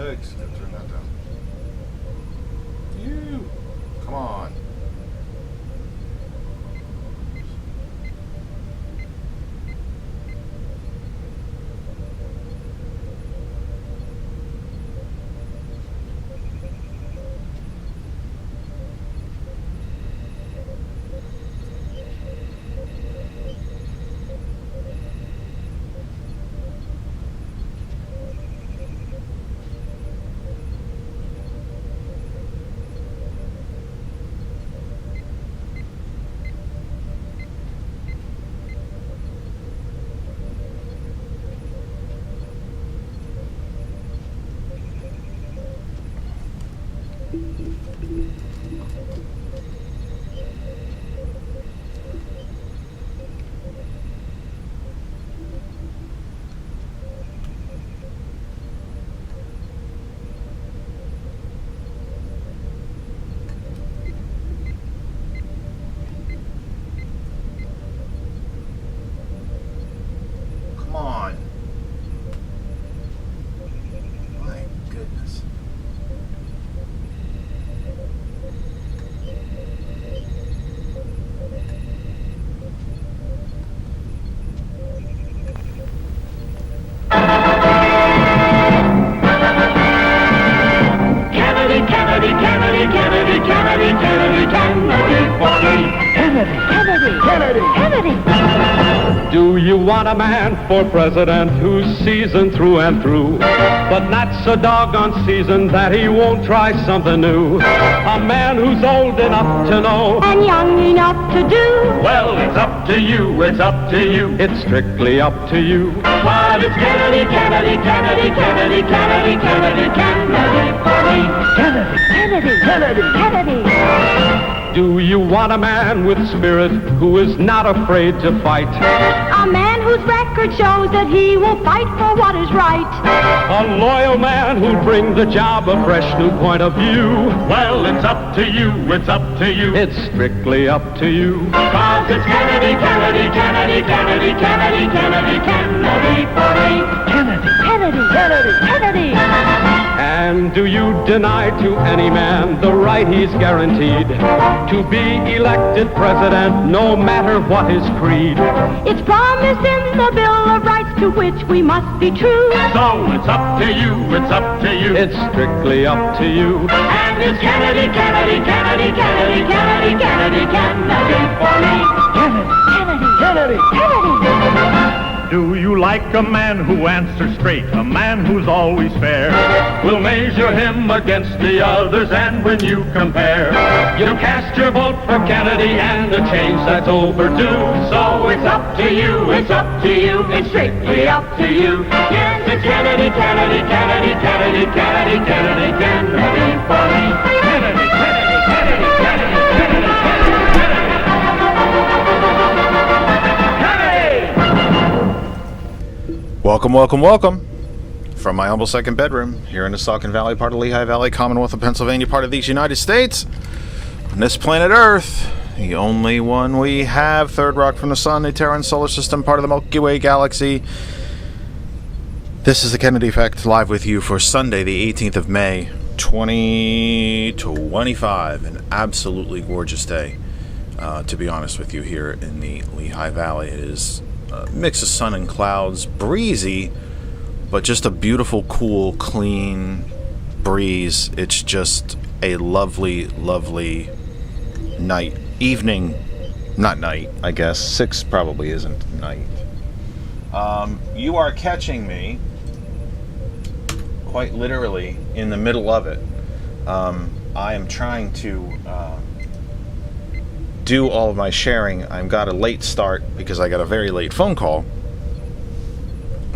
Yikes, gotta turn that down. You! Come on. Come on. My goodness. Do you want a man for president who's seasoned through and through, but not so doggone seasoned that he won't try something new? A man who's old enough to know and young enough to do. Well, it's up to you, it's up to you. It's strictly up to you. But it's Kennedy, Kennedy, Kennedy, Kennedy, Kennedy, Kennedy, Kennedy for me. Kennedy, Kennedy, Kennedy, Kennedy. Do you want a man with spirit who is not afraid to fight? A man whose record shows that he will fight for what is right. A loyal man who'll bring the job a fresh new point of view. Well, it's up to you, it's up to you. It's strictly up to you. 'Cause it's Kennedy, Kennedy, Kennedy, Kennedy, Kennedy, Kennedy, Kennedy for me. Kennedy, Kennedy, Kennedy, Kennedy. And do you deny to any man the right he's guaranteed to be elected president, no matter what his creed? It's promised in the Bill of Rights to which we must be true. So it's up to you, it's up to you. It's strictly up to you. And it's Kennedy, Kennedy, Kennedy, Kennedy, Kennedy, Kennedy, Kennedy for me. Kennedy, Kennedy, Kennedy, Kennedy. Do you like a man who answers straight, a man who's always fair? We'll measure him against the others, and when you compare, you cast your vote for Kennedy and a change that's overdue. So it's up to you, it's up to you, it's strictly up to you. Yes, it's Kennedy, Kennedy, Kennedy, Kennedy, Kennedy, Kennedy, Kennedy for me. Kennedy, Kennedy, Kennedy, Kennedy, Kennedy, Kennedy, Kennedy. Welcome, welcome, welcome. From my humble second bedroom, here in the Saucon Valley, part of Lehigh Valley, Commonwealth of Pennsylvania, part of these United States. On this planet Earth, the only one we have, third rock from the sun, the Terran solar system, part of the Milky Way galaxy. This is the Kennedy Effect, live with you for Sunday, the 18th of May, 2025. An absolutely gorgeous day, to be honest with you, here in the Lehigh Valley. It is a mix of sun and clouds, breezy, but just a beautiful, cool, clean breeze. It's just a lovely, lovely night. Evening, not night, I guess. 6 probably isn't night. You are catching me, quite literally, in the middle of it. I am trying to do all of my sharing. I've got a late start because I got a very late phone call.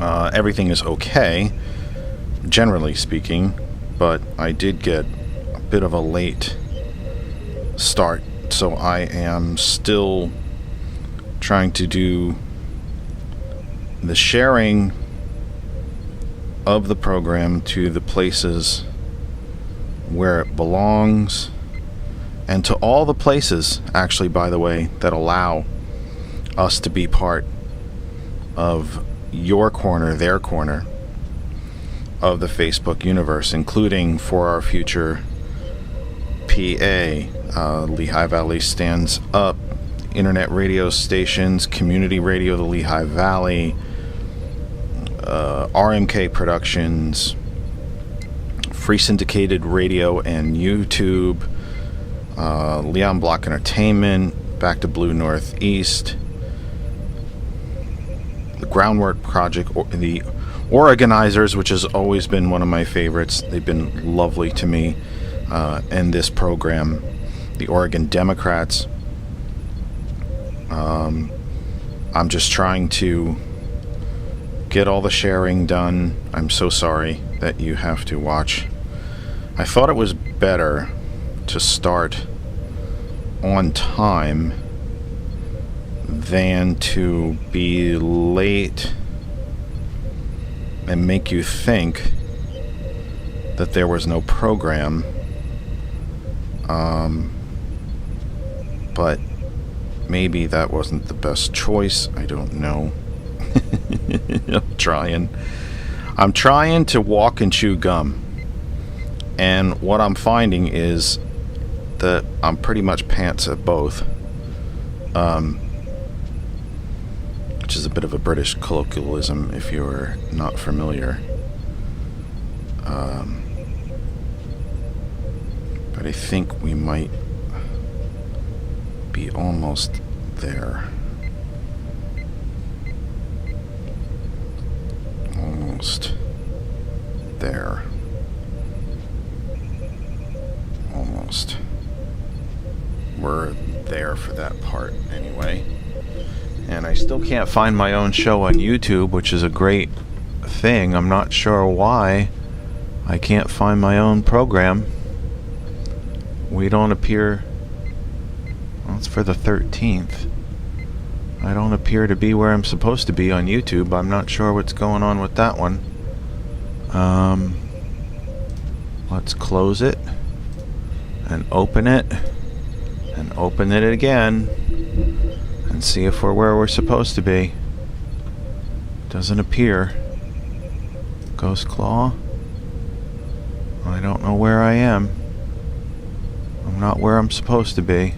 Everything is okay, generally speaking, but I did get a bit of a late start, so I am still trying to do the sharing of the program to the places where it belongs, and to all the places, actually, by the way, that allow us to be part of your corner, their corner, of the Facebook universe, including For Our Future PA, Lehigh Valley Stands Up, internet radio stations, community radio, the Lehigh Valley, RMK Productions, Free Syndicated Radio and YouTube, Leon Block Entertainment, Back to Blue Northeast, the Groundwork Project, the Organizers, which has always been one of my favorites. They've been lovely to me, and this program, the Oregon Democrats. I'm just trying to get all the sharing done. I'm so sorry that you have to watch. I thought it was better to start on time than to be late and make you think that there was no program. But maybe that wasn't the best choice. I don't know. I'm trying to walk and chew gum. And what I'm finding is that I'm pretty much pants at both. Which is a bit of a British colloquialism if you're not familiar. But I think we might be almost there. Almost there. Almost. We're there for that part anyway. And I still can't find my own show on YouTube, which is a great thing. I'm not sure why I can't find my own program. We don't appear... Well, it's for the 13th. I don't appear to be where I'm supposed to be on YouTube. I'm not sure what's going on with that one. Let's close it and open it and open it again and see if we're where we're supposed to be. Doesn't appear. Ghost Claw. I don't know where I am. I'm not where I'm supposed to be.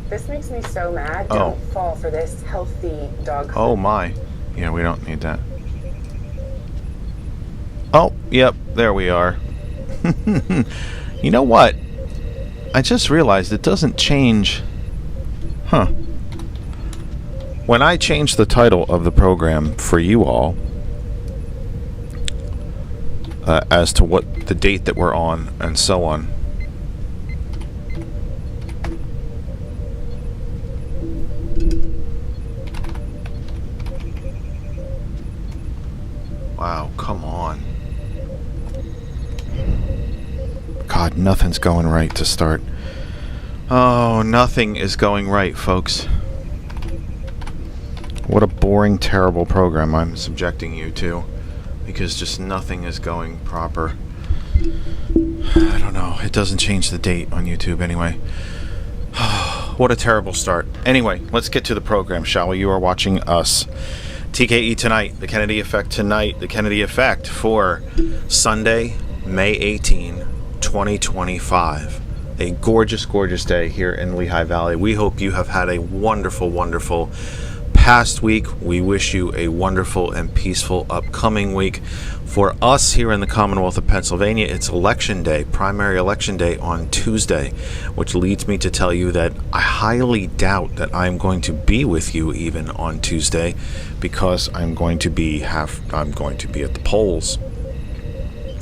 This makes me so mad. Don't fall for this healthy dog. Oh my. Yeah, we don't need that. Oh, yep, there we are. You know what? I just realized it doesn't change. Huh. When I change the title of the program for you all, as to what the date that we're on and so on, wow, come on. God, nothing's going right to start. Oh, nothing is going right, folks. What a boring, terrible program I'm subjecting you to, because just nothing is going proper. I don't know. It doesn't change the date on YouTube anyway. What a terrible start. Anyway, let's get to the program, shall we? You are watching us. TKE tonight, the Kennedy Effect tonight, the Kennedy Effect for Sunday, May 18, 2025. A gorgeous, gorgeous day here in Lehigh Valley. We hope you have had a wonderful, wonderful past week. We wish you a wonderful and peaceful upcoming week. For us here in the Commonwealth of Pennsylvania, it's election day, primary election day on Tuesday, which leads me to tell you that I highly doubt that I'm going to be with you even on Tuesday, because I'm going to be at the polls,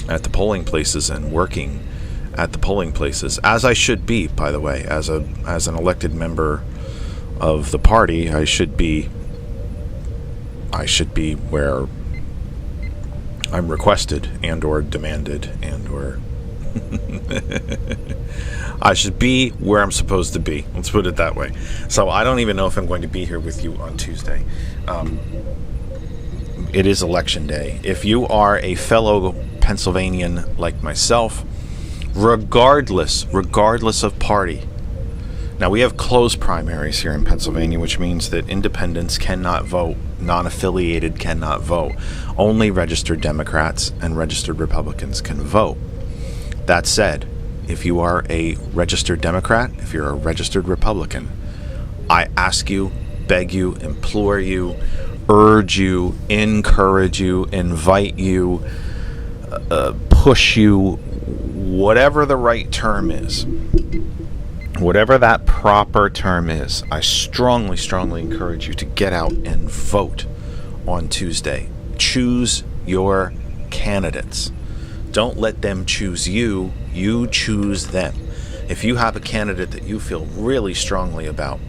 at the polling places, and working at the polling places, as I should be, by the way. As an elected member of the party, I should be where I'm requested and or demanded and or I should be where I'm supposed to be. Let's put it that way. So I don't even know if I'm going to be here with you on Tuesday. It is election day. If you are a fellow Pennsylvanian like myself, regardless of party. Now, we have closed primaries here in Pennsylvania, which means that independents cannot vote Non-affiliated cannot vote. Only registered Democrats and registered Republicans can vote. That said, if you are a registered Democrat, if you're a registered Republican, I ask you, beg you, implore you, urge you, encourage you, invite you, push you, whatever the right term is, whatever that proper term is, I strongly, strongly encourage you to get out and vote on Tuesday. Choose your candidates. Don't let them choose you. You choose them. If you have a candidate that you feel really strongly about,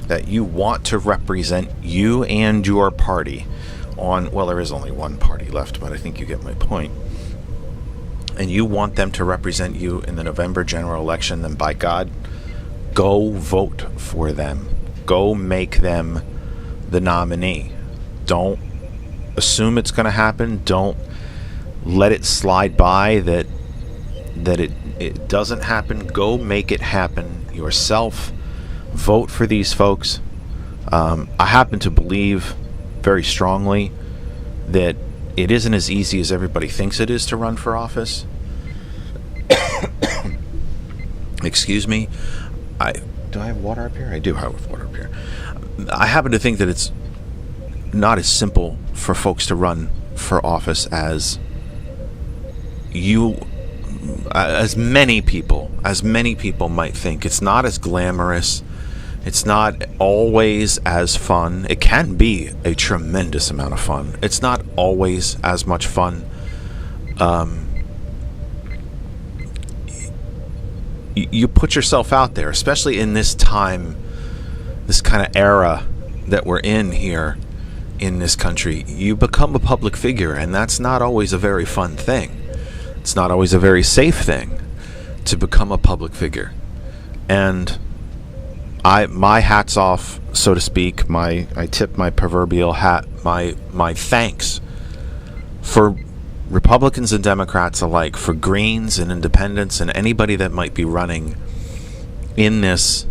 that you want to represent you and your party on, well, there is only one party left, but I think you get my point, and you want them to represent you in the November general election, then by God, go vote for them. Go make them the nominee. Don't assume it's going to happen. Don't let it slide by that it doesn't happen. Go make it happen yourself. Vote for these folks. I happen to believe very strongly that it isn't as easy as everybody thinks it is to run for office. Excuse me. Do I have water up here? I do have water up here. I happen to think that it's not as simple for folks to run for office as many people might think. It's not as glamorous. It's not always as fun. It can be a tremendous amount of fun. It's not always as much fun. You put yourself out there, especially in this time, this kind of era that we're in here in this country. You become a public figure, and that's not always a very fun thing. It's not always a very safe thing to become a public figure. And my hat's off, so to speak. I tip my proverbial hat, my thanks for Republicans and Democrats alike, for Greens and Independents and anybody that might be running in this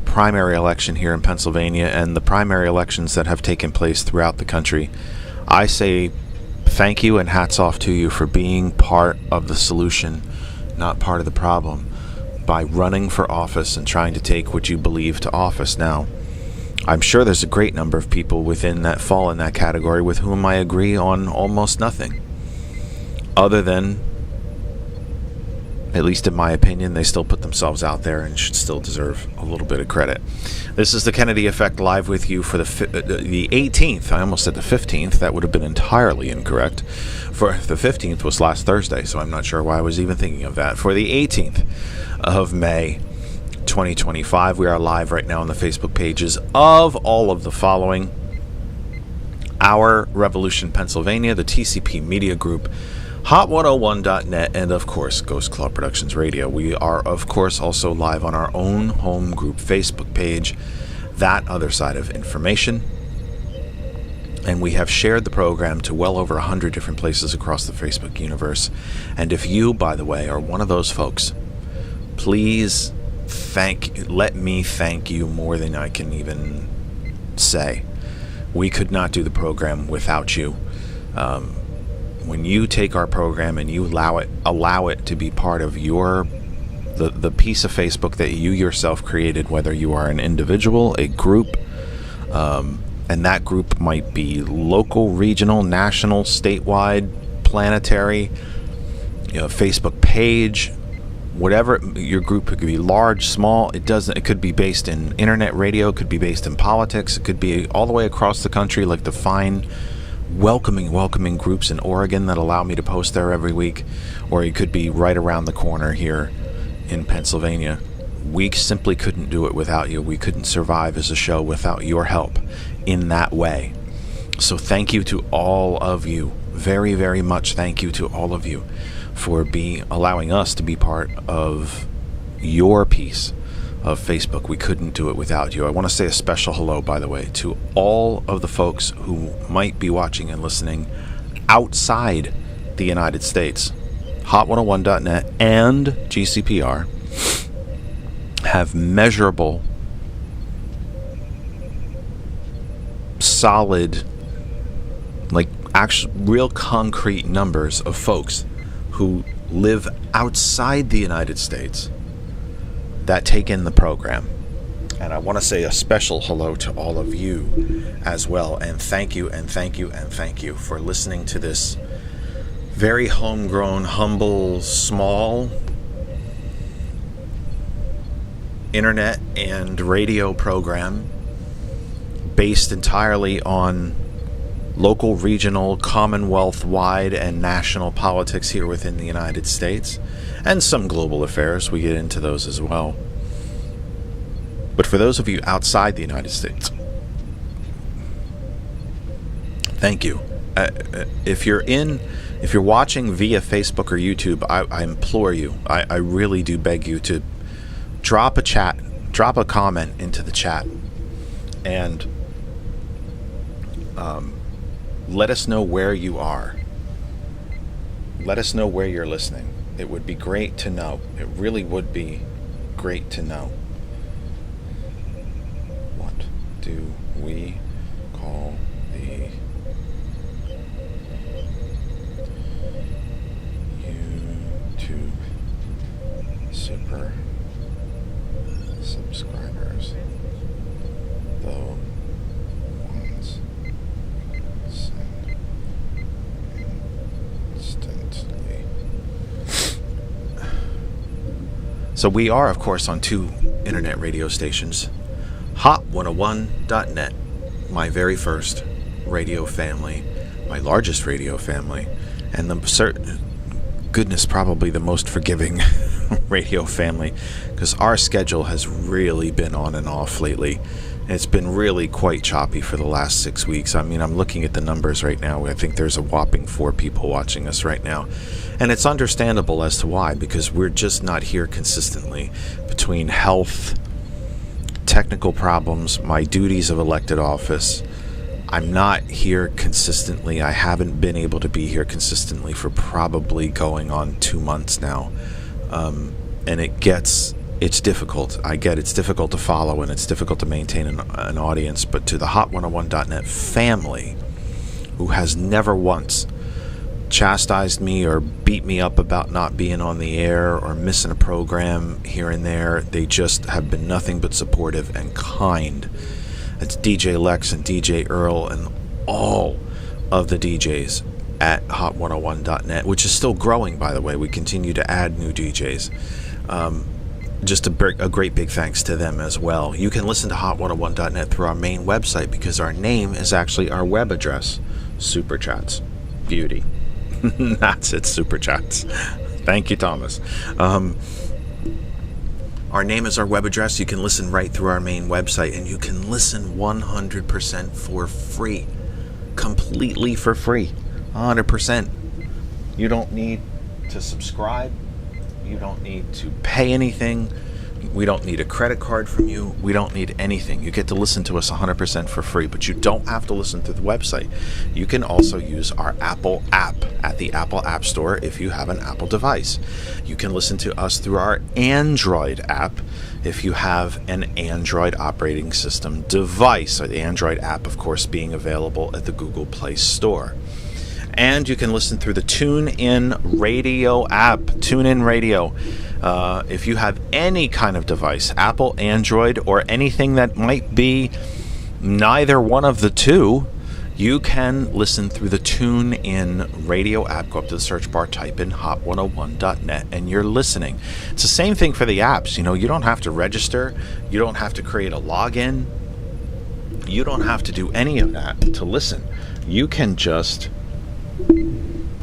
primary election here in Pennsylvania and the primary elections that have taken place throughout the country. I say thank you and hats off to you for being part of the solution, not part of the problem, by running for office and trying to take what you believe to office. Now, I'm sure there's a great number of people within that fall in that category with whom I agree on almost nothing, other than, at least in my opinion, they still put themselves out there and should still deserve a little bit of credit. This is the Kennedy Effect live with you for the 18th. I almost said the 15th. That would have been entirely incorrect. For the 15th was last Thursday, so I'm not sure why I was even thinking of that. For the 18th of May, 2025, we are live right now on the Facebook pages of all of the following: Our Revolution Pennsylvania, the TCP Media Group, Hot101.net, and of course Ghost Claw Productions Radio. We are of course also live on our own home group Facebook page, That Other Side of Information, and we have shared the program to well over 100 different places across the Facebook universe. And if you, by the way, are one of those folks, please let me thank you more than I can even say. We could not do the program without you. When you take our program and you allow it to be part of the piece of Facebook that you yourself created, whether you are an individual, a group, and that group might be local, regional, national, statewide, planetary, Facebook page, whatever your group could be, large, small. It could be based in internet radio, it could be based in politics, it could be all the way across the country, like the fine welcoming groups in Oregon that allow me to post there every week, or it could be right around the corner here in Pennsylvania. We simply couldn't do it without you. We couldn't survive as a show without your help in that way. So thank you to all of you. Very, very much thank you to all of you for allowing us to be part of your piece of Facebook. We couldn't do it without you. I want to say a special hello, by the way, to all of the folks who might be watching and listening outside the United States. Hot101.net and GCPR have measurable solid, like actual real concrete numbers of folks who live outside the United States that take in the program. And I want to say a special hello to all of you as well, and thank you and thank you and thank you for listening to this very homegrown, humble, small internet and radio program based entirely on local, regional, commonwealth-wide, and national politics here within the United States, and some global affairs. We get into those as well. But for those of you outside the United States, thank you. If you're watching via Facebook or YouTube, I implore you, I really do beg you to drop a comment into the chat, and let us know where you are. Let us know where you're listening. It would be great to know. It really would be great to know. What do we call the YouTube super subscribers? The ones send instantly. So we are, of course, on 2 internet radio stations. Hot101.net, my very first radio family, my largest radio family, and goodness, probably the most forgiving radio family, because our schedule has really been on and off lately. It's been really quite choppy for the last 6 weeks. I mean, I'm looking at the numbers right now. I think there's a whopping 4 people watching us right now. And it's understandable as to why, because we're just not here consistently. Between health, technical problems, my duties of elected office, I'm not here consistently. I haven't been able to be here consistently for probably going on 2 months now. And it's difficult. I get it's difficult to follow and it's difficult to maintain an audience, but to the Hot101.net family, who has never once chastised me or beat me up about not being on the air or missing a program here and there, they just have been nothing but supportive and kind. It's DJ Lex and DJ Earl and all of the DJs at Hot101.net, which is still growing, by the way. We continue to add new DJs. Just a great big thanks to them as well. You can listen to Hot101.net through our main website, because our name is actually our web address. Super Chats. Beauty. That's it, Super Chats. Thank you, Thomas. Our name is our web address. You can listen right through our main website, and you can listen 100% for free. Completely for free. 100%. You don't need to subscribe. You don't need to pay anything. We don't need a credit card from you. We don't need anything. You get to listen to us 100% for free, but you don't have to listen through the website. You can also use our Apple app at the Apple App Store if you have an Apple device. You can listen to us through our Android app if you have an Android operating system device, or the Android app, of course, being available at the Google Play Store. And you can listen through the TuneIn Radio app. TuneIn Radio. If you have any kind of device, Apple, Android, or anything that might be neither one of the two, you can listen through the TuneIn Radio app. Go up to the search bar, type in hot101.net, and you're listening. It's the same thing for the apps. You know, you don't have to register. You don't have to create a login. You don't have to do any of that to listen. You can just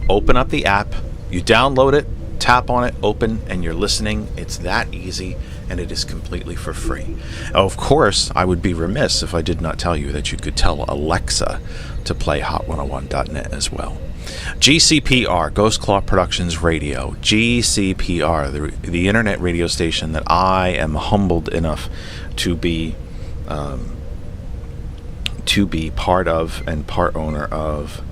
open up the app, you download it, tap on it, open, and you're listening. It's that easy, and it is completely for free. Of course, I would be remiss if I did not tell you that you could tell Alexa to play Hot101.net as well. GCPR, Ghost Claw Productions Radio. GCPR, the internet radio station that I am humbled enough to be part of and part owner of.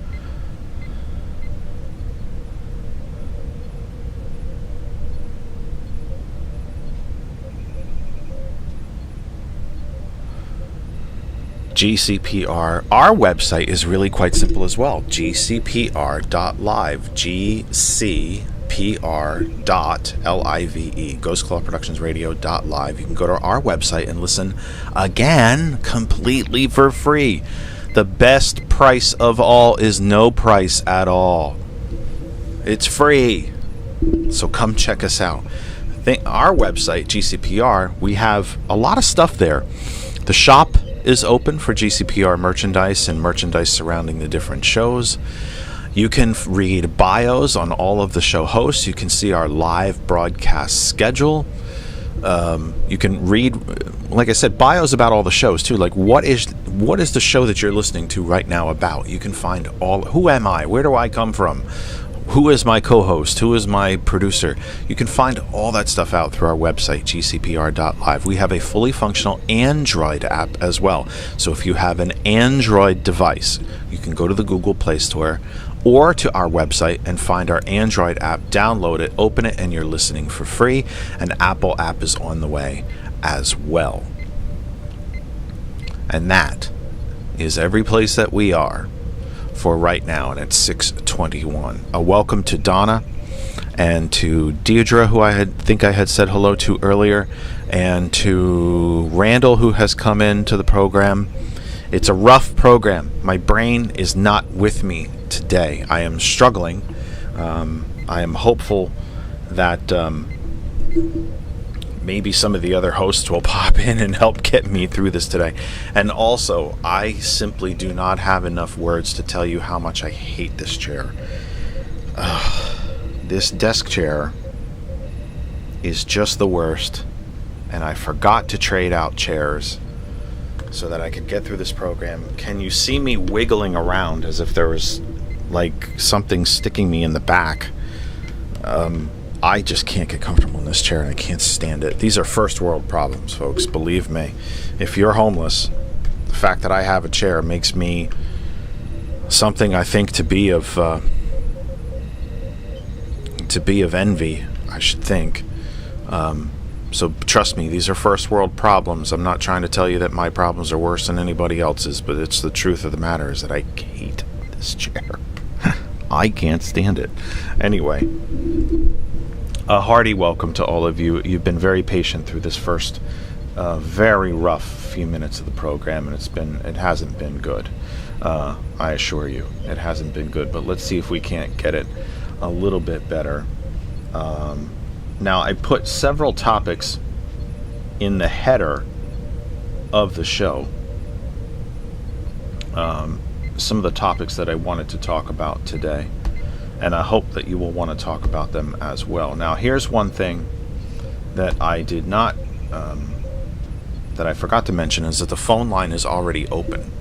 GCPR. Our website is really quite simple as well. GCPR.live. GCPR.live. GhostClawProductionsRadio.live. You can go to our website and listen again completely for free. The best price of all is no price at all. It's free. So come check us out. Our website, GCPR, we have a lot of stuff there. The shop is open for GCPR merchandise and merchandise surrounding the different shows. You can read bios on all of the show hosts. You can see our live broadcast schedule. You can read, like I said, bios about all the shows too. Like what is the show that you're listening to right now about? You can find who am I? Where do I come from? Who is my co-host? Who is my producer? You can find all that stuff out through our website, gcpr.live. We have a fully functional Android app as well. So if you have an Android device, you can go to the Google Play Store or to our website and find our Android app, download it, open it, and you're listening for free. An Apple app is on the way as well. And that is every place that we are for right now, and it's 6:21. A welcome to Donna and to Deirdre, who I think I had said hello to earlier, and to Randall, who has come into the program. It's a rough program. My brain is not with me today. I am struggling. I am hopeful that maybe some of the other hosts will pop in and help get me through this today. And also, I simply do not have enough words to tell you how much I hate this chair. This desk chair is just the worst, and I forgot to trade out chairs so that I could get through this program. Can you see me wiggling around as if there was like something sticking me in the back? I just can't get comfortable in this chair, and I can't stand it. These are first world problems, folks. Believe me. If you're homeless, the fact that I have a chair makes me something I think to be of envy, I should think. So trust me, these are first world problems. I'm not trying to tell you that my problems are worse than anybody else's, but it's the truth of the matter is that I hate this chair. I can't stand it. Anyway, a hearty welcome to all of you. You've been very patient through this first very rough few minutes of the program, and it hasn't been good. I assure you, it hasn't been good. But let's see if we can't get it a little bit better. Now, I put several topics in the header of the show. Some of the topics that I wanted to talk about today, and I hope that you will want to talk about them as well. Now, here's one thing that I did not, that I forgot to mention, is that the phone line is already open.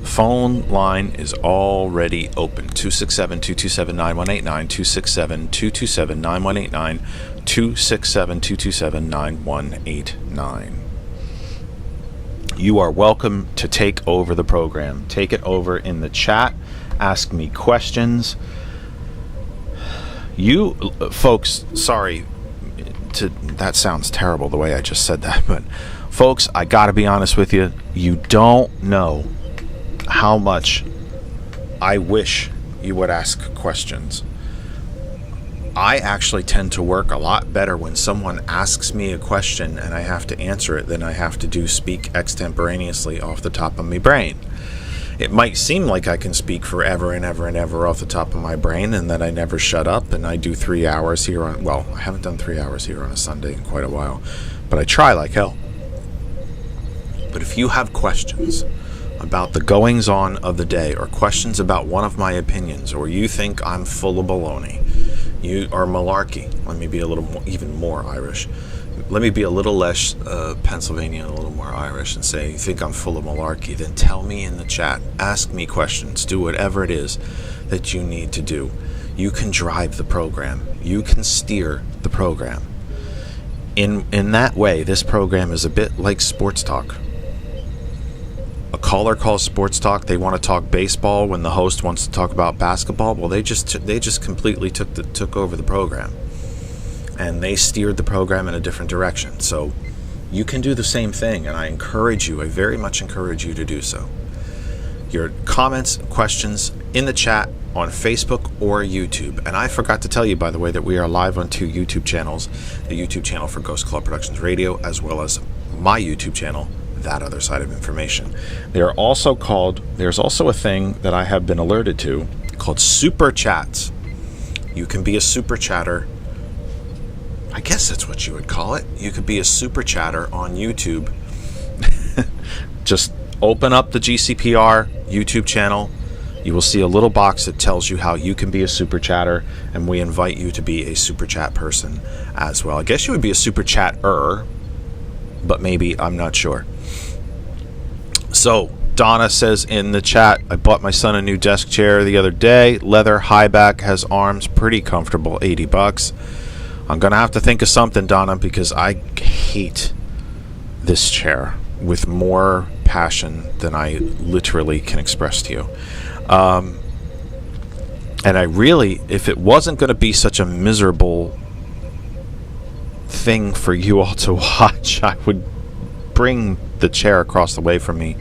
The phone line is already open. 267-227-9189, 267-227-9189, 267-227-9189. You are welcome to take over the program. Take it over in the chat. Ask me questions. You folks, sorry, that sounds terrible the way I just said that, but folks, I gotta be honest with you. You don't know how much I wish you would ask questions. I actually tend to work a lot better when someone asks me a question and I have to answer it than I have to speak extemporaneously off the top of my brain. It might seem like I can speak forever and ever and ever off the top of my brain and that I never shut up, and I do 3 hours here on, well, I haven't done 3 hours here on a Sunday in quite a while, but I try like hell. But if you have questions about the goings-on of the day, or questions about one of my opinions, or you think I'm full of baloney, you are malarkey. Let me be a little more, even more Irish. Let me be a little less Pennsylvania and a little more Irish and say, you think I'm full of malarkey, then tell me in the chat. Ask me questions. Do whatever it is that you need to do. You can drive the program. You can steer the program. In that way, this program is a bit like sports talk. A caller calls sports talk. They want to talk baseball when the host wants to talk about basketball. Well, they just completely took over the program, and they steered the program in a different direction. So you can do the same thing, and I very much encourage you to do so. Your comments, questions in the chat on Facebook or YouTube. And I forgot to tell you, by the way, that we are live on 2 YouTube channels, the YouTube channel for Ghost Club Productions Radio, as well as my YouTube channel, That Other Side of Information. There's also a thing that I have been alerted to called Super Chats. You can be a Super Chatter. I guess that's what you would call it. You could be a Super Chatter on YouTube. Just open up the GCPR YouTube channel. You will see a little box that tells you how you can be a Super Chatter, and we invite you to be a Super Chat person as well. I guess you would be a Super Chatter, but maybe, I'm not sure. So, Donna says in the chat, I bought my son a new desk chair the other day. Leather, high back, has arms, pretty comfortable, $80. I'm going to have to think of something, Donna, because I hate this chair with more passion than I literally can express to you. And I really, if it wasn't going to be such a miserable thing for you all to watch, I would bring the chair across the way from me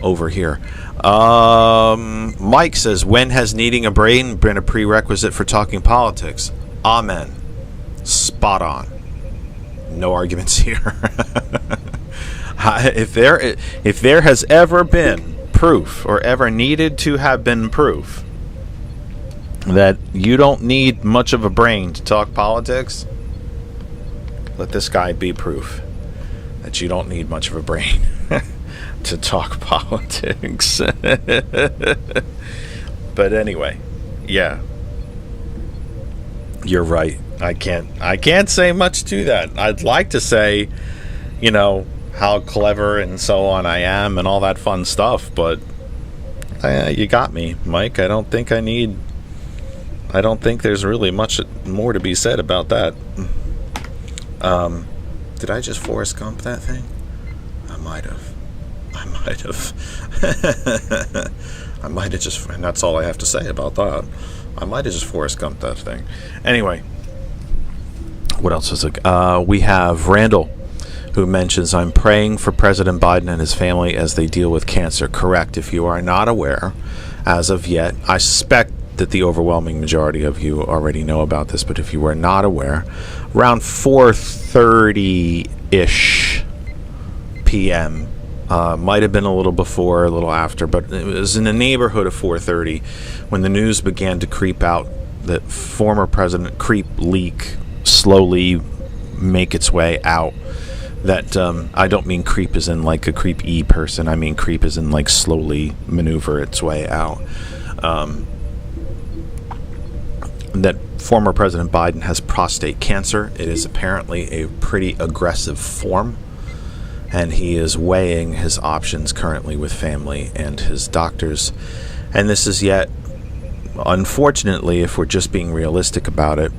over here. Mike says, when has needing a brain been a prerequisite for talking politics? Amen. Spot on. No arguments here. If there has ever been proof, or ever needed to have been proof, that you don't need much of a brain to talk politics, let this guy be proof that you don't need much of a brain to talk politics. But anyway, yeah, you're right. I can't say much to that. I'd like to say, you know, how clever and so on I am and all that fun stuff, but you got me, Mike. I don't think there's really much more to be said about that. Did I just Forrest Gump that thing? I might have. I might have just, and that's all I have to say about that. I might have just Forrest Gump that thing. Anyway, what else is it? We have Randall, who mentions, I'm praying for President Biden and his family as they deal with cancer. Correct. If you are not aware, as of yet, I suspect that the overwhelming majority of you already know about this, but if you are not aware, around 4:30-ish p.m., might have been a little before, a little after, but it was in the neighborhood of 4:30 when the news began to creep out that former President leak slowly make its way out. That I don't mean creep as in like a creep-y person. I mean creep as in like slowly maneuver its way out. That former President Biden has prostate cancer. It is apparently a pretty aggressive form, and he is weighing his options currently with family and his doctors. And this is yet, unfortunately, if we're just being realistic about it,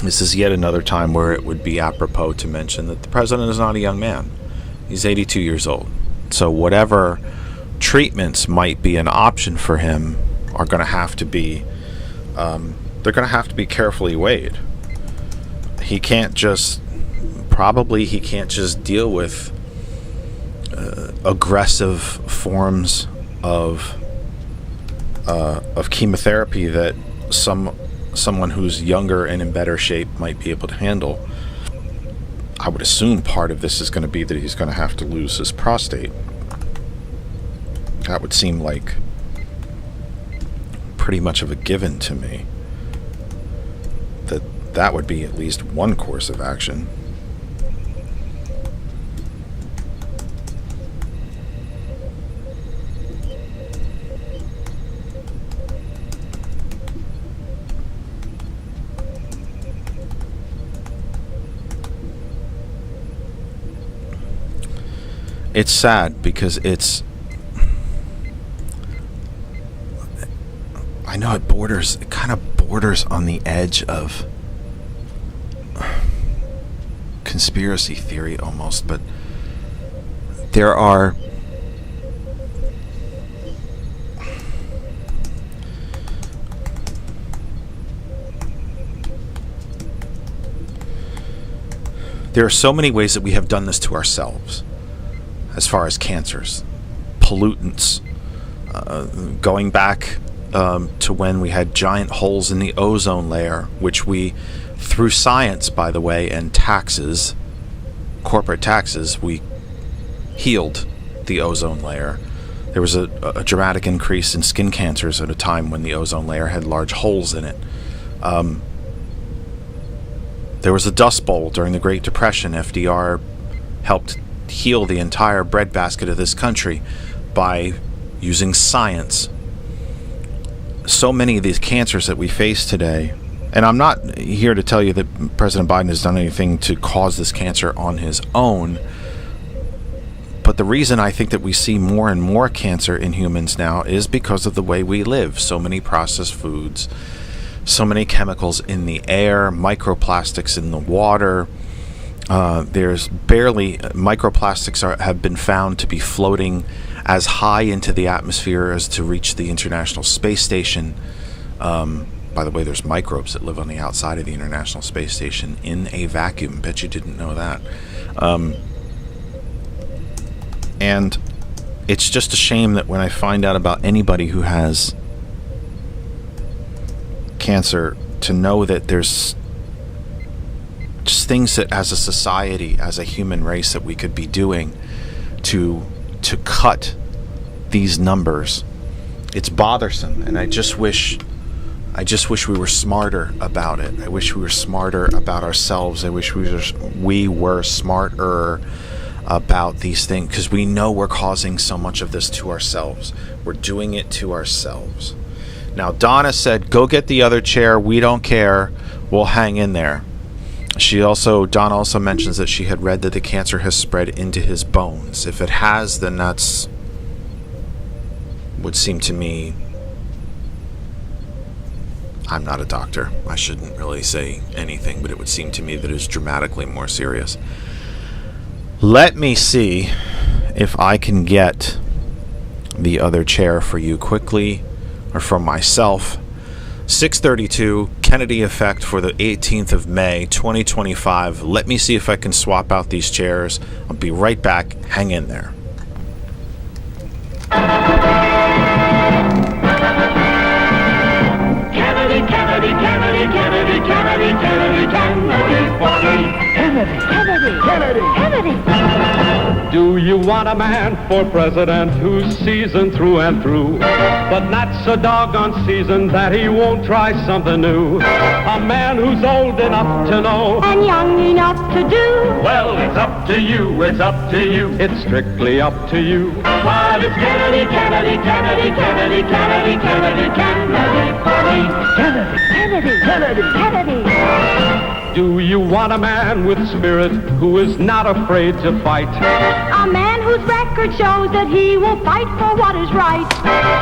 this is yet another time where it would be apropos to mention that the president is not a young man. He's 82 years old. So whatever treatments might be an option for him are going to have to be carefully weighed. He can't just deal with aggressive forms of chemotherapy that someone who's younger and in better shape might be able to handle. I would assume part of this is going to be that he's going to have to lose his prostate. That would seem like pretty much of a given to me. That would be at least one course of action. It's sad because it kind of borders on the edge of conspiracy theory almost, but there are There are so many ways that we have done this to ourselves as far as cancers, pollutants, going back to when we had giant holes in the ozone layer, which we, through science, by the way, and taxes, corporate taxes, we healed the ozone layer. There was a dramatic increase in skin cancers at a time when the ozone layer had large holes in it. There was a Dust Bowl during the Great Depression. FDR helped heal the entire breadbasket of this country by using science. So many of these cancers that we face today, and I'm not here to tell you that President Biden has done anything to cause this cancer on his own, but the reason I think that we see more and more cancer in humans now is because of the way we live. So many processed foods, so many chemicals in the air, microplastics in the water. There's barely microplastics have been found to be floating as high into the atmosphere as to reach the International Space Station. By the way, there's microbes that live on the outside of the International Space Station in a vacuum. Bet you didn't know that. And it's just a shame that when I find out about anybody who has cancer, to know that there's just things that as a society, as a human race, that we could be doing to cut these numbers. It's bothersome, and I just wish we were smarter about it. I wish we were smarter about ourselves. I wish we were smarter about these things, because we know we're causing so much of this to ourselves. We're doing it to ourselves. Now, Donna said, go get the other chair. We don't care. We'll hang in there. Donna also mentions that she had read that the cancer has spread into his bones. If it has, then that's, would seem to me, I'm not a doctor. I shouldn't really say anything, but it would seem to me that it's dramatically more serious. Let me see if I can get the other chair for you quickly, or from myself. 6:32, Kennedy Effect for the 18th of May, 2025. Let me see if I can swap out these chairs. I'll be right back. Hang in there. Kennedy, Kennedy, Kennedy, Kennedy, Kennedy, Kennedy, Kennedy, Kennedy, Kennedy, Kennedy. Do you want a man for president who's seasoned through and through, but not so doggone seasoned that he won't try something new? A man who's old enough to know and young enough to do. Well, it's up to you, it's up to you. It's strictly up to you. But it's Kennedy, Kennedy, Kennedy, Kennedy, Kennedy, Kennedy, Kennedy for me. Kennedy, Kennedy, Kennedy, Kennedy. Do you want a man with spirit who is not afraid to fight? A man whose record shows that he will fight for what is right.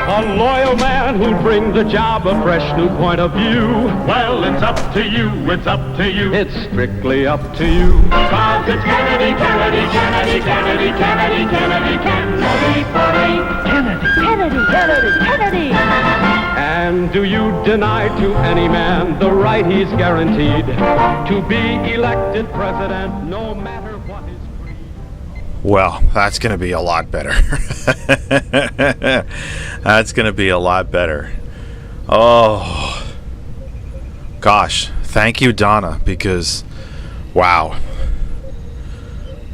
A loyal man who'll bring the job a fresh new point of view. Well, it's up to you, it's up to you. It's strictly up to you. Cause it's Kennedy, Kennedy, Kennedy, Kennedy, Kennedy, Kennedy, Kennedy for me. Kennedy, Kennedy, Kennedy, Kennedy. And do you deny to any man the right he's guaranteed to be elected president no matter what his creed? Well, that's going to be a lot better. That's going to be a lot better. Oh, gosh. Thank you, Donna, because, wow,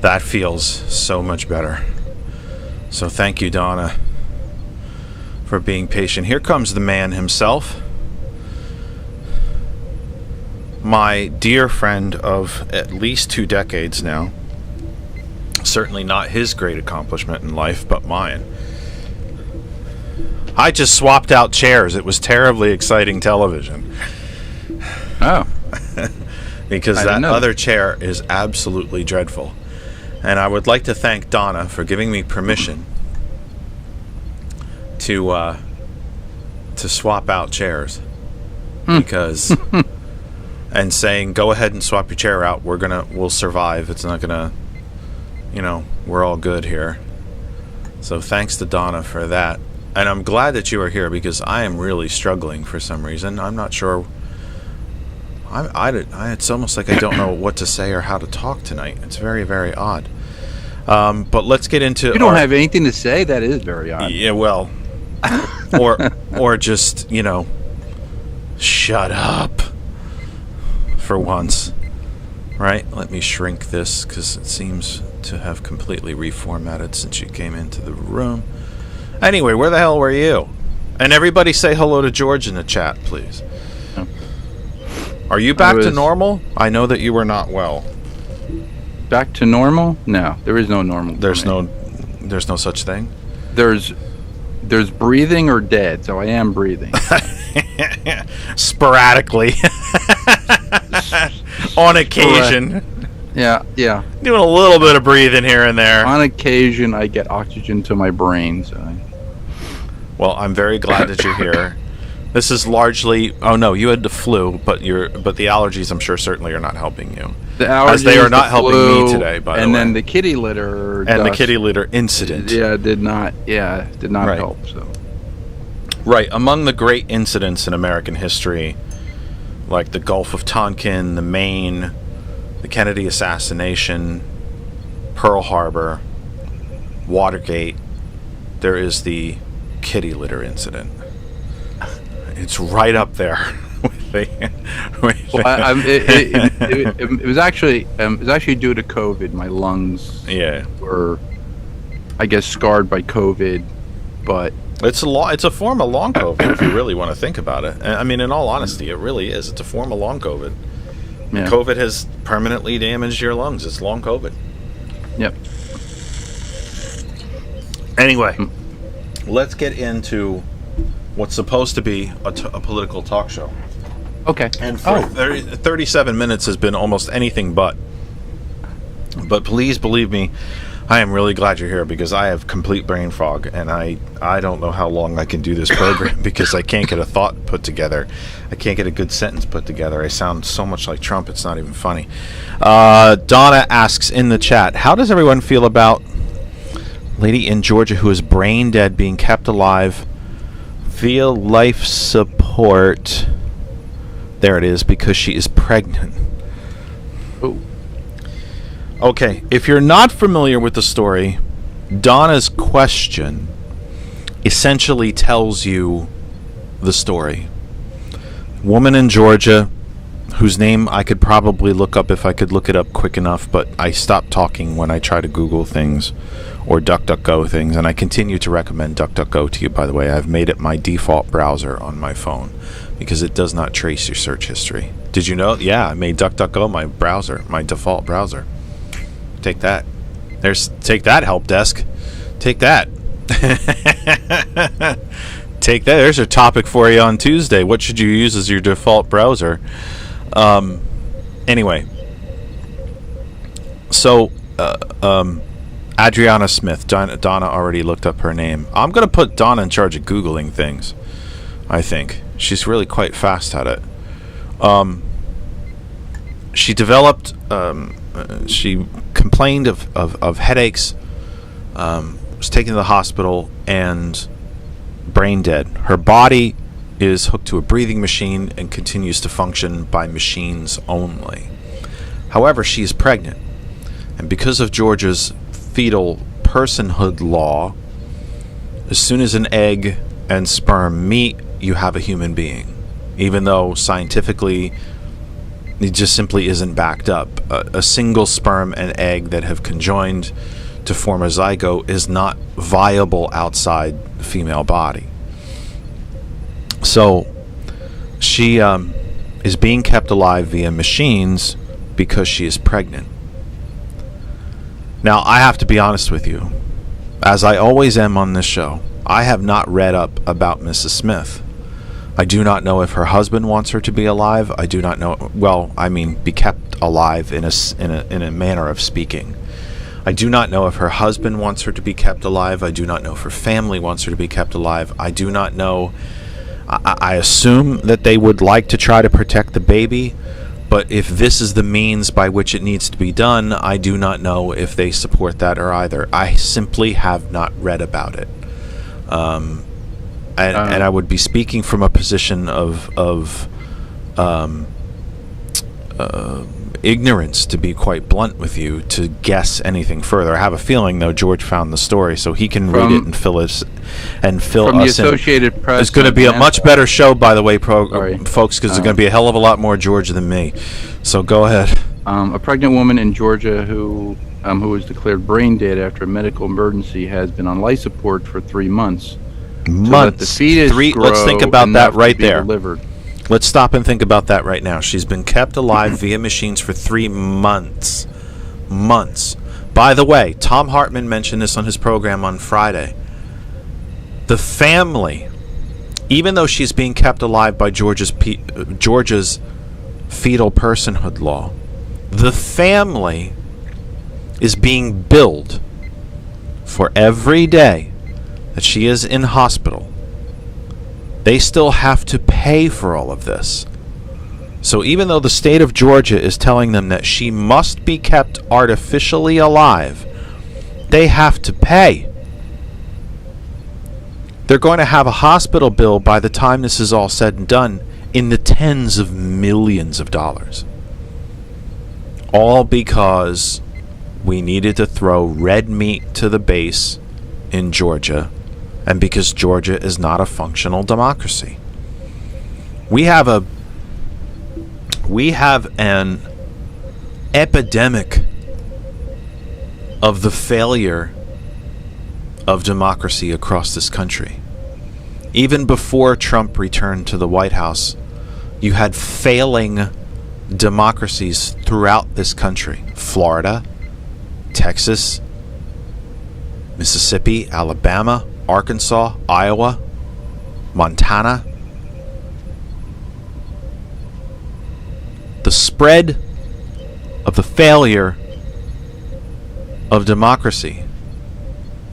that feels so much better. So thank you, Donna, for being patient. Here comes the man himself. My dear friend of at least 2 decades now. Certainly not his great accomplishment in life, but mine. I just swapped out chairs. It was terribly exciting television. Oh. Because that other chair is absolutely dreadful. And I would like to thank Donna for giving me permission to swap out chairs. Because and saying, go ahead and swap your chair out. We'll survive. It's not gonna, we're all good here. So thanks to Donna for that. And I'm glad that you are here, because I am really struggling for some reason. I'm not sure It's almost like I don't know what to say or how to talk tonight. It's very, very odd. But let's get into. You don't have anything to say. That is very odd. Yeah, well, or just shut up for once, right? Let me shrink this because it seems to have completely reformatted since you came into the room. Anyway, where the hell were you? And everybody say hello to George in the chat, please. Oh. Are you back to normal? I know that you were not well. Back to normal? No, there is no normal. There's no such thing. There's breathing or dead, so I am breathing. Sporadically. On occasion. Yeah. Doing a little bit of breathing here and there. On occasion, I get oxygen to my brain. Well, I'm very glad that you're here. This is largely. Oh no, you had the flu, but the allergies, I'm sure, certainly are not helping you. The allergies, as they are not helping flu, me today. By the way, and then the kitty litter. And the kitty litter incident. Did not right. help. So. Right, among the great incidents in American history, like the Gulf of Tonkin, the Maine, the Kennedy assassination, Pearl Harbor, Watergate, there is the kitty litter incident. It's right up there. It was actually due to COVID. My lungs were, I guess, scarred by COVID, but it's a form of long COVID if you really want to think about it. I mean, in all honesty, it really is. It's a form of long COVID. Yeah. COVID has permanently damaged your lungs. It's long COVID. Yep. Anyway, let's get into what's supposed to be a political talk show. Okay. And for 37 minutes has been almost anything but. But please believe me, I am really glad you're here because I have complete brain fog, and I don't know how long I can do this program because I can't get a thought put together. I can't get a good sentence put together. I sound so much like Trump, it's not even funny. Donna asks in the chat, how does everyone feel about lady in Georgia who is brain dead being kept alive via life support? There it is, because she is pregnant. Oh. Okay, if you're not familiar with the story, Donna's question essentially tells you the story. Woman in Georgia, whose name I could probably look up if I could look it up quick enough, but I stop talking when I try to Google things or DuckDuckGo things, and I continue to recommend DuckDuckGo to you, by the way. I've made it my default browser on my phone because it does not trace your search history. Did you know? Yeah, I made DuckDuckGo my browser, my default browser. Take that. Take that, help desk. Take that. Take that. There's a topic for you on Tuesday. What should you use as your default browser? Anyway. So, Adriana Smith. Donna already looked up her name. I'm going to put Donna in charge of Googling things, I think. She's really quite fast at it. She developed... she complained of headaches, was taken to the hospital, and brain dead. Her body is hooked to a breathing machine and continues to function by machines only. However, she is pregnant, and because of Georgia's fetal personhood law, as soon as an egg and sperm meet, you have a human being, even though scientifically it just simply isn't backed up. A single sperm and egg that have conjoined to form a zygote is not viable outside the female body. So she is being kept alive via machines because she is pregnant. Now, I have to be honest with you. As I always am on this show, I have not read up about Mrs. Smith. I do not know if her husband wants her to be alive. I do not know. Well, I mean, be kept alive in a manner of speaking. I do not know if her husband wants her to be kept alive. I do not know if her family wants her to be kept alive. I do not know. I assume that they would like to try to protect the baby, but if this is the means by which it needs to be done, I do not know if they support that or either. I simply have not read about it. And I would be speaking from a position of ignorance, to be quite blunt with you, to guess anything further. I have a feeling, though, George found the story, so he can read it and fill us in. From the Associated Press. It's going to be a much better show, by the way, folks, because there's going to be a hell of a lot more George than me. So go ahead. A pregnant woman in Georgia who was declared brain dead after a medical emergency has been on life support for 3 months. Months. The fetus Let's think about that right there. Delivered. Let's stop and think about that right now. She's been kept alive via machines for 3 months. Months. By the way, Tom Hartman mentioned this on his program on Friday. The family, even though she's being kept alive by Georgia's fetal personhood law, the family is being billed for every day that she is in hospital. They still have to pay for all of this. So even though the state of Georgia is telling them that she must be kept artificially alive, they have to pay. They're going to have a hospital bill by the time this is all said and done in the tens of millions of dollars. All because we needed to throw red meat to the base in Georgia, and because Georgia is not a functional democracy. We have an epidemic of the failure of democracy across this country. Even before Trump returned to the White House, you had failing democracies throughout this country. Florida, Texas, Mississippi, Alabama, Arkansas, Iowa, Montana. The spread of the failure of democracy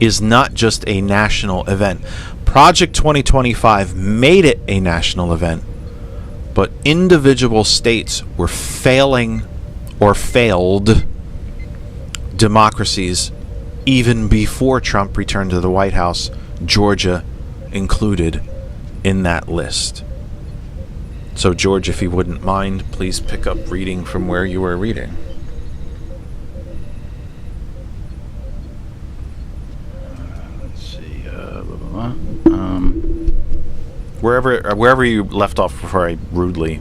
is not just a national event. Project 2025 made it a national event, but individual states were failing or failed democracies even before Trump returned to the White House, Georgia included in that list. So, George, if you wouldn't mind, please pick up reading from where you were reading. Let's see. Wherever you left off before I rudely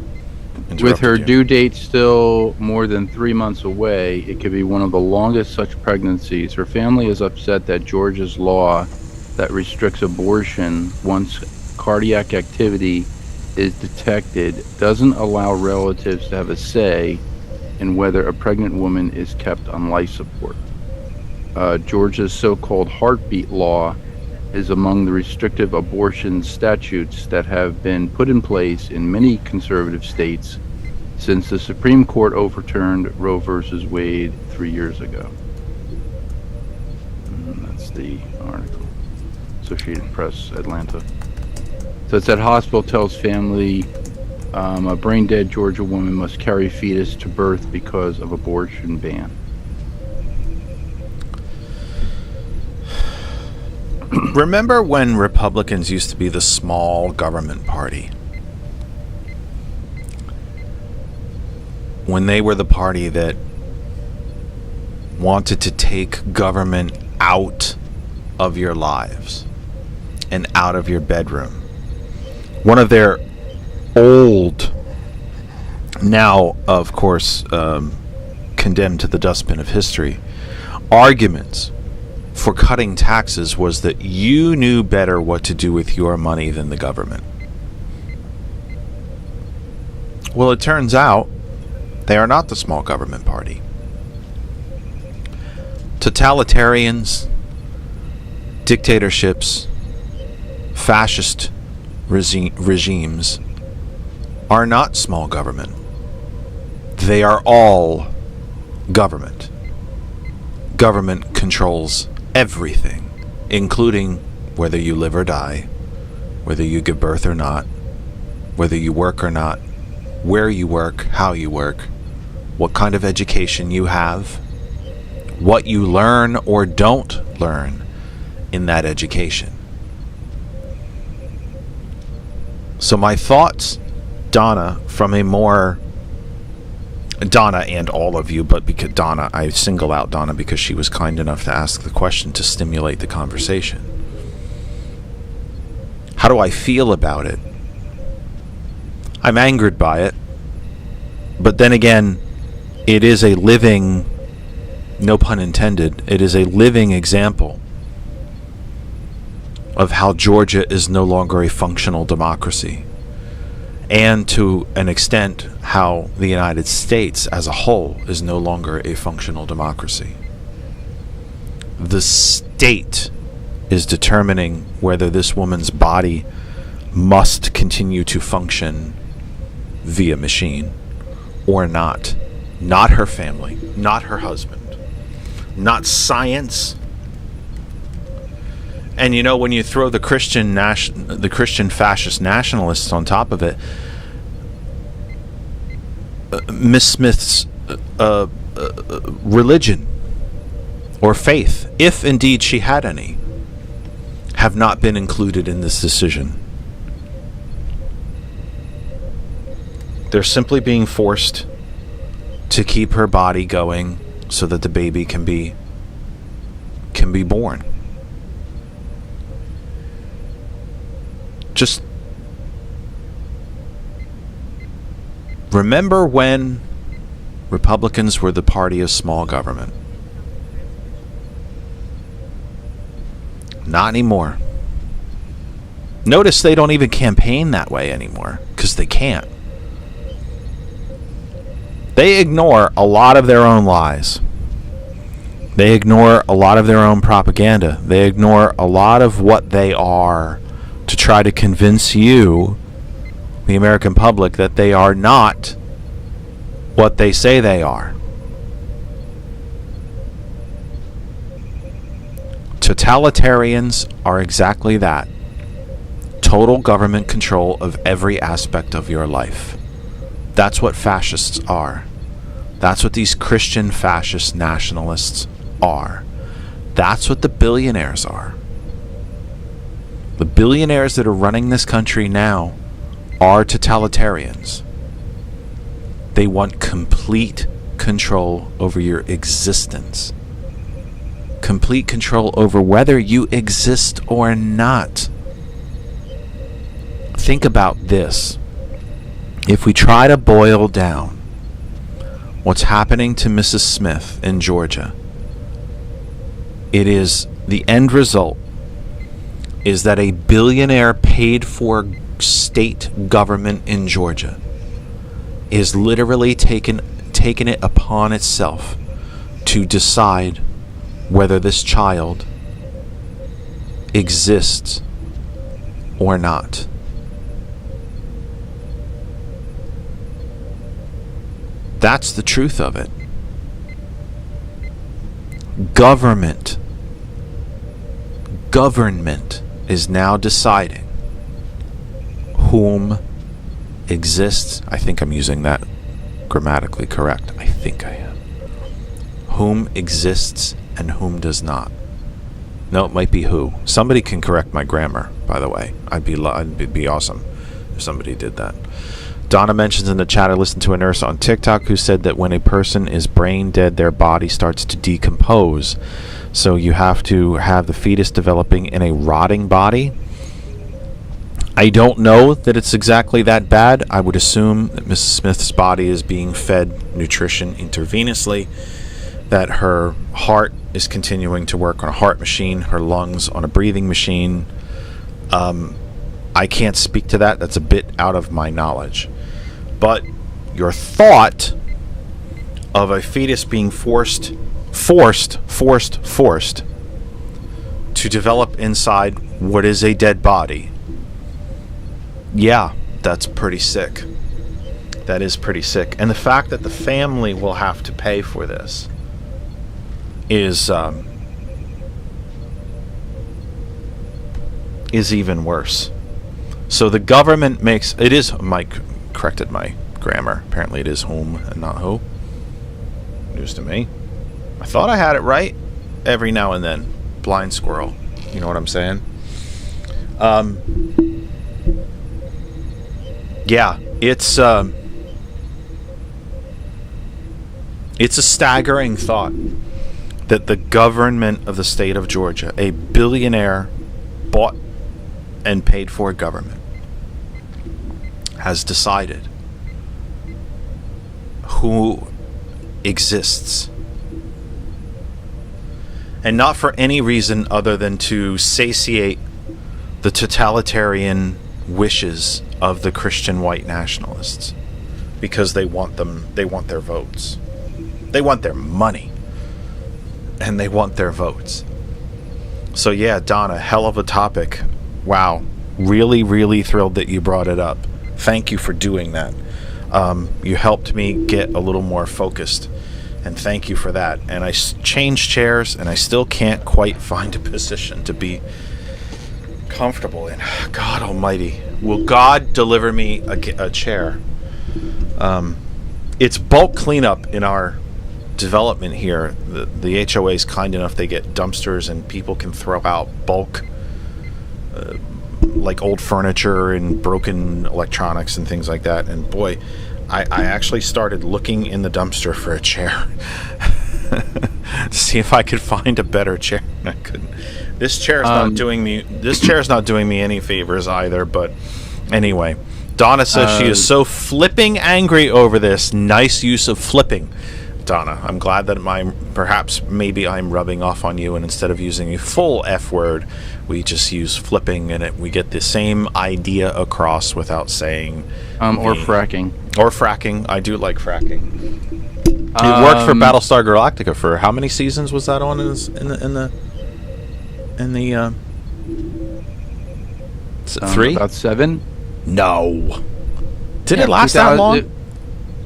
interrupted with her you. due date still more than 3 months away, it could be one of the longest such pregnancies. Her family is upset that Georgia's law that restricts abortion once cardiac activity is detected doesn't allow relatives to have a say in whether a pregnant woman is kept on life support. Georgia's so-called heartbeat law is among the restrictive abortion statutes that have been put in place in many conservative states since the Supreme Court overturned Roe v. Wade 3 years ago. And that's the article. Associated Press, Atlanta. So it said hospital tells family a brain-dead Georgia woman must carry fetus to birth because of abortion ban. Remember when Republicans used to be the small government party? When they were the party that wanted to take government out of your lives and out of your bedroom. One of their old, now of course condemned to the dustbin of history, arguments for cutting taxes was that you knew better what to do with your money than the government. Well, it turns out they are not the small government party. Totalitarians, dictatorships, fascist regimes are not small government. They are all government. Government controls everything, including whether you live or die, whether you give birth or not, whether you work or not, where you work, how you work, what kind of education you have, what you learn or don't learn in that education. So my thoughts, Donna, from a more Donna and all of you, but because Donna, I single out Donna because she was kind enough to ask the question to stimulate the conversation. How do I feel about it? I'm angered by it. But then again, it is a living, no pun intended, it is a living example of how Georgia is no longer a functional democracy. And to an extent, how the United States as a whole is no longer a functional democracy. The state is determining whether this woman's body must continue to function via machine or not. Not her family, not her husband, not science. And you know, when you throw the Christian fascist nationalists on top of it, Miss Smith's religion or faith, if indeed she had any, have not been included in this decision. They're simply being forced to keep her body going so that the baby can be born. Just remember when Republicans were the party of small government. Not anymore. Notice they don't even campaign that way anymore because they can't. They ignore a lot of their own lies. They ignore a lot of their own propaganda. They ignore a lot of what they are to try to convince you, the American public, that they are not what they say they are. Totalitarians are exactly that. Total government control of every aspect of your life. That's what fascists are. That's what these Christian fascist nationalists are. That's what the billionaires are. The billionaires that are running this country now are totalitarians. They want complete control over your existence. Complete control over whether you exist or not. Think about this. If we try to boil down what's happening to Mrs. Smith in Georgia, it is the end result is that a billionaire paid for state government in Georgia is literally taken it upon itself to decide whether this child exists or not. That's the truth of it. Government is now deciding whom exists. I think I'm using that grammatically correct. I think I am. Whom exists and whom does not. No, it might be who. Somebody can correct my grammar, by the way. It'd be awesome if somebody did that. Donna mentions in the chat, I listened to a nurse on TikTok who said that when a person is brain dead, their body starts to decompose. So you have to have the fetus developing in a rotting body. I don't know that it's exactly that bad. I would assume that Mrs. Smith's body is being fed nutrition intravenously, that her heart is continuing to work on a heart machine, her lungs on a breathing machine. I can't speak to that. That's a bit out of my knowledge. But your thought of a fetus being forced to develop inside what is a dead body, yeah, that's pretty sick. That is pretty sick. And the fact that the family will have to pay for this is even worse. So the government makes it is Mike corrected my grammar. Apparently it is whom and not who. News to me. I thought I had it right every now and then. Blind squirrel. You know what I'm saying? Yeah, it's It's a staggering thought that the government of the state of Georgia, a billionaire bought and paid for government, has decided who exists. And not for any reason other than to satiate the totalitarian wishes of the Christian white nationalists. Because they want their votes. They want their money. And they want their votes. So yeah, Donna, hell of a topic. Wow. Really, really thrilled that you brought it up. Thank you for doing that. You helped me get a little more focused. And thank you for that. And I changed chairs, and I still can't quite find a position to be comfortable in. God almighty. Will God deliver me a chair? It's bulk cleanup in our development here. The HOA is kind enough, they get dumpsters and people can throw out bulk like old furniture and broken electronics and things like that. And boy, I actually started looking in the dumpster for a chair to see if I could find a better chair. I couldn't. This chair is not doing me any favors either. But anyway, Donna says she is so flipping angry over this. Nice use of flipping, Donna. I'm glad that maybe I'm rubbing off on you, and instead of using a full F word, we just use flipping, and we get the same idea across without saying or fracking. Or fracking. I do like fracking. It worked for Battlestar Galactica for how many seasons was that on in the 3? About 7. No. Did it last that long?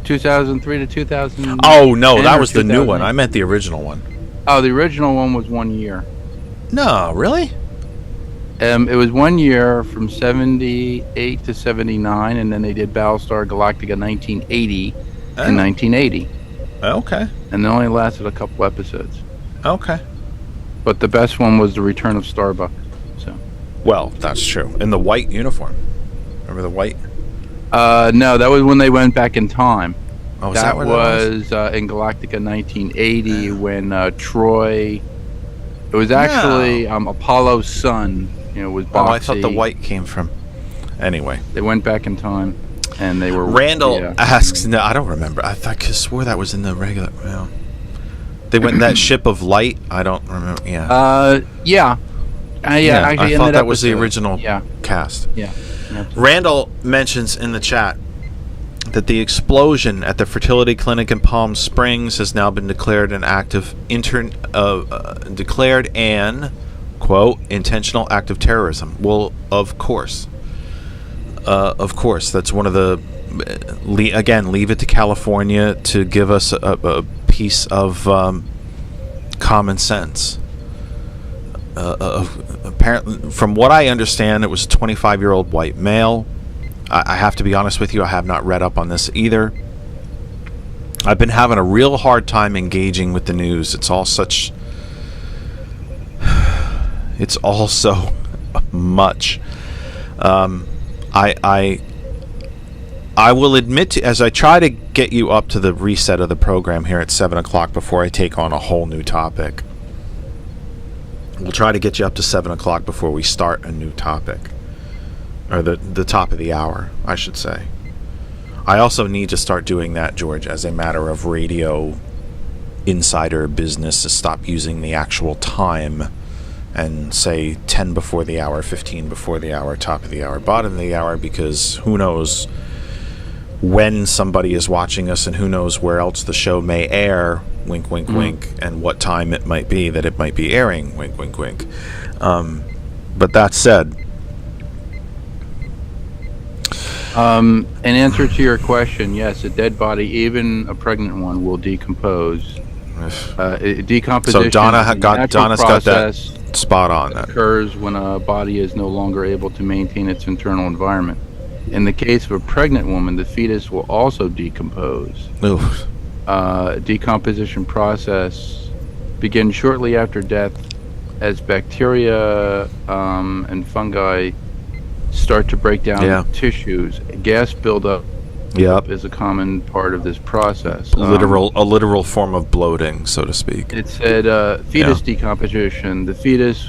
2003 to 2000. Oh no, that was the new one. I meant the original one. Oh, the original one was 1 year. No, really? It was 1 year from 78 to 79, and then they did Battlestar Galactica 1980 and 1980. Okay. And it only lasted a couple episodes. Okay. But the best one was the Return of Starbuck. So. Well, that's true. In the white uniform. Remember the white? No, that was when they went back in time. Oh, that was in Galactica 1980 when Troy. It was actually Apollo's son. Was Boxy. Oh, I thought the white came from. Anyway, they went back in time, and they were. Randall asks. No, I don't remember. I swore that was in the regular. Well, they went in that ship of light. I don't remember. Yeah. Yeah. I thought that was the original cast. Yeah. Randall mentions in the chat that the explosion at the fertility clinic in Palm Springs has now been declared an quote intentional act of terrorism. Well, of course, that's one of the leave it to California to give us a piece of common sense. Apparently, from what I understand, it was a 25-year-old white male. I have to be honest with you, I have not read up on this either. I've been having a real hard time engaging with the news. It's all so much. I will admit to, as I try to get you up to the reset of the program here at 7 o'clock before I take on a whole new topic. We'll try to get you up to 7 o'clock before we start a new topic. Or the top of the hour, I should say. I also need to start doing that, George, as a matter of radio insider business, to stop using the actual time and say 10 before the hour, 15 before the hour, top of the hour, bottom of the hour, because who knows when somebody is watching us and who knows where else the show may air, wink, wink, wink, and what time it might be that it might be airing, wink, wink, wink. But that said... in answer to your question, yes, a dead body, even a pregnant one, will decompose. Decomposition. So Donna's got that spot on. That occurs when a body is no longer able to maintain its internal environment. In the case of a pregnant woman, the fetus will also decompose. Oof. Decomposition process begins shortly after death as bacteria and fungi start to break down tissues. Gas buildup Yep. is a common part of this process. A literal form of bloating, so to speak. It said fetus decomposition. The fetus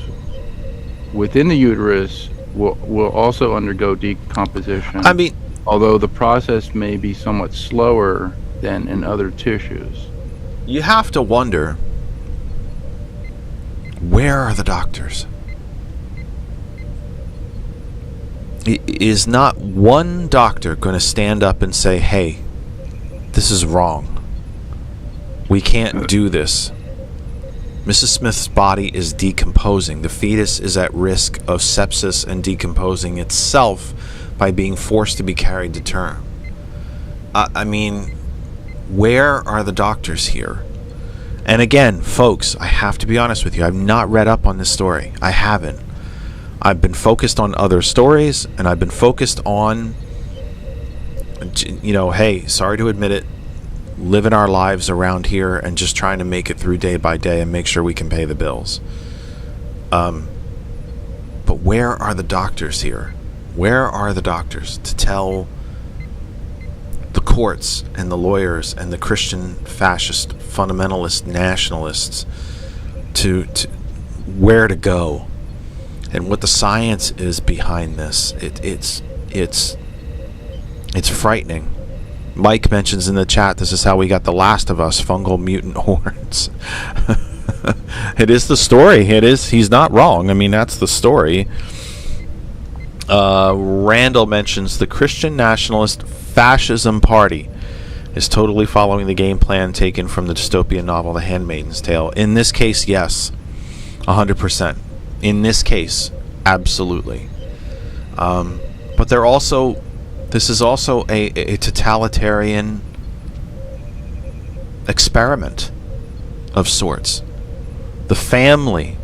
within the uterus will also undergo decomposition. I mean, although the process may be somewhat slower than in other tissues. you have to wonder, where are the doctors? Is not one doctor going to stand up and say, hey, this is wrong. We can't do this. Mrs. Smith's body is decomposing. The fetus is at risk of sepsis and decomposing itself by being forced to be carried to term. I mean, where are the doctors here? And again, folks, I have to be honest with you. I've not read up on this story. I haven't. I've been focused on other stories, and I've been focused on, hey, sorry to admit it, living our lives around here and just trying to make it through day by day and make sure we can pay the bills. But where are the doctors here? Where are the doctors to tell the courts and the lawyers and the Christian fascist fundamentalist nationalists to where to go and what the science is behind this? It's frightening. Mike mentions in the chat, this is how we got The Last of Us, fungal mutant horns. It is the story. It is. He's not wrong. I mean, that's the story. Randall mentions the Christian Nationalist Fascism Party is totally following the game plan taken from the dystopian novel The Handmaid's Tale. In this case, yes. 100%. In this case, absolutely. But they're also... This is also a totalitarian experiment of sorts. The family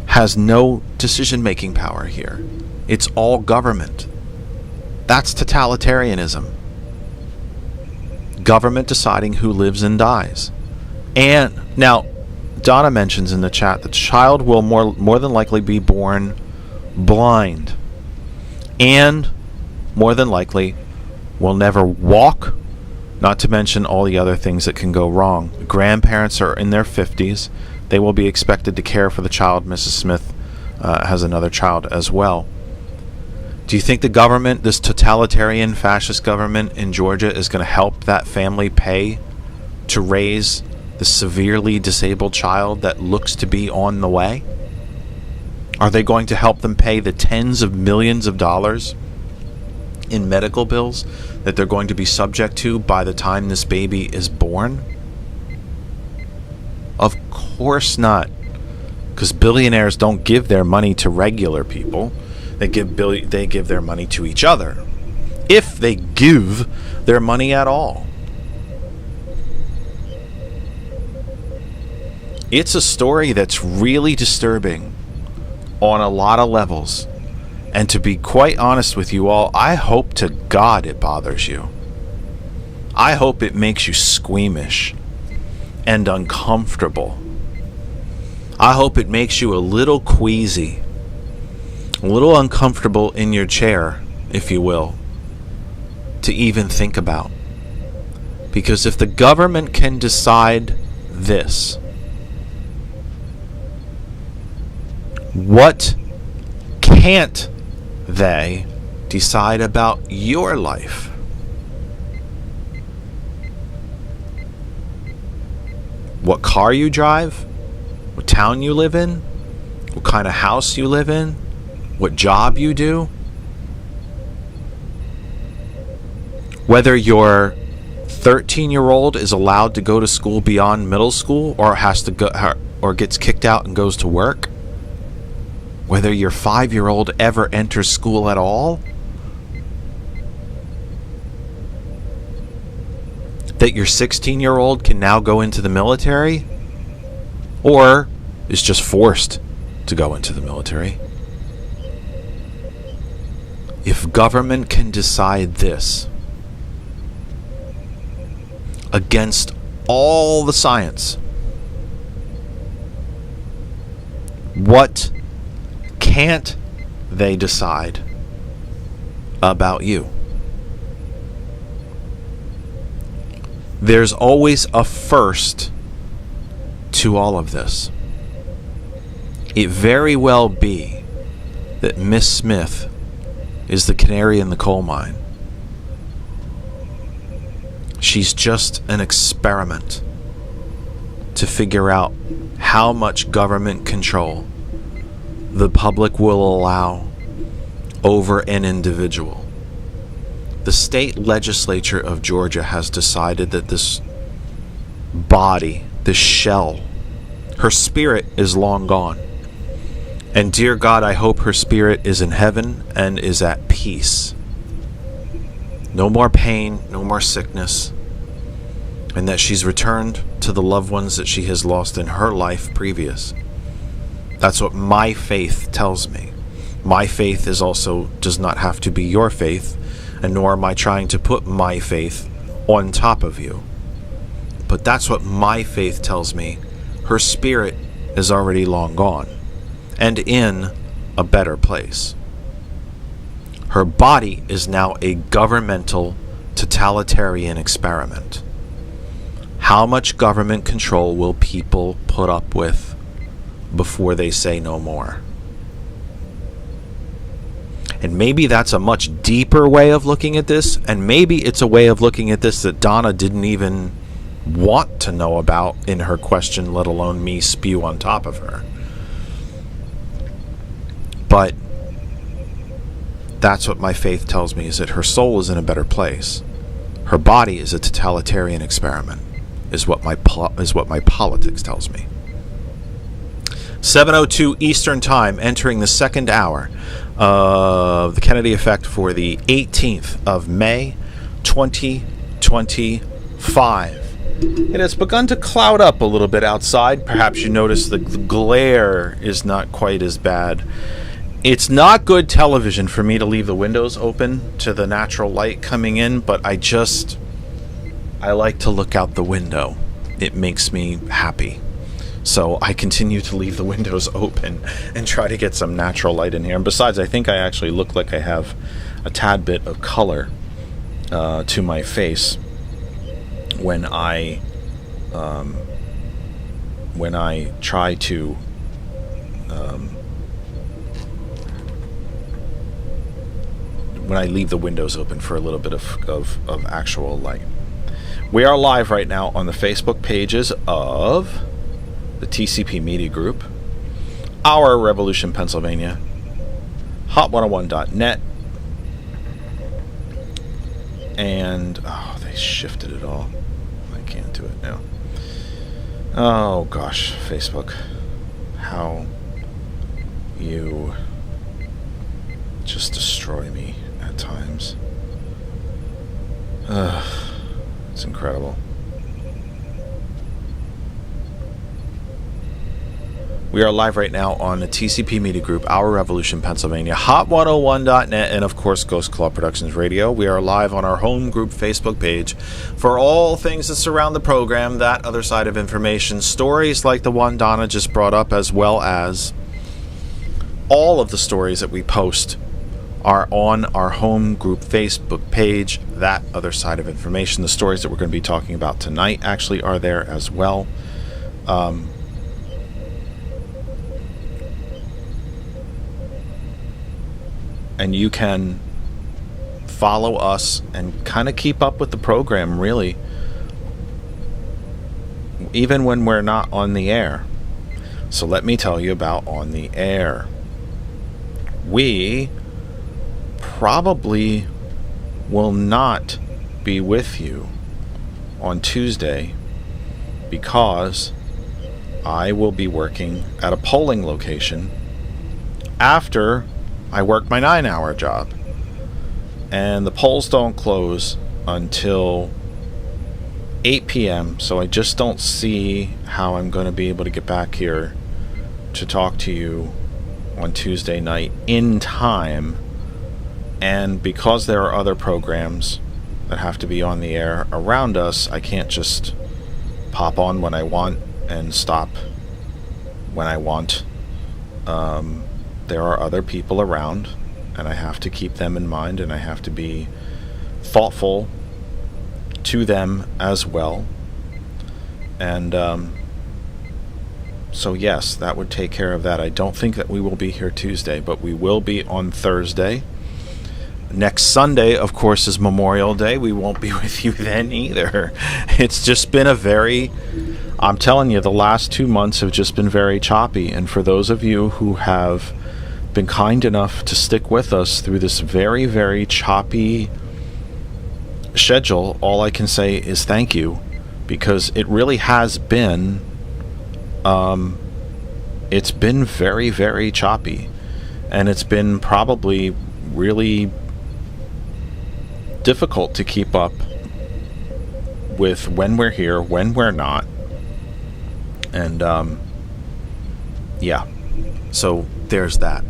has no decision-making power here. It's all government. That's totalitarianism. Government deciding who lives and dies. And now, Donna mentions in the chat that the child will more than likely be born blind. And more than likely will never walk, not to mention all the other things that can go wrong. Grandparents are in their 50s. They will be expected to care for the child. Mrs. Smith has another child as well. Do you think the government, this totalitarian fascist government in Georgia, is going to help that family pay to raise the severely disabled child that looks to be on the way? Are they going to help them pay the tens of millions of dollars in medical bills that they're going to be subject to by the time this baby is born? Of course not. Because billionaires don't give their money to regular people. They give their money to each other. If they give their money at all. It's a story that's really disturbing on a lot of levels. And to be quite honest with you all, I hope to God it bothers you. I hope it makes you squeamish and uncomfortable. I hope it makes you a little queasy, a little uncomfortable in your chair, if you will, to even think about. Because if the government can decide this, what can't they decide about your life? What car you drive? What town you live in? What kind of house you live in? What job you do? Whether your 13-year-old is allowed to go to school beyond middle school or has to go or gets kicked out and goes to work? Whether your 5-year-old ever enters school at all? That your 16-year-old can now go into the military? Or is just forced to go into the military? If government can decide this against all the science, what can't they decide about you. There's always a first to all of this. It very well be that Miss Smith is the canary in the coal mine. She's just an experiment to figure out how much government control the public will allow over an individual. The state legislature of Georgia has decided that this body, this shell, her spirit is long gone. And dear God, I hope her spirit is in heaven and is at peace. No more pain, no more sickness, and that she's returned to the loved ones that she has lost in her life previous. That's what my faith tells me. My faith does not have to be your faith, and nor am I trying to put my faith on top of you. But that's what my faith tells me. Her spirit is already long gone, and in a better place. Her body is now a governmental, totalitarian experiment. How much government control will people put up with before they say no more? And maybe that's a much deeper way of looking at this, and maybe it's a way of looking at this that Donna didn't even want to know about in her question, let alone me spew on top of her. But that's what my faith tells me, is that her soul is in a better place. Her body is a totalitarian experiment, is what my politics tells me. 7:02 Eastern Time, entering the second hour of the Kennedy Effect for the 18th of May, 2025. It has begun to cloud up a little bit outside. Perhaps you notice the glare is not quite as bad. It's not good television for me to leave the windows open to the natural light coming in, but I like to look out the window. It makes me happy. So I continue to leave the windows open and try to get some natural light in here. And besides, I think I actually look like I have a tad bit of color to my face when I try to when I leave the windows open for a little bit of actual light. We are live right now on the Facebook pages of the TCP Media Group, Our Revolution Pennsylvania, Hot101.net, and they shifted it all. I can't do it now. Oh gosh, Facebook, how you just destroy me at times. It's incredible. We are live right now on the TCP Media Group, Our Revolution Pennsylvania, Hot101.net, and of course Ghost Claw Productions Radio. We are live on our home group Facebook page for all things that surround the program, that other side of information, stories like the one Donna just brought up, as well as all of the stories that we post are on our home group Facebook page, that other side of information. The stories that we're going to be talking about tonight actually are there as well. And you can follow us and kind of keep up with the program, really, even when we're not on the air. So let me tell you about on the air. We probably will not be with you on Tuesday because I will be working at a polling location after I work my 9-hour job, and the polls don't close until 8 p.m. so I just don't see how I'm going to be able to get back here to talk to you on Tuesday night in time. And because there are other programs that have to be on the air around us, I can't just pop on when I want and stop when I want. There are other people around and I have to keep them in mind, and I have to be thoughtful to them as well. And so yes, that would take care of that. I don't think that we will be here Tuesday, but we will be on Thursday. Next Sunday, of course, is Memorial Day. We won't be with you then either. It's just been I'm telling you, the last 2 months have just been very choppy. And for those of you who have been kind enough to stick with us through this very, very choppy schedule, all I can say is thank you, because it really has been, it's been very, very choppy. And it's been probably really difficult to keep up with when we're here, when we're not. And yeah, so there's that.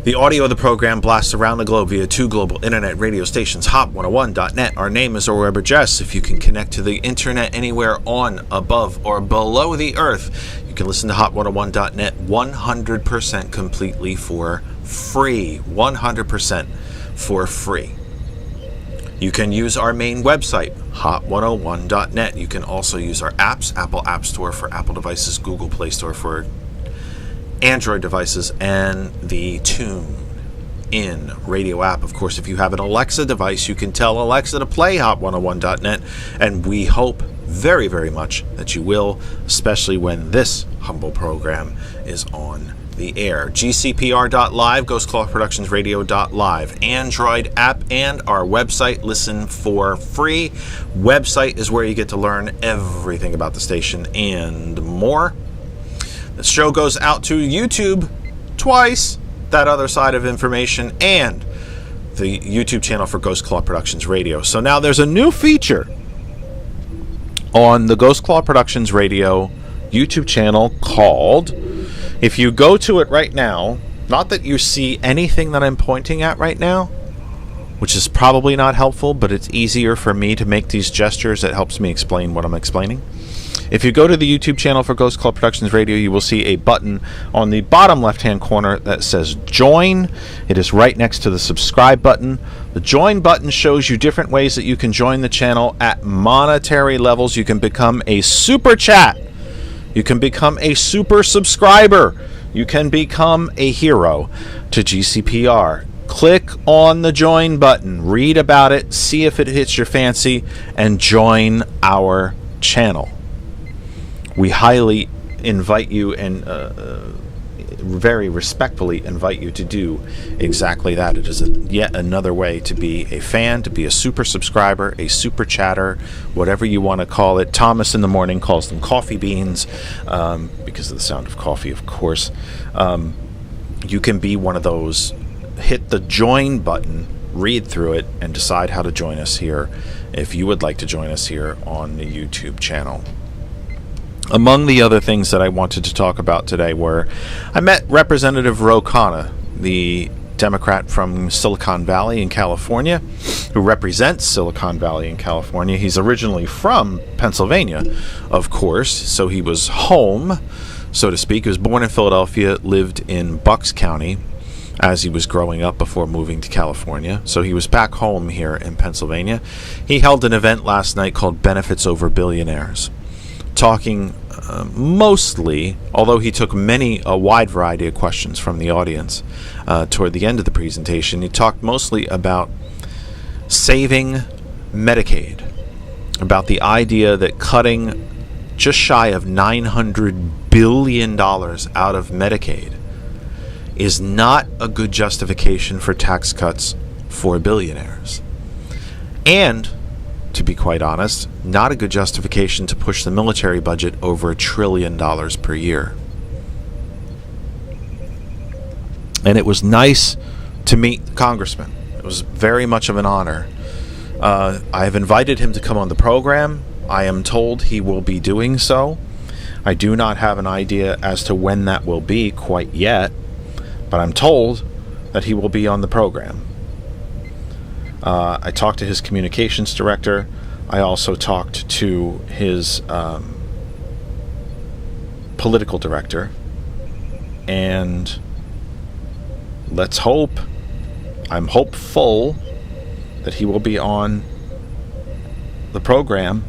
The audio of the program blasts around the globe via 2 global internet radio stations, hot101.net. Our name is our web address. If you can connect to the internet anywhere on, above, or below the earth, you can listen to hot101.net 100% completely for free. 100% for free. You can use our main website, hot101.net. You can also use our apps, Apple App Store for Apple devices, Google Play Store for Android devices, and the TuneIn radio app. Of course, if you have an Alexa device, you can tell Alexa to play hot101.net, and we hope very, very much that you will, especially when this humble program is on the air. GCPR.live, GhostClawProductionsRadio.live, Android app, and our website. Listen for free. Website is where you get to learn everything about the station and more. The show goes out to YouTube twice, that other side of information, and the YouTube channel for Ghost Claw Productions Radio. So now there's a new feature on the Ghost Claw Productions Radio YouTube channel called, if you go to it right now, not that you see anything that I'm pointing at right now, which is probably not helpful, but it's easier for me to make these gestures. It helps me explain what I'm explaining. If you go to the YouTube channel for Ghost Club Productions Radio, you will see a button on the bottom left-hand corner that says Join. It is right next to the subscribe button. The Join button shows you different ways that you can join the channel at monetary levels. You can become a super chat. You can become a super subscriber. You can become a hero to GCPR. Click on the Join button. Read about it. See if it hits your fancy. And join our channel. We highly invite you and very respectfully invite you to do exactly that. It is yet another way to be a fan, to be a super subscriber, a super chatter, whatever you want to call it. Thomas in the morning calls them coffee beans because of the sound of coffee, of course. You can be one of those. Hit the join button, read through it, and decide how to join us here if you would like to join us here on the YouTube channel. Among the other things that I wanted to talk about today were, I met Representative Khanna, the Democrat from Silicon Valley in California, who represents Silicon Valley in California. He's originally from Pennsylvania, of course, so he was home, so to speak. He was born in Philadelphia, lived in Bucks County as he was growing up before moving to California. So he was back home here in Pennsylvania. He held an event last night called Benefits Over Billionaires, talking mostly, although he took a wide variety of questions from the audience toward the end of the presentation, he talked mostly about saving Medicaid, about the idea that cutting just shy of $900 billion out of Medicaid is not a good justification for tax cuts for billionaires. And, to be quite honest, not a good justification to push the military budget over $1 trillion per year. And it was nice to meet the congressman. It was very much of an honor. I have invited him to come on the program. I am told he will be doing so. I do not have an idea as to when that will be quite yet, but I'm told that he will be on the program. I talked to his communications director. I also talked to his political director. And let's hope, I'm hopeful that he will be on the program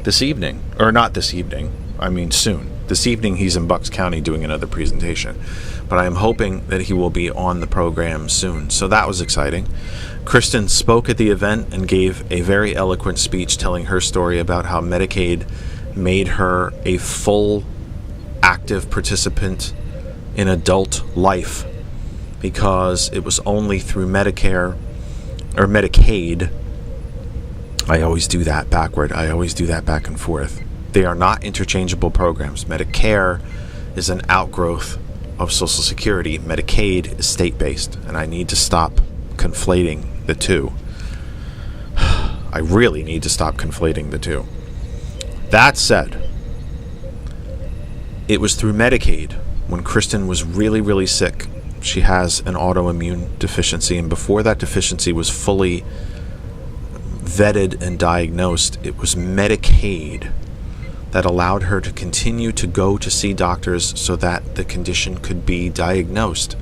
this evening. Or not this evening, I mean soon. This evening he's in Bucks County doing another presentation. But I am hoping that he will be on the program soon. So that was exciting. Kristen spoke at the event and gave a very eloquent speech telling her story about how Medicaid made her a full active participant in adult life, because it was only through Medicare or Medicaid. I always do that backward. I always do that back and forth. They are not interchangeable programs. Medicare is an outgrowth of Social Security. Medicaid is state-based, and I need to stop conflating the two. I really need to stop conflating the two. That said, it was through Medicaid when Kristen was really, really sick. She has an autoimmune deficiency, and before that deficiency was fully vetted and diagnosed, it was Medicaid that allowed her to continue to go to see doctors so that the condition could be diagnosed.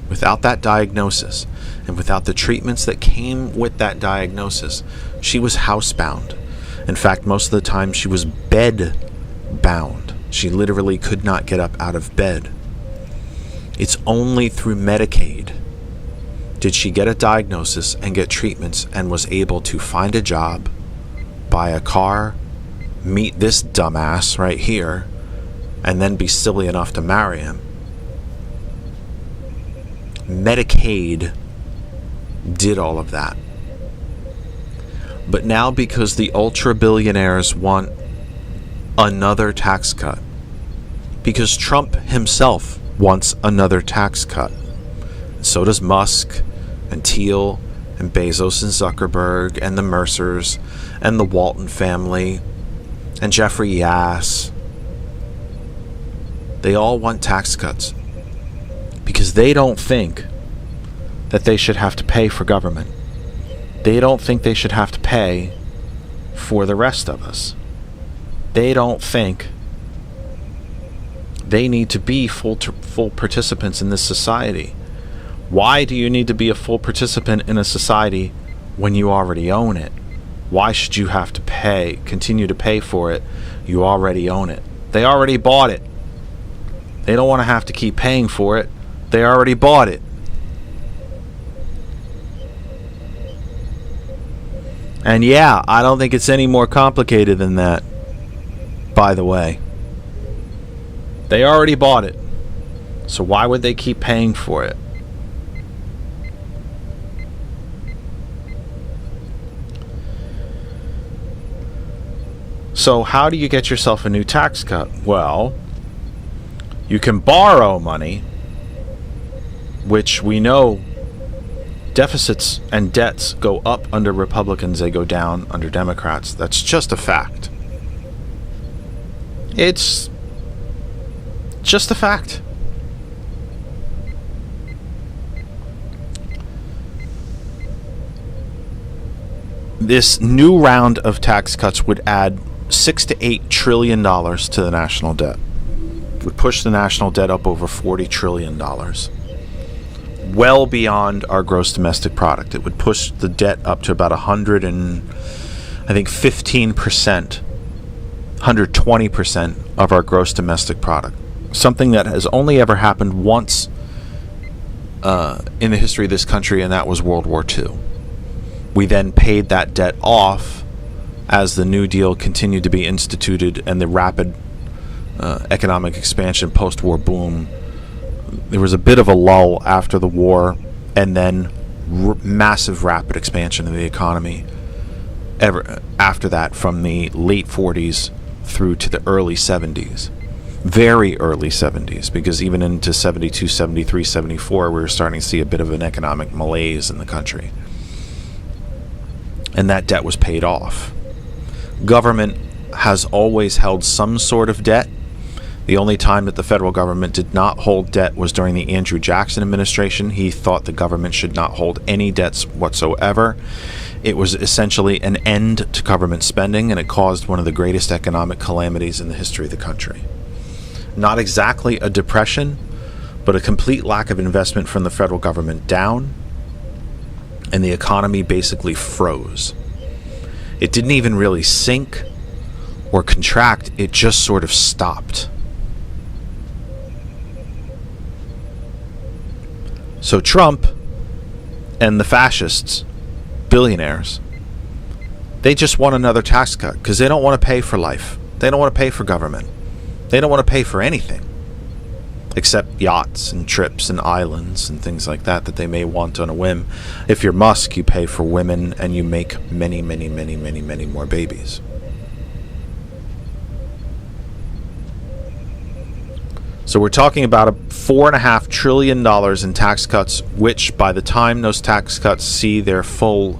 Without that diagnosis and without the treatments that came with that diagnosis, she was housebound. In fact, most of the time she was bed-bound. She literally could not get up out of bed. It's only through Medicaid did she get a diagnosis and get treatments and was able to find a job, buy a car, meet this dumbass right here, and then be silly enough to marry him. Medicaid did all of that. But now, because the ultra-billionaires want another tax cut, because Trump himself wants another tax cut, so does Musk and Thiel and Bezos and Zuckerberg and the Mercers and the Walton family and Jeffrey Yass. They all want tax cuts because they don't think that they should have to pay for government. They don't think they should have to pay for the rest of us. They don't think they need to be full participants in this society. Why do you need to be a full participant in a society when you already own it? Why should you have to continue to pay for it? You already own it. They already bought it. They don't want to have to keep paying for it. They already bought it. And yeah, I don't think it's any more complicated than that, by the way. They already bought it. So why would they keep paying for it? So how do you get yourself a new tax cut? Well, you can borrow money, which we know deficits and debts go up under Republicans, they go down under Democrats. That's just a fact. It's just a fact. This new round of tax cuts would add $6 to $8 trillion to the national debt. It would push the national debt up over $40 trillion. Well beyond our gross domestic product. It would push the debt up to about 15%, 120% of our gross domestic product. Something that has only ever happened once in the history of this country, and that was World War II. We then paid that debt off as the New Deal continued to be instituted and the rapid economic expansion post-war boom. There was a bit of a lull after the war, and then massive rapid expansion of the economy ever after that, from the late 40s through to the early 70s. Very early 70s, because even into 72, 73, 74, we were starting to see a bit of an economic malaise in the country. And that debt was paid off. Government has always held some sort of debt. The only time that the federal government did not hold debt was during the Andrew Jackson administration. He thought the government should not hold any debts whatsoever. It was essentially an end to government spending, and it caused one of the greatest economic calamities in the history of the country. Not exactly a depression, but a complete lack of investment from the federal government down, and the economy basically froze. It didn't even really sink or contract, it just sort of stopped. So Trump and the fascists, billionaires, they just want another tax cut because they don't want to pay for life. They don't want to pay for government. They don't want to pay for anything except yachts and trips and islands and things like that that they may want on a whim. If you're Musk, you pay for women and you make many, many, many, many, many more babies. So we're talking about $4.5 trillion in tax cuts, which by the time those tax cuts see their full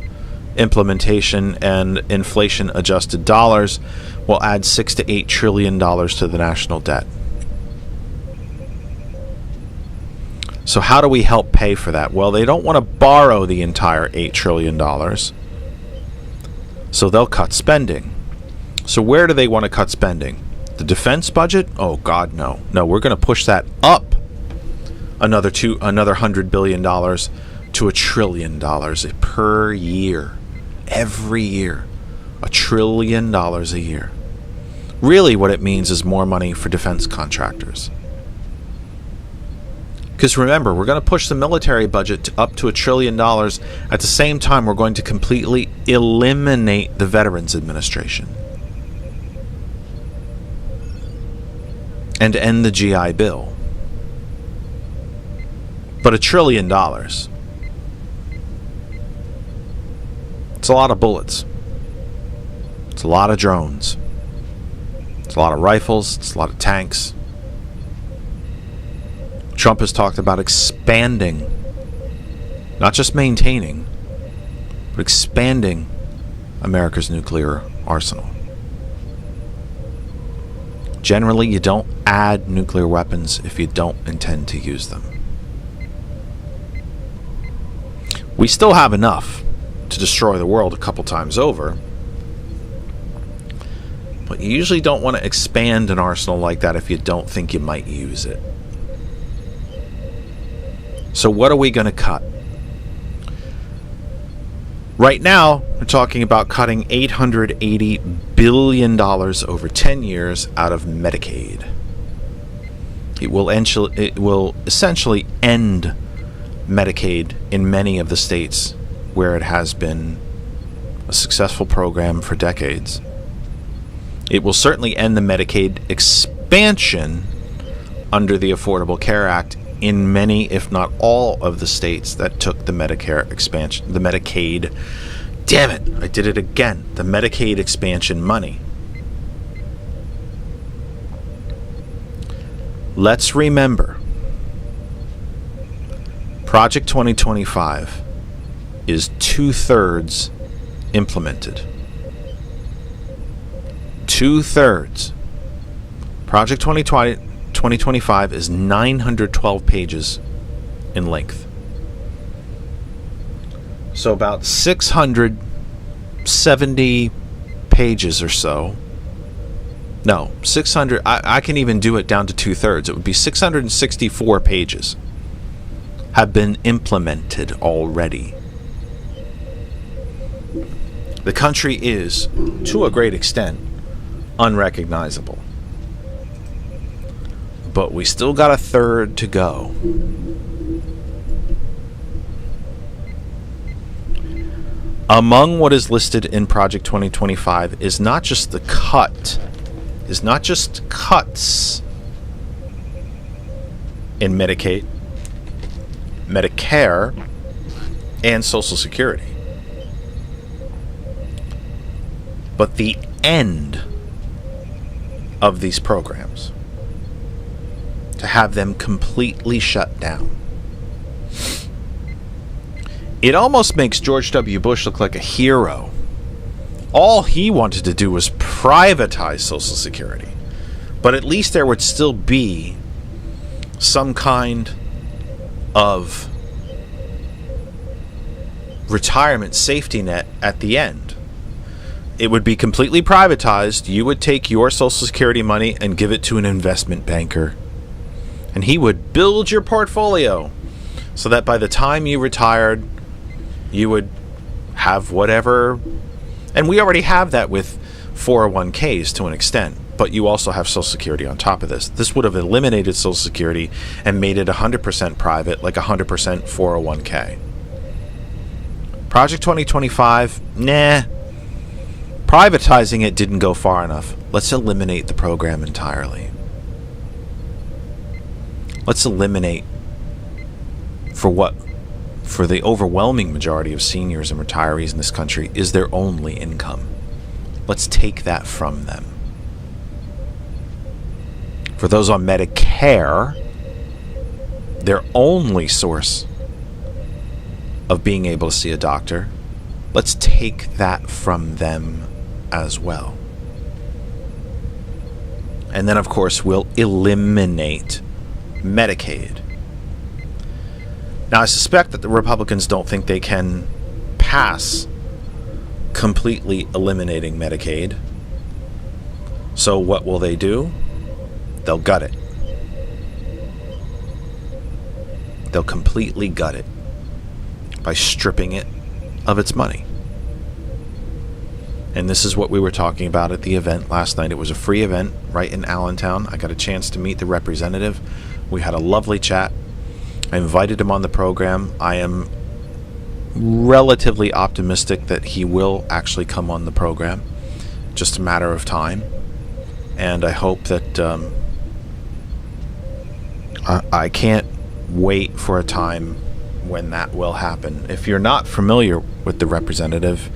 implementation and inflation-adjusted dollars, will add $6 to $8 trillion to the national debt. So how do we help pay for that? Well, they don't want to borrow the entire $8 trillion, so they'll cut spending. So where do they want to cut spending? The defense budget? Oh God, no. No, we're going to push that up another $100 billion to $1 trillion per year. Every year. $1 trillion a year. Really what it means is more money for defense contractors. Because remember, we're going to push the military budget up to $1 trillion. At the same time, we're going to completely eliminate the Veterans Administration. And end the GI Bill. But $1 trillion. It's a lot of bullets. It's a lot of drones. It's a lot of rifles. It's a lot of tanks. Trump has talked about expanding, not just maintaining, but expanding America's nuclear arsenal. Generally, you don't add nuclear weapons if you don't intend to use them. We still have enough to destroy the world a couple times over, but you usually don't want to expand an arsenal like that if you don't think you might use it. So what are we going to cut? Right now, we're talking about cutting $880 billion over 10 years out of Medicaid. It will essentially end Medicaid in many of the states where it has been a successful program for decades. It will certainly end the Medicaid expansion under the Affordable Care Act in many, if not all, of the states that took the Medicare expansion, the Medicaid, damn it, I did it again, the Medicaid expansion money. Let's remember, Project 2025 is 2/3 implemented. 2/3. Project 2025 is 912 pages in length. So about 670 pages or so. No, 600. I can even do it down to 2/3. It would be 664 pages have been implemented already. The country is, to a great extent, unrecognizable. But we still got 1/3 to go. Among what is listed in Project 2025 is not just the cuts in Medicaid, Medicare, and Social Security, but the end of these programs, to have them completely shut down. It almost makes George W. Bush look like a hero. All he wanted to do was privatize Social Security, but at least there would still be some kind of retirement safety net at the end. It would be completely privatized. You would take your Social Security money and give it to an investment banker, And he would build your portfolio so that by the time you retired, you would have whatever. And we already have that with 401ks to an extent, but you also have Social Security on top of this. This would have eliminated Social Security and made it 100% private, like 100% 401k. Project 2025, nah. Privatizing it didn't go far enough. Let's eliminate the program entirely. Let's eliminate for the overwhelming majority of seniors and retirees in this country is their only income. Let's take that from them. For those on Medicare, their only source of being able to see a doctor, let's take that from them as well. And then, of course, we'll eliminate Medicaid. Now, I suspect that the Republicans don't think they can pass completely eliminating Medicaid. So what will they do? They'll gut it. They'll completely gut it by stripping it of its money. And this is what we were talking about at the event last night. It was a free event right in Allentown. I got a chance to meet the representative. We had a lovely chat. I invited him on the program. I am relatively optimistic that he will actually come on the program. Just a matter of time. And I hope that I can't wait for a time when that will happen. If you're not familiar with the representative,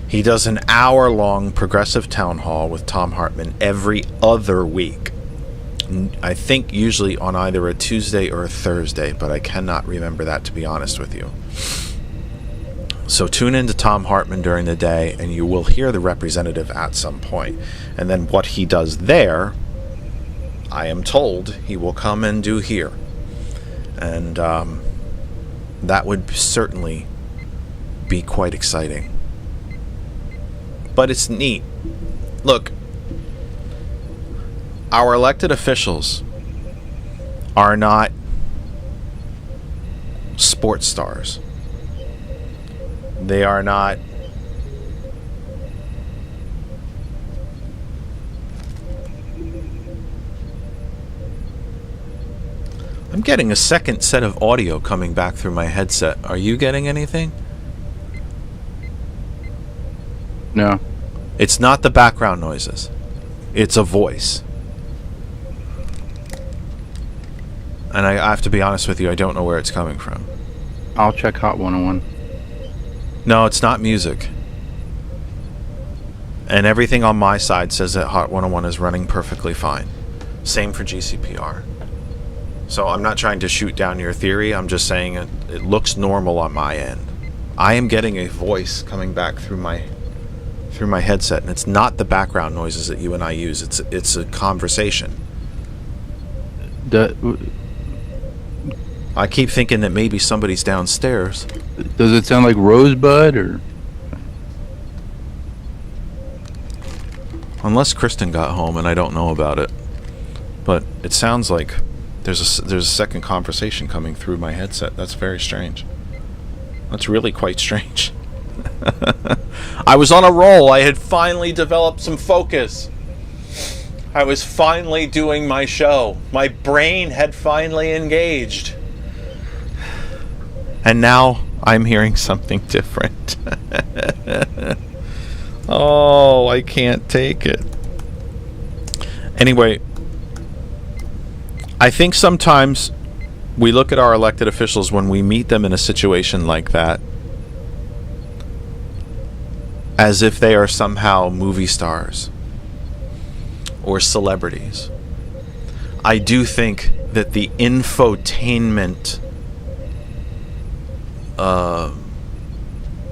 he does an hour-long progressive town hall with Tom Hartman every other week. I think usually on either a Tuesday or a Thursday, but I cannot remember that, to be honest with you. So tune in to Tom Hartman during the day, and you will hear the representative at some point. And then what he does there, I am told he will come and do here. And that would certainly be quite exciting. But it's neat. Look, our elected officials are not sports stars. They are not I'm getting a second set of audio coming back through my headset. Are you getting anything? No. It's not the background noises. It's a voice. And I have to be honest with you, I don't know where it's coming from. I'll check Hot 101. No, it's not music. And everything on my side says that Hot 101 is running perfectly fine. Same for GCPR. So I'm not trying to shoot down your theory. I'm just saying it looks normal on my end. I am getting a voice coming back through my headset, and it's not the background noises that you and I use. It's a conversation. I keep thinking that maybe somebody's downstairs. Does it sound like Rosebud or? Unless Kristen got home and I don't know about it. But it sounds like there's a second conversation coming through my headset. That's very strange. That's really quite strange. I was on a roll. I had finally developed some focus. I was finally doing my show. My brain had finally engaged. And now I'm hearing something different. Oh, I can't take it. Anyway, I think sometimes we look at our elected officials when we meet them in a situation like that as if they are somehow movie stars or celebrities. I do think that the infotainment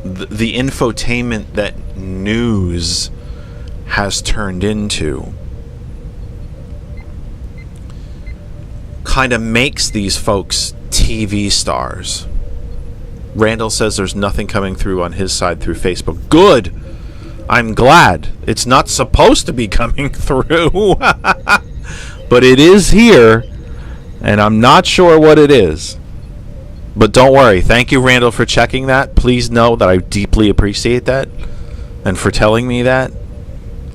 the infotainment that news has turned into kind of makes these folks TV stars. Randall says there's nothing coming through on his side through Facebook. Good! I'm glad. It's not supposed to be coming through. But it is here. And I'm not sure what it is. But don't worry. Thank you, Randall, for checking that. Please know that I deeply appreciate that. And for telling me that.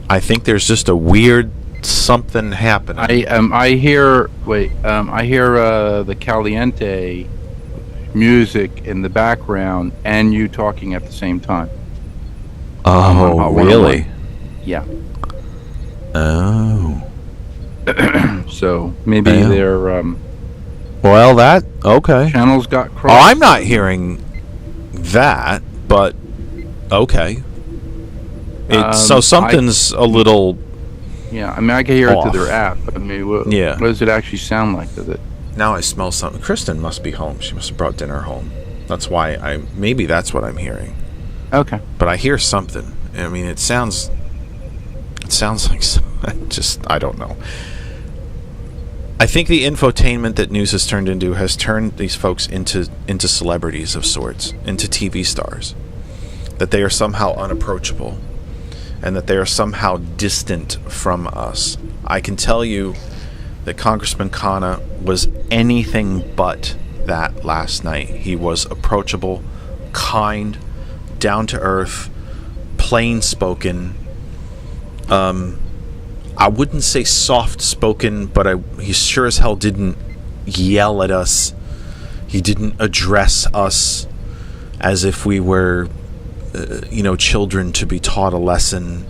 I think there's just a weird something happening. I hear the Caliente music in the background and you talking at the same time. Oh, really? Yeah. Oh. So maybe they're well, that okay. Channels got crossed. Oh, I'm not hearing that, but okay. So something's a little. Yeah, I mean, I can hear off. it to their app. But I mean, what does it actually sound like? Does it? Now I smell something. Kristen must be home. She must have brought dinner home. That's why maybe that's what I'm hearing. Okay. But I hear something. I mean, it sounds like I don't know. I think the infotainment that news has turned into has turned these folks into celebrities of sorts, into TV stars. That they are somehow unapproachable and that they are somehow distant from us. I can tell you that Congressman Khanna was anything but that last night. He was approachable, kind, down to earth, plain spoken. I wouldn't say soft spoken, but he sure as hell didn't yell at us. He didn't address us as if we were children to be taught a lesson.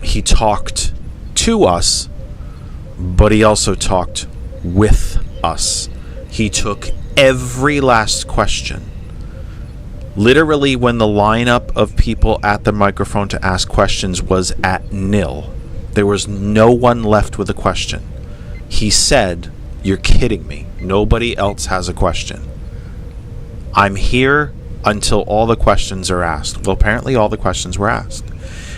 He talked to us, but he also talked with us. He took every last question. Literally, when the lineup of people at the microphone to ask questions was at nil, there was no one left with a question. He said, "You're kidding me. Nobody else has a question. I'm here until all the questions are asked." Well, apparently all the questions were asked.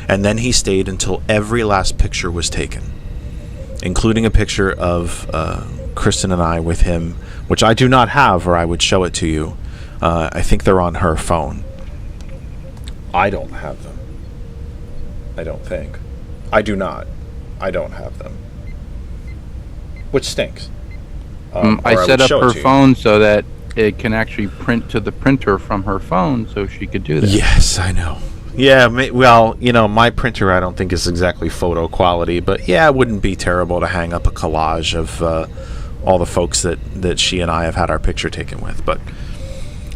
And then he stayed until every last picture was taken, including a picture of Kristen and I with him, which I do not have, or I would show it to you. I think they're on her phone. I don't have them. I don't think. I do not. I don't have them. Which stinks. I set up her phone so that it can actually print to the printer from her phone, so she could do that. Yes, I know. Yeah, well, my printer I don't think is exactly photo quality, but yeah, it wouldn't be terrible to hang up a collage of all the folks that she and I have had our picture taken with. But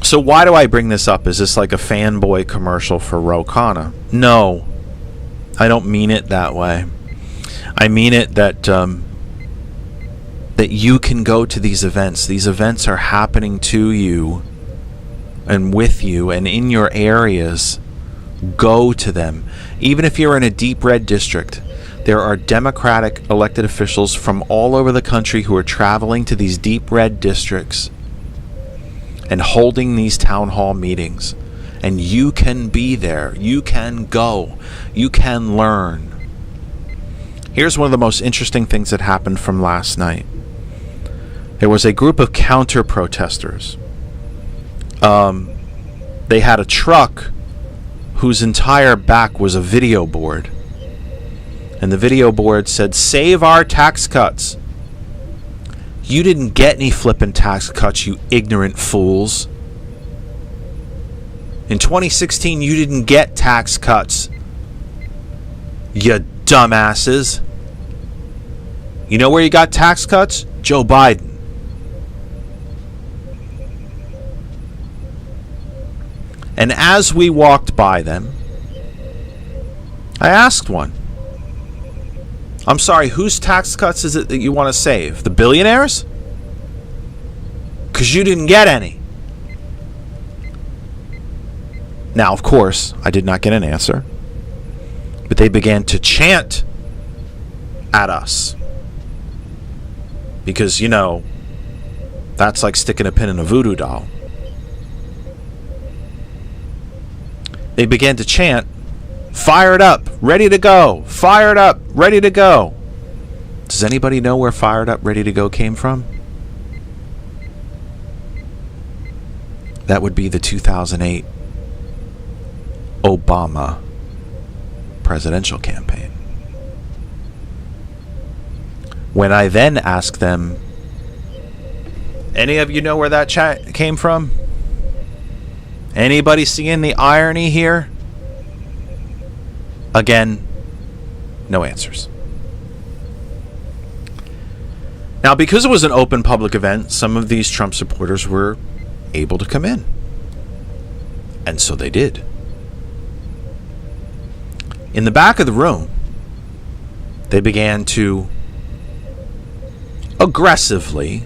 so why do I bring this up? Is this like a fanboy commercial for Ro Khanna? No, I don't mean it that way. I mean it that that you can go to these events. These events are happening to you and with you and in your areas. Go to them. Even if you're in a deep red district, there are Democratic elected officials from all over the country who are traveling to these deep red districts and holding these town hall meetings. And you can be there. You can go. You can learn. Here's one of the most interesting things that happened from last night. There was a group of counter-protesters. They had a truck whose entire back was a video board. And the video board said, "Save our tax cuts." You didn't get any flippin' tax cuts, you ignorant fools. In 2016, you didn't get tax cuts, you dumbasses. You know where you got tax cuts? Joe Biden. And as we walked by them, I asked one, "I'm sorry, whose tax cuts is it that you want to save? The billionaires? Because you didn't get any." Now, of course, I did not get an answer, but they began to chant at us. Because, that's like sticking a pin in a voodoo doll. They began to chant, "Fired up, ready to go, fired up, ready to go." Does anybody know where "fired up, ready to go" came from? That would be the 2008 Obama presidential campaign. When I then asked them, Any of you know where that chat came from? Anybody seeing the irony here? Again, no answers. Now, because it was an open public event, some of these Trump supporters were able to come in. And so they did. In the back of the room, they began to aggressively,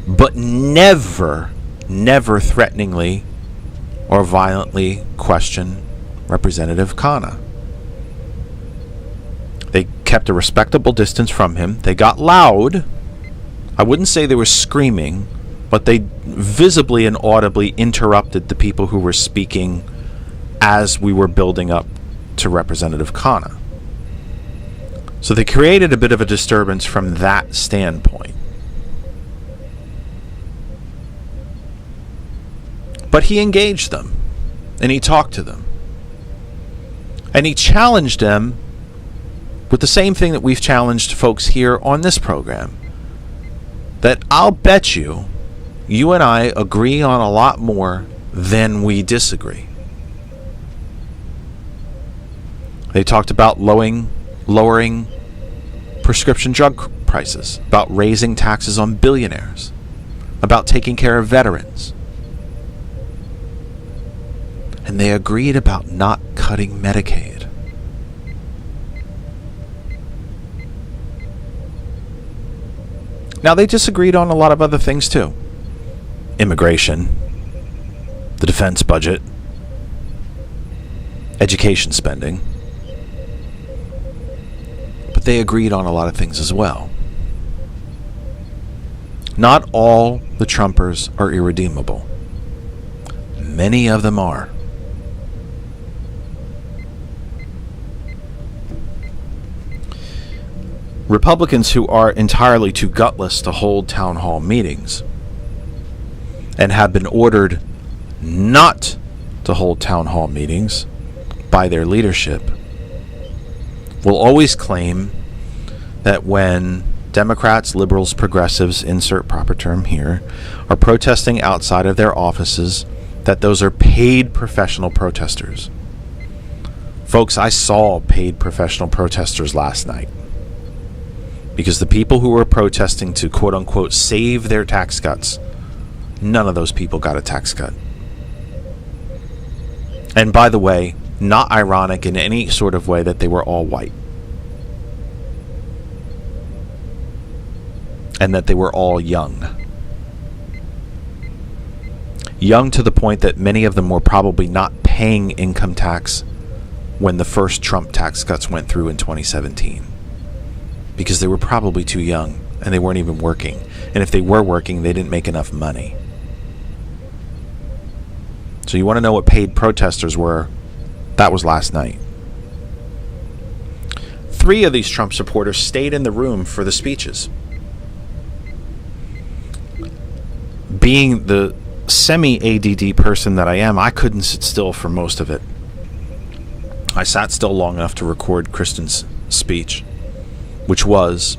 but never threateningly or violently question Representative Khanna. They kept a respectable distance from him. They got loud. I wouldn't say they were screaming, but they visibly and audibly interrupted the people who were speaking as we were building up to Representative Khanna. So they created a bit of a disturbance from that standpoint. But he engaged them, and he talked to them. And he challenged them with the same thing that we've challenged folks here on this program. That I'll bet you and I agree on a lot more than we disagree. They talked about lowering prescription drug prices, about raising taxes on billionaires, about taking care of veterans. And they agreed about not cutting Medicaid. Now, they disagreed on a lot of other things too. Immigration, the defense budget, education spending. But they agreed on a lot of things as well. Not all the Trumpers are irredeemable. Many of them are. Republicans who are entirely too gutless to hold town hall meetings and have been ordered not to hold town hall meetings by their leadership will always claim that when Democrats, liberals, progressives, insert proper term here, are protesting outside of their offices, that those are paid professional protesters. Folks, I saw paid professional protesters last night. Because the people who were protesting to quote-unquote save their tax cuts, none of those people got a tax cut. And by the way, not ironic in any sort of way that they were all white. And that they were all young. Young to the point that many of them were probably not paying income tax when the first Trump tax cuts went through in 2017. Because they were probably too young and they weren't even working. And if they were working, they didn't make enough money. So you want to know what paid protesters were? That was last night. 3 of these Trump supporters stayed in the room for the speeches. Being the semi-ADD person that I am, I couldn't sit still for most of it. I sat still long enough to record Kristen's speech, which was,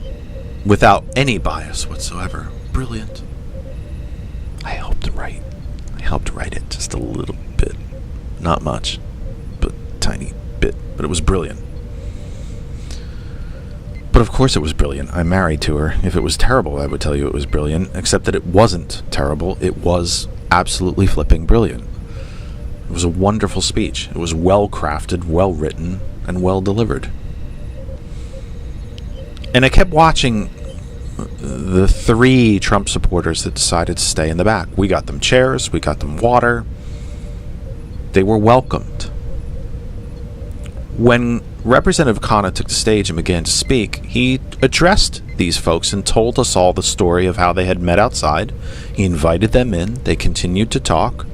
without any bias whatsoever, brilliant. I helped write it just a little bit. Not much, but tiny bit. But it was brilliant. But of course it was brilliant. I'm married to her. If it was terrible, I would tell you it was brilliant, except that it wasn't terrible. It was absolutely flipping brilliant. It was a wonderful speech. It was well crafted, well written, and well delivered. And I kept watching the 3 Trump supporters that decided to stay in the back. We got them chairs, we got them water. They were welcomed. When Representative Khanna took the stage and began to speak, he addressed these folks and told us all the story of how they had met outside. He invited them in, they continued to talk,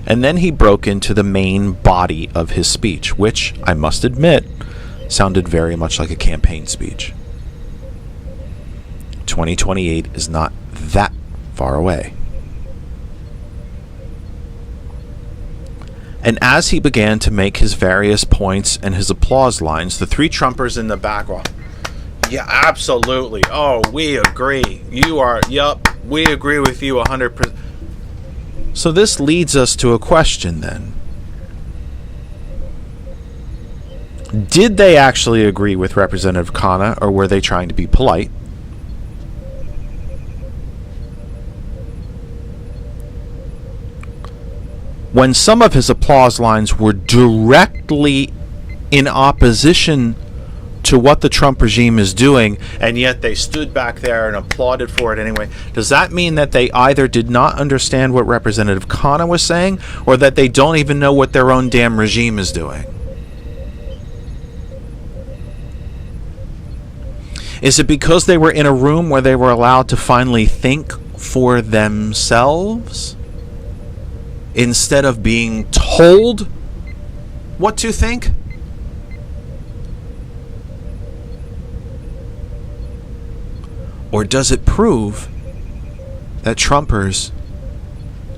and then he broke into the main body of his speech, which, I must admit, sounded very much like a campaign speech. 2028 is not that far away. And as he began to make his various points and his applause lines, the 3 Trumpers in the back, well, Yeah, absolutely. Oh, we agree. We agree with you 100%. So this leads us to a question then. Did they actually agree with Representative Khanna, or were they trying to be polite? When some of his applause lines were directly in opposition to what the Trump regime is doing, and yet they stood back there and applauded for it anyway, does that mean that they either did not understand what Representative Khanna was saying, or that they don't even know what their own damn regime is doing? Is it because they were in a room where they were allowed to finally think for themselves instead of being told what to think? Or does it prove that Trumpers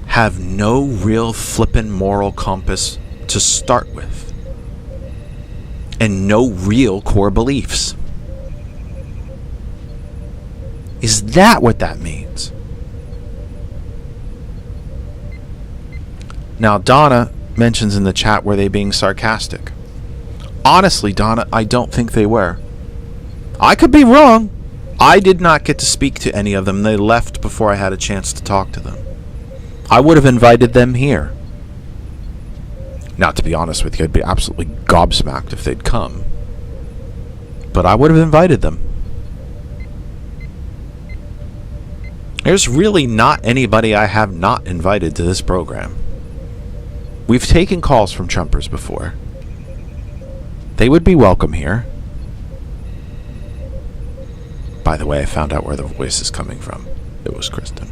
have no real flippin' moral compass to start with and no real core beliefs? Is that what that means? Now, Donna mentions in the chat, were they being sarcastic? Honestly, Donna, I don't think they were. I could be wrong. I did not get to speak to any of them. They left before I had a chance to talk to them. I would have invited them here. Now, to be honest with you, I'd be absolutely gobsmacked if they'd come. But I would have invited them. There's really not anybody I have not invited to this program. We've taken calls from Trumpers before. They would be welcome here. By the way, I found out where the voice is coming from. It was Kristen.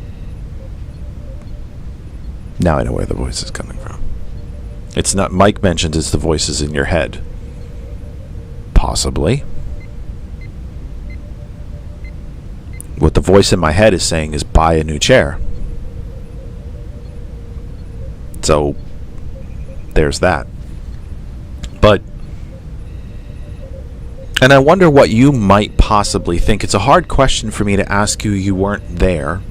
Now I know where the voice is coming from. It's not, Mike mentioned it's the voices in your head. Possibly. What the voice in my head is saying is buy a new chair. So, there's that. But, and I wonder what you might possibly think. It's a hard question for me to ask you. You weren't there.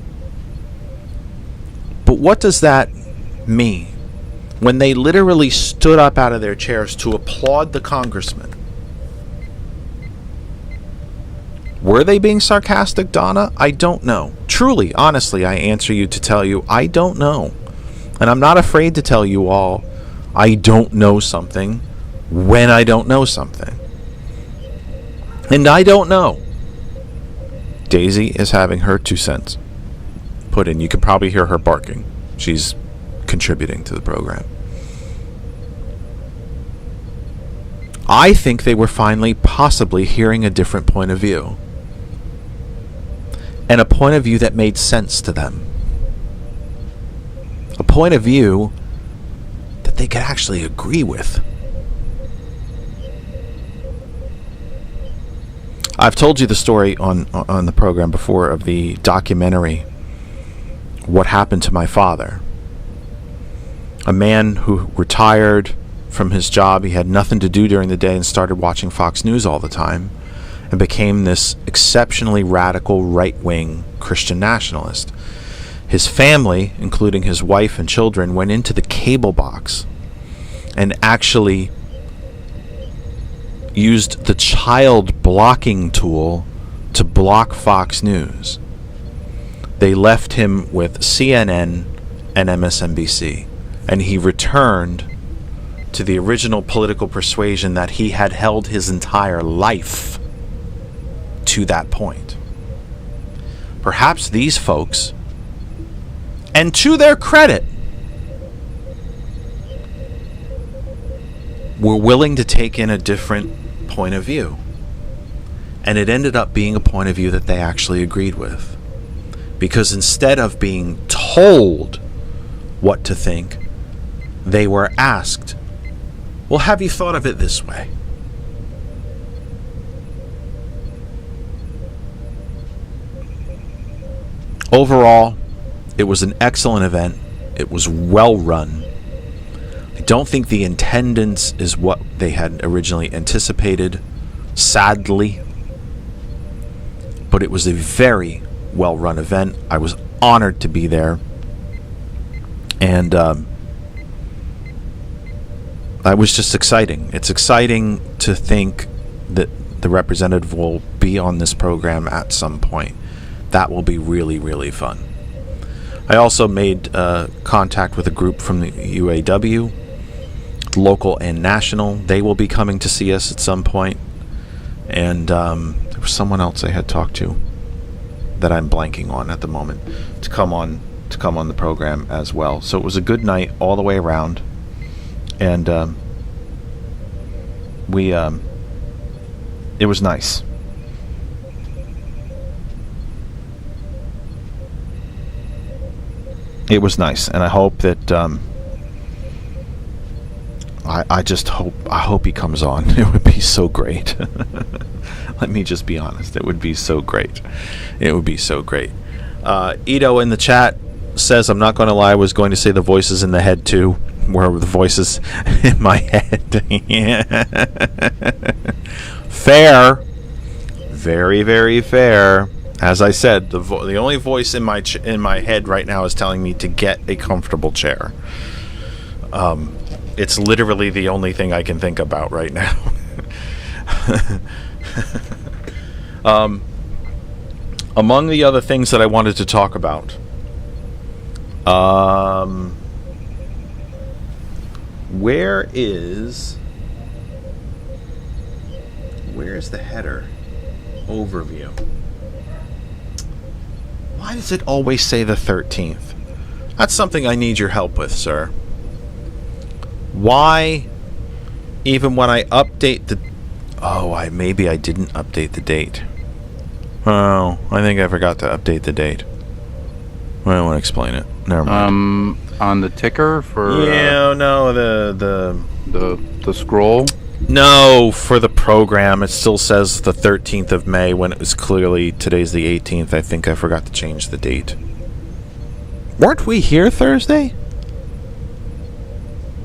But what does that mean? When they literally stood up out of their chairs to applaud the congressman. Were they being sarcastic, Donna? I don't know. Truly, honestly, I answer you to tell you, I don't know. And I'm not afraid to tell you all, I don't know something when I don't know something. And I don't know. Daisy is having her 2 cents put in. You can probably hear her barking. She's contributing to the program. I think they were finally possibly hearing a different point of view. And a point of view that made sense to them. A point of view that they could actually agree with. I've told you the story on the program before of the documentary, What Happened to My Father. A man who retired from his job, he had nothing to do during the day and started watching Fox News all the time and became this exceptionally radical right-wing Christian nationalist. His family, including his wife and children, went into the cable box and actually used the child blocking tool to block Fox News. They left him with CNN and MSNBC, and he returned to the original political persuasion that he had held his entire life to that point. Perhaps these folks, and to their credit, were willing to take in a different point of view. And it ended up being a point of view that they actually agreed with. Because instead of being told what to think, they were asked, well, have you thought of it this way? Overall, it was an excellent event. It was well run. I don't think the attendance is what they had originally anticipated, sadly. but it was a very well-run event. I was honored to be there. And that was just exciting. It's exciting to think that the representative will be on this program at some point. That will be really, really fun. I also made contact with a group from the UAW, local and national. They will be coming to see us at some point. And there was someone else I had talked to that I'm blanking on at the moment to come on the program as well. So it was a good night all the way around. And it was nice. It was nice, and I hope that I hope he comes on. It would be so great. Let me just be honest. It would be so great. It would be so great. Ito in the chat says, I'm not going to lie, I was going to say the voices in the head too. Where were the voices in my head? Fair. Very, very fair. As I said, the only voice in my head right now is telling me to get a comfortable chair. It's literally the only thing I can think about right now. Among the other things that I wanted to talk about, where's the header overview? Why does it always say the 13th? That's something I need your help with, sir. Why, even when I update the... Oh, maybe I didn't update the date. Oh, I think I forgot to update the date. I don't want to explain it. Never mind. On the ticker for... Yeah, no, the scroll? No, for the program, it still says the 13th of May when it was clearly today's the 18th. I think I forgot to change the date. Weren't we here Thursday?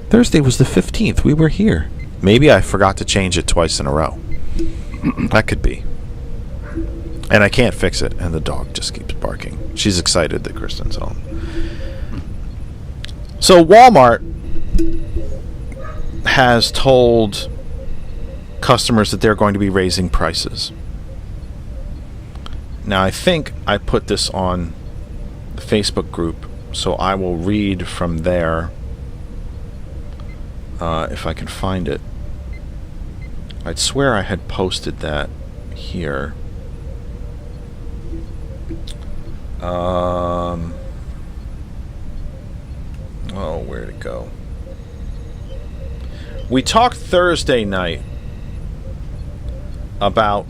Thursday was the 15th. We were here. Maybe I forgot to change it twice in a row. That could be. And I can't fix it, and the dog just keeps barking. She's excited that Kristen's home. So Walmart has told customers that they're going to be raising prices. Now, I think I put this on the Facebook group, so I will read from there if I can find it. I'd swear I had posted that here. Oh, where'd it go? We talked Thursday night about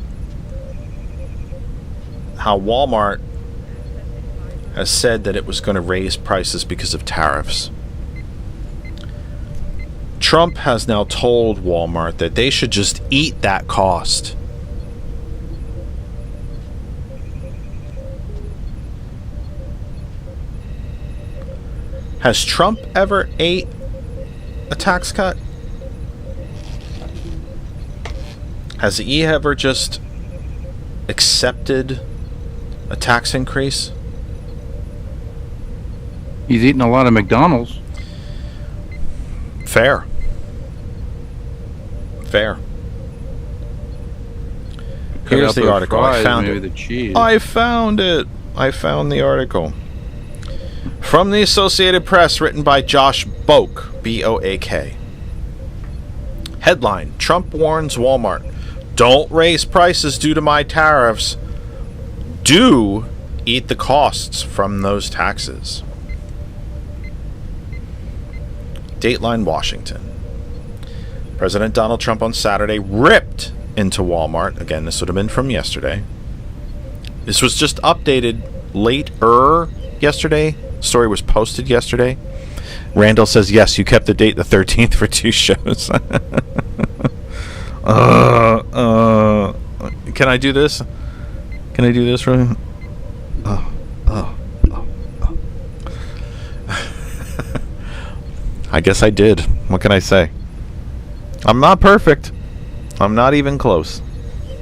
how Walmart has said that it was going to raise prices because of tariffs. Trump has now told Walmart that they should just eat that cost. Has Trump ever ate a tax cut? Has he ever just accepted a tax increase? He's eating a lot of McDonald's. Fair. Fair. Here's the article. I found it. The cheese. I found it. I found the article. From the Associated Press, written by Josh Boak, B-O-A-K. Headline, Trump warns Walmart, don't raise prices due to my tariffs. Do eat the costs from those taxes. Dateline, Washington. President Donald Trump on Saturday ripped into Walmart. Again, this would have been from yesterday. This was just updated later yesterday. Story was posted yesterday. Randall says, yes, you kept the date the 13th for 2 shows. Can I do this? Can I do this for him? I guess I did. What can I say? I'm not perfect. I'm not even close.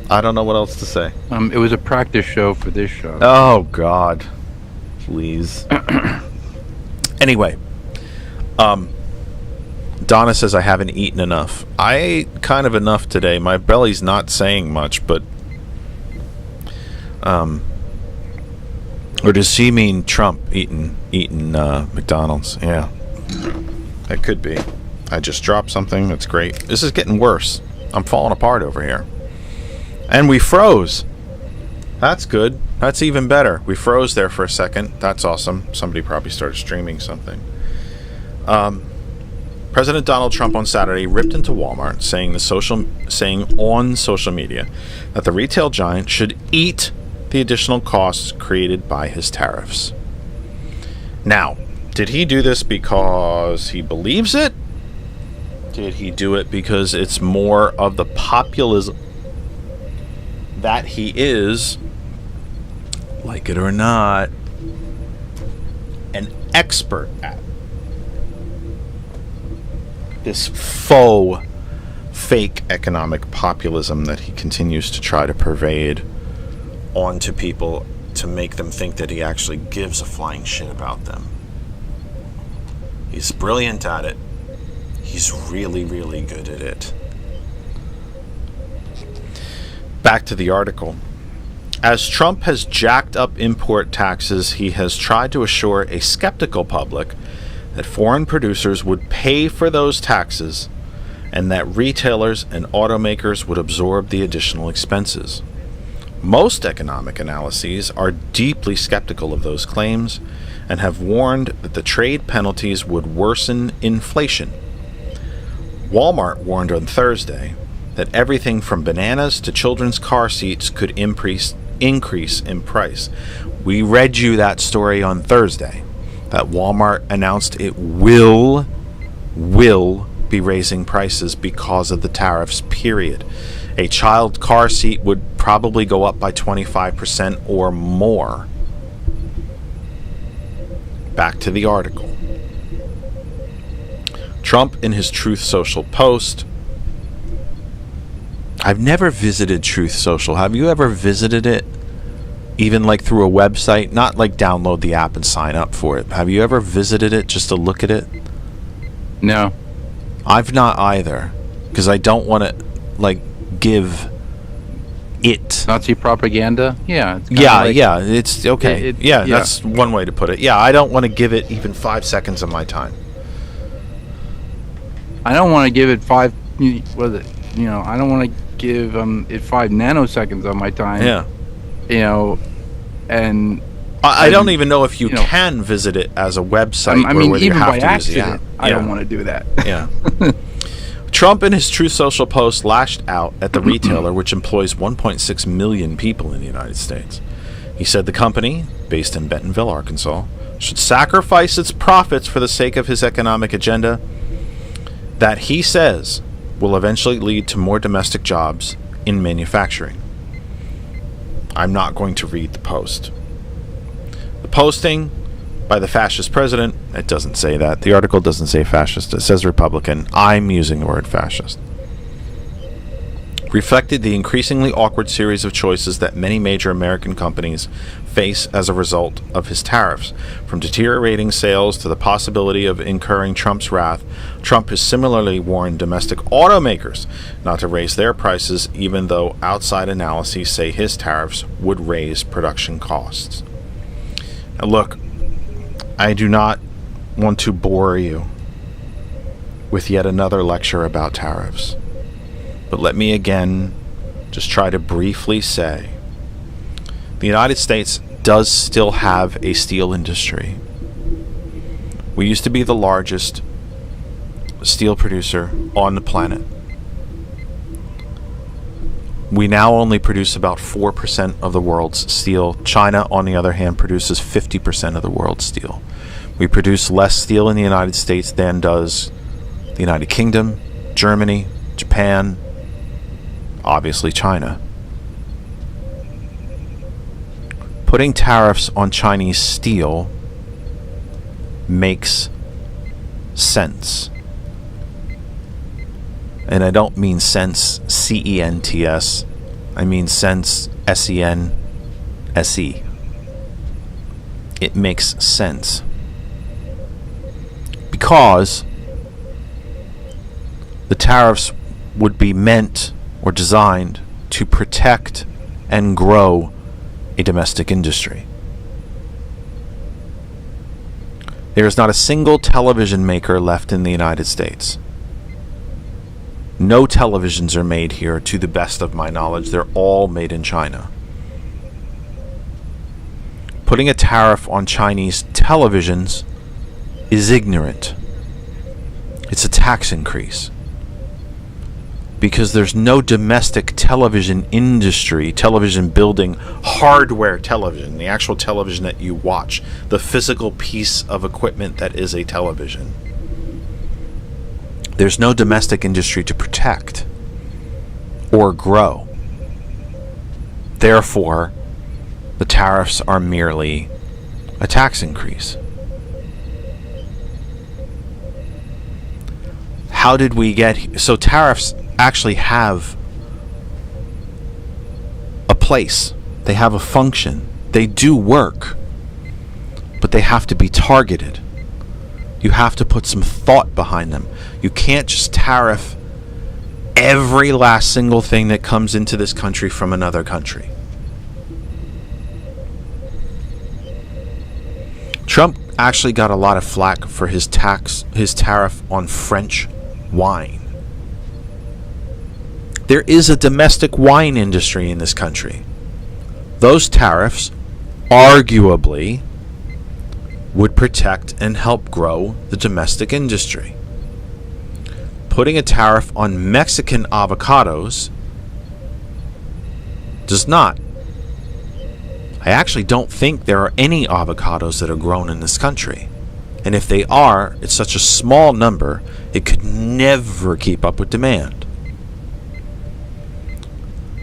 I don't know what else to say. It was a practice show for this show. Oh, God. Please. Anyway. Donna says I haven't eaten enough. I ate kind of enough today. My belly's not saying much, but... Or does she mean Trump eating McDonald's? Yeah. That could be. I just dropped something. That's great. This is getting worse. I'm falling apart over here. And we froze. That's good. That's even better. We froze there for a second. That's awesome. Somebody probably started streaming something. President Donald Trump on Saturday ripped into Walmart, saying on social media that the retail giant should eat the additional costs created by his tariffs. Now, did he do this because he believes it? Did he do it because it's more of the populism that he is, like it or not, an expert at? This faux, fake economic populism that he continues to try to pervade onto people to make them think that he actually gives a flying shit about them. He's brilliant at it. He's really, really good at it. Back to the article. As Trump has jacked up import taxes, he has tried to assure a skeptical public that foreign producers would pay for those taxes and that retailers and automakers would absorb the additional expenses. Most economic analyses are deeply skeptical of those claims and have warned that the trade penalties would worsen inflation. Walmart warned on Thursday that everything from bananas to children's car seats could increase in price. We read you that story on Thursday, that Walmart announced it will be raising prices because of the tariffs, period. A child car seat would probably go up by 25% or more. Back to the article. Trump in his Truth Social post. I've never visited Truth Social. Have you ever visited it? Even like through a website? Not like download the app and sign up for it. Have you ever visited it just to look at it? No. I've not either. Because I don't want to, like, give it. Nazi propaganda? Yeah. Yeah. It's okay. That's one way to put it. Yeah, I don't want to give it even 5 seconds of my time. I don't want to give it I don't want to give it 5 nanoseconds of my time. Yeah. And I don't even know if you can visit it as a website. I mean, whether even you have by to accident, use the app. I don't want to do that. Yeah. Trump in his Truth Social post lashed out at the retailer, which employs 1.6 million people in the United States. He said the company, based in Bentonville, Arkansas, should sacrifice its profits for the sake of his economic agenda that he says will eventually lead to more domestic jobs in manufacturing. I'm not going to read the post. The posting by the fascist president, it doesn't say that. The article doesn't say fascist. It says Republican. I'm using the word fascist. Reflected the increasingly awkward series of choices that many major American companies face as a result of his tariffs. From deteriorating sales to the possibility of incurring Trump's wrath, Trump has similarly warned domestic automakers not to raise their prices, even though outside analyses say his tariffs would raise production costs. Now look, I do not want to bore you with yet another lecture about tariffs. But let me again just try to briefly say the United States does still have a steel industry. We used to be the largest steel producer on the planet. We now only produce about 4% of the world's steel. China, on the other hand, produces 50% of the world's steel. We produce less steel in the United States than does the United Kingdom, Germany, Japan, obviously China. Putting tariffs on Chinese steel makes sense. And I don't mean sense, C-E-N-T-S. I mean sense, S-E-N-S-E. It makes sense. Because the tariffs would be meant or designed to protect and grow a domestic industry. There is not a single television maker left in the United States. No televisions are made here, to the best of my knowledge. They're all made in China. Putting a tariff on Chinese televisions is ignorant. It's a tax increase. Because there's no domestic television industry, television building, hardware television, the actual television that you watch, the physical piece of equipment that is a television. There's no domestic industry to protect or grow. Therefore, the tariffs are merely a tax increase. How did we get here? So tariffs actually have a place. They have a function. They do work. But they have to be targeted. You have to put some thought behind them. You can't just tariff every last single thing that comes into this country from another country. Trump actually got a lot of flack for his tariff on French wine. There is a domestic wine industry in this country. Those tariffs arguably would protect and help grow the domestic industry. Putting a tariff on Mexican avocados does not. I actually don't think there are any avocados that are grown in this country. And if they are, it's such a small number, it could never keep up with demand.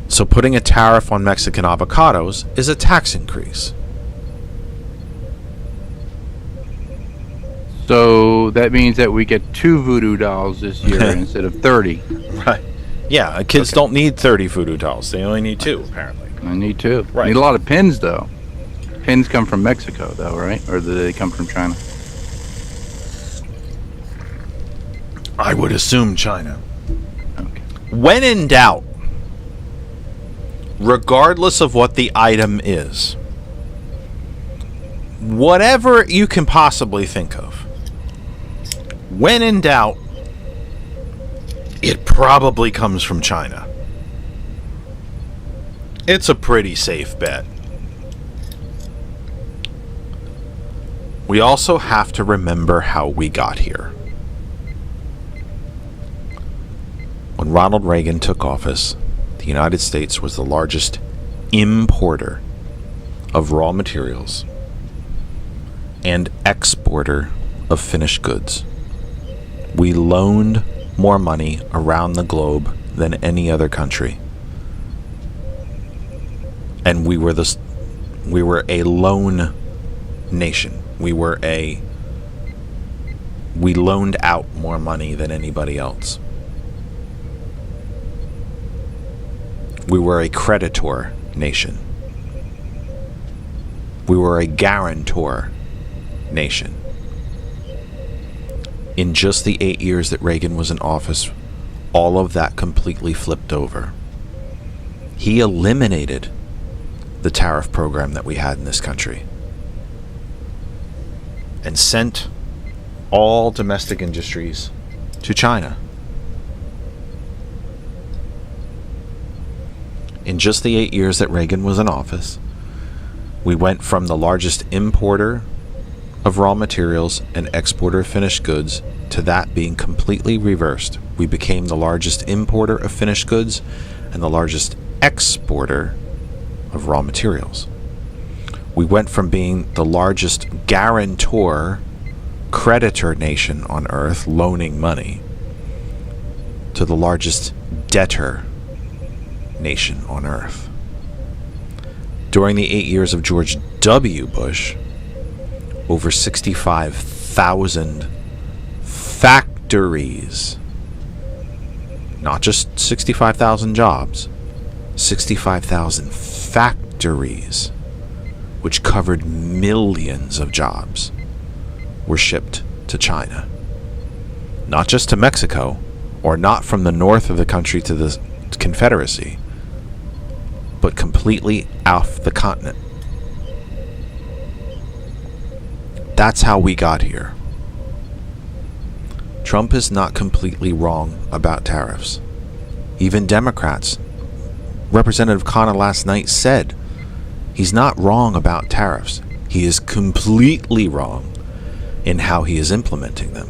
So putting a tariff on Mexican avocados is a tax increase. So that means that we get 2 voodoo dolls this year instead of 30. Right. Yeah, kids don't need 30 voodoo dolls. They only need 2, apparently. I need 2. Right. Need a lot of pins, though. Pins come from Mexico, though, right? Or do they come from China? I would assume China. Okay. When in doubt, regardless of what the item is, whatever you can possibly think of, when in doubt, it probably comes from China. It's a pretty safe bet. We also have to remember how we got here. When Ronald Reagan took office, the United States was the largest importer of raw materials and exporter of finished goods. We loaned more money around the globe than any other country. And we were a loan nation. We loaned out more money than anybody else. We were a creditor nation. We were a guarantor nation. In just the 8 years that Reagan was in office, all of that completely flipped over. He eliminated the tariff program that we had in this country and sent all domestic industries to China. In just the 8 years that Reagan was in office, we went from the largest importer of raw materials and exporter of finished goods to that being completely reversed. We became the largest importer of finished goods and the largest exporter of raw materials. We went from being the largest guarantor, creditor nation on earth, loaning money, to the largest debtor nation on earth. During the 8 years of George W. Bush, over 65,000 factories, not just 65,000 jobs, 65,000 factories, which covered millions of jobs, were shipped to China. Not just to Mexico, or not from the north of the country to the Confederacy, but completely off the continent. That's how we got here. Trump is not completely wrong about tariffs. Even Democrats. Representative Khanna last night said he's not wrong about tariffs. He is completely wrong in how he is implementing them.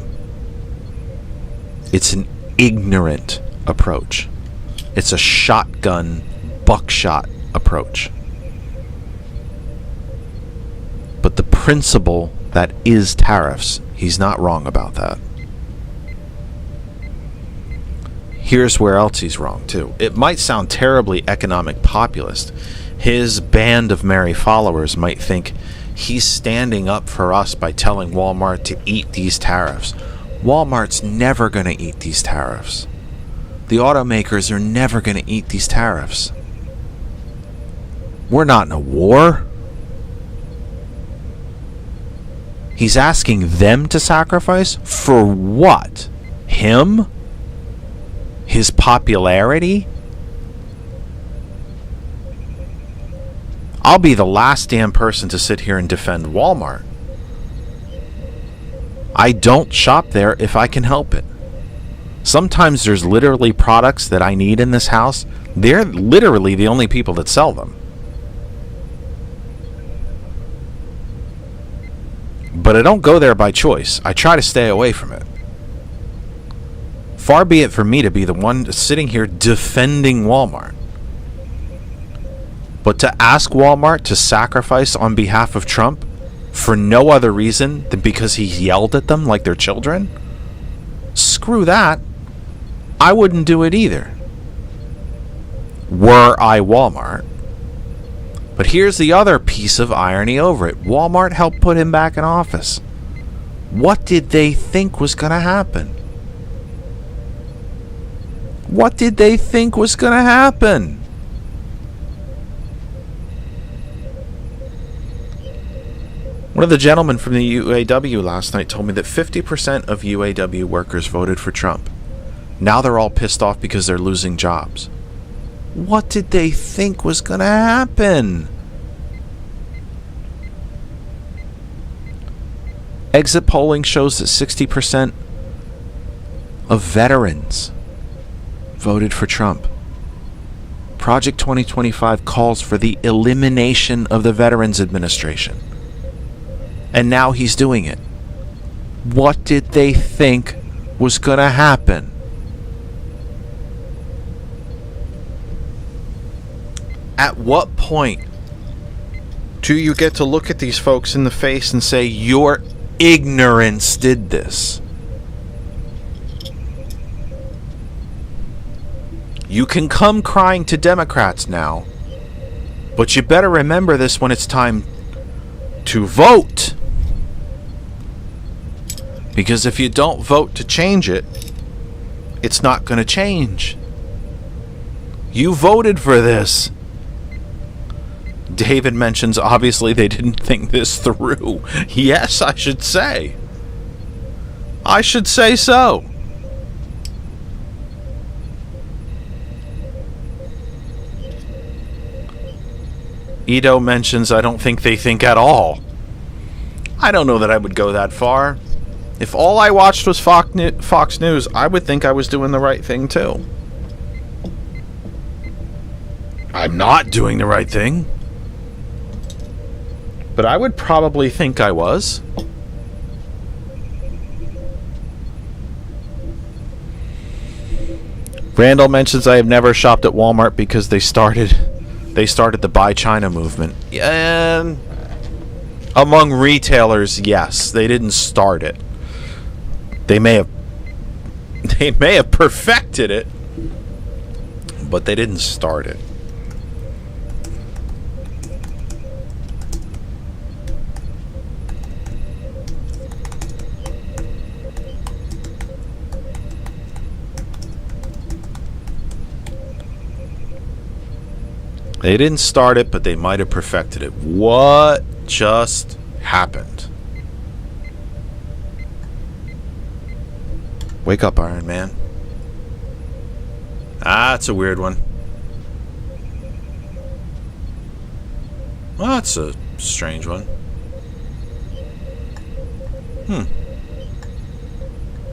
It's an ignorant approach. It's a shotgun, buckshot approach. But the principle that is tariffs, he's not wrong about that. Here's where else he's wrong, too. It might sound terribly economic populist. His band of merry followers might think he's standing up for us by telling Walmart to eat these tariffs. Walmart's never going to eat these tariffs. The automakers are never going to eat these tariffs. We're not in a war. He's asking them to sacrifice? For what? Him? His popularity? I'll be the last damn person to sit here and defend Walmart. I don't shop there if I can help it. Sometimes there's literally products that I need in this house. They're literally the only people that sell them. But I don't go there by choice. I try to stay away from it. Far be it for me to be the one sitting here defending Walmart. But to ask Walmart to sacrifice on behalf of Trump for no other reason than because he yelled at them like they're children? Screw that. I wouldn't do it either. Were I Walmart. But here's the other piece of irony over it. Walmart helped put him back in office. What did they think was going to happen? What did they think was going to happen? One of the gentlemen from the UAW last night told me that 50% of UAW workers voted for Trump. Now they're all pissed off because they're losing jobs. What did they think was going to happen? Exit polling shows that 60% of veterans voted for Trump. Project 2025 calls for the elimination of the Veterans Administration. And now he's doing it. What did they think was going to happen? At what point do you get to look at these folks in the face and say, your ignorance did this? You can come crying to Democrats now, but you better remember this when it's time to vote. Because if you don't vote to change it, it's not going to change. You voted for this. David mentions, obviously, they didn't think this through. Yes, I should say. I should say so. Ito mentions, I don't think they think at all. I don't know that I would go that far. If all I watched was Fox News, I would think I was doing the right thing too. I'm not doing the right thing. But I would probably think I was. Randall mentions, I have never shopped at Walmart because they started the Buy China movement. And among retailers, yes, they didn't start it. They may have perfected it, but they didn't start it. They didn't start it, but they might have perfected it. What just happened? Wake up, Iron Man. Ah, it's a weird one. Well, that's a strange one.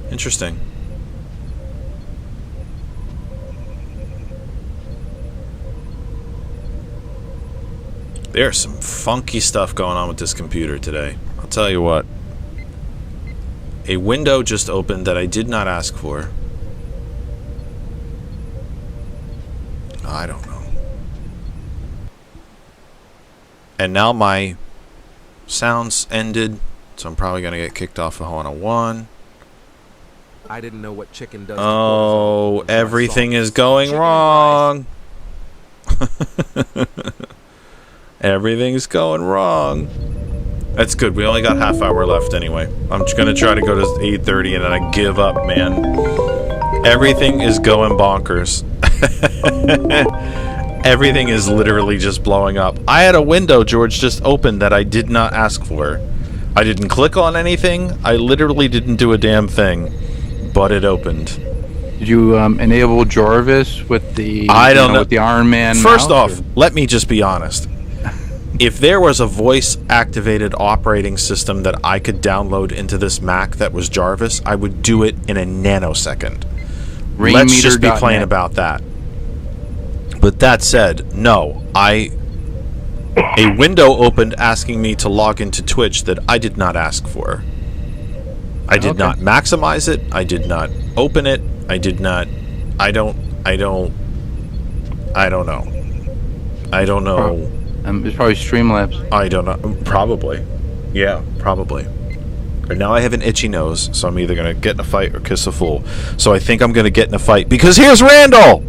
Interesting. There's some funky stuff going on with this computer today. I'll tell you what. A window just opened that I did not ask for. I don't know. And now my sounds ended, so I'm probably going to get kicked off of 101. I didn't know what chicken does. Oh, everything is going wrong. Everything's going wrong. That's good. We only got half hour left anyway. I'm just going to try to go to 8:30 and then I give up, man. Everything is going bonkers. Everything is literally just blowing up. I had a window, George, just opened that I did not ask for. I didn't click on anything. I literally didn't do a damn thing. But it opened. Did you enable Jarvis with the I don't know. with the Iron Man First mouse, off, let me just be honest. If there was a voice-activated operating system that I could download into this Mac that was Jarvis, I would do it in a nanosecond. Let's just be plain about that. But that said, no, a window opened asking me to log into Twitch that I did not ask for. I did not maximize it. I did not open it. I did not. I don't know. I don't know. It's probably Streamlabs. I don't know. Probably. Yeah, probably. And now I have an itchy nose, so I'm either going to get in a fight or kiss a fool. So I think I'm going to get in a fight because here's Randall!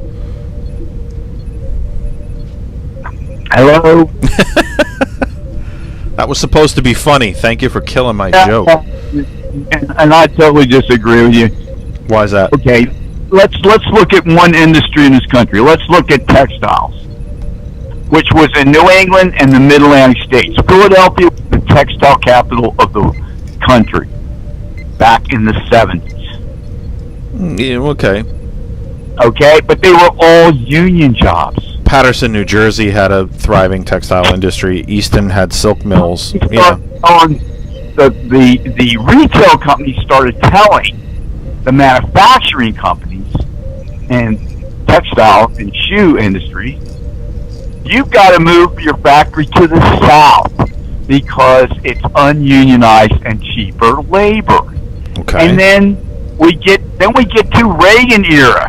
Hello? That was supposed to be funny. Thank you for killing my joke. And I totally disagree with you. Why is that? Okay, let's look at one industry in this country. Let's look at textiles, which was in New England and the Mid-Atlantic states. Philadelphia was the textile capital of the country back in the 70s. Yeah, okay. Okay, but they were all union jobs. Paterson, New Jersey had a thriving textile industry. Easton had silk mills. Yeah. The retail companies started telling the manufacturing companies and textile and shoe industry, you've got to move your factory to the south because it's ununionized and cheaper labor. Okay. And then we get to Reagan era,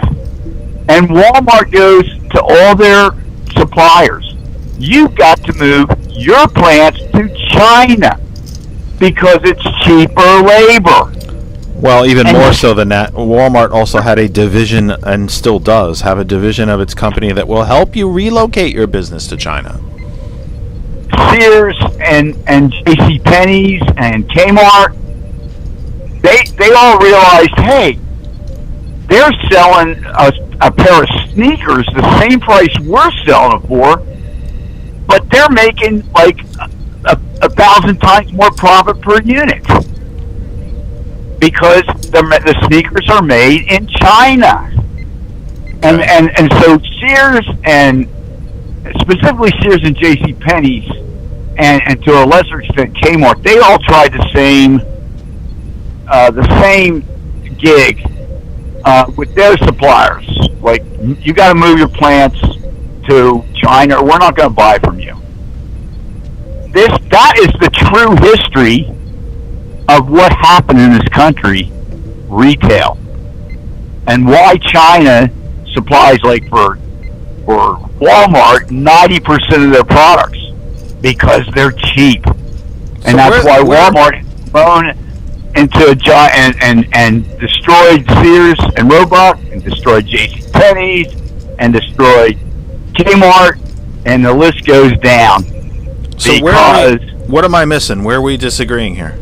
and Walmart goes to all their suppliers. You've got to move your plants to China because it's cheaper labor. Well, even more so than that, Walmart also had a division, and still does have a division of its company that will help you relocate your business to China. Sears and JCPenney's and Kmart, they all realized, hey, they're selling a pair of sneakers the same price we're selling it for, but they're making like a 1,000 times more profit per unit because the sneakers are made in China. And so Sears and specifically Sears and JCPenney's and to a lesser extent Kmart, they all tried the same gig with their suppliers. Like, you got to move your plants to China or we're not going to buy from you. That is the true history of what happened in this country, retail, and why China supplies, like for Walmart, 90% of their products because they're cheap, and so that's why Walmart grown into a giant and destroyed Sears and Roebuck and destroyed JCPenney's and destroyed Kmart, and the list goes down. So what am I missing? Where are we disagreeing here?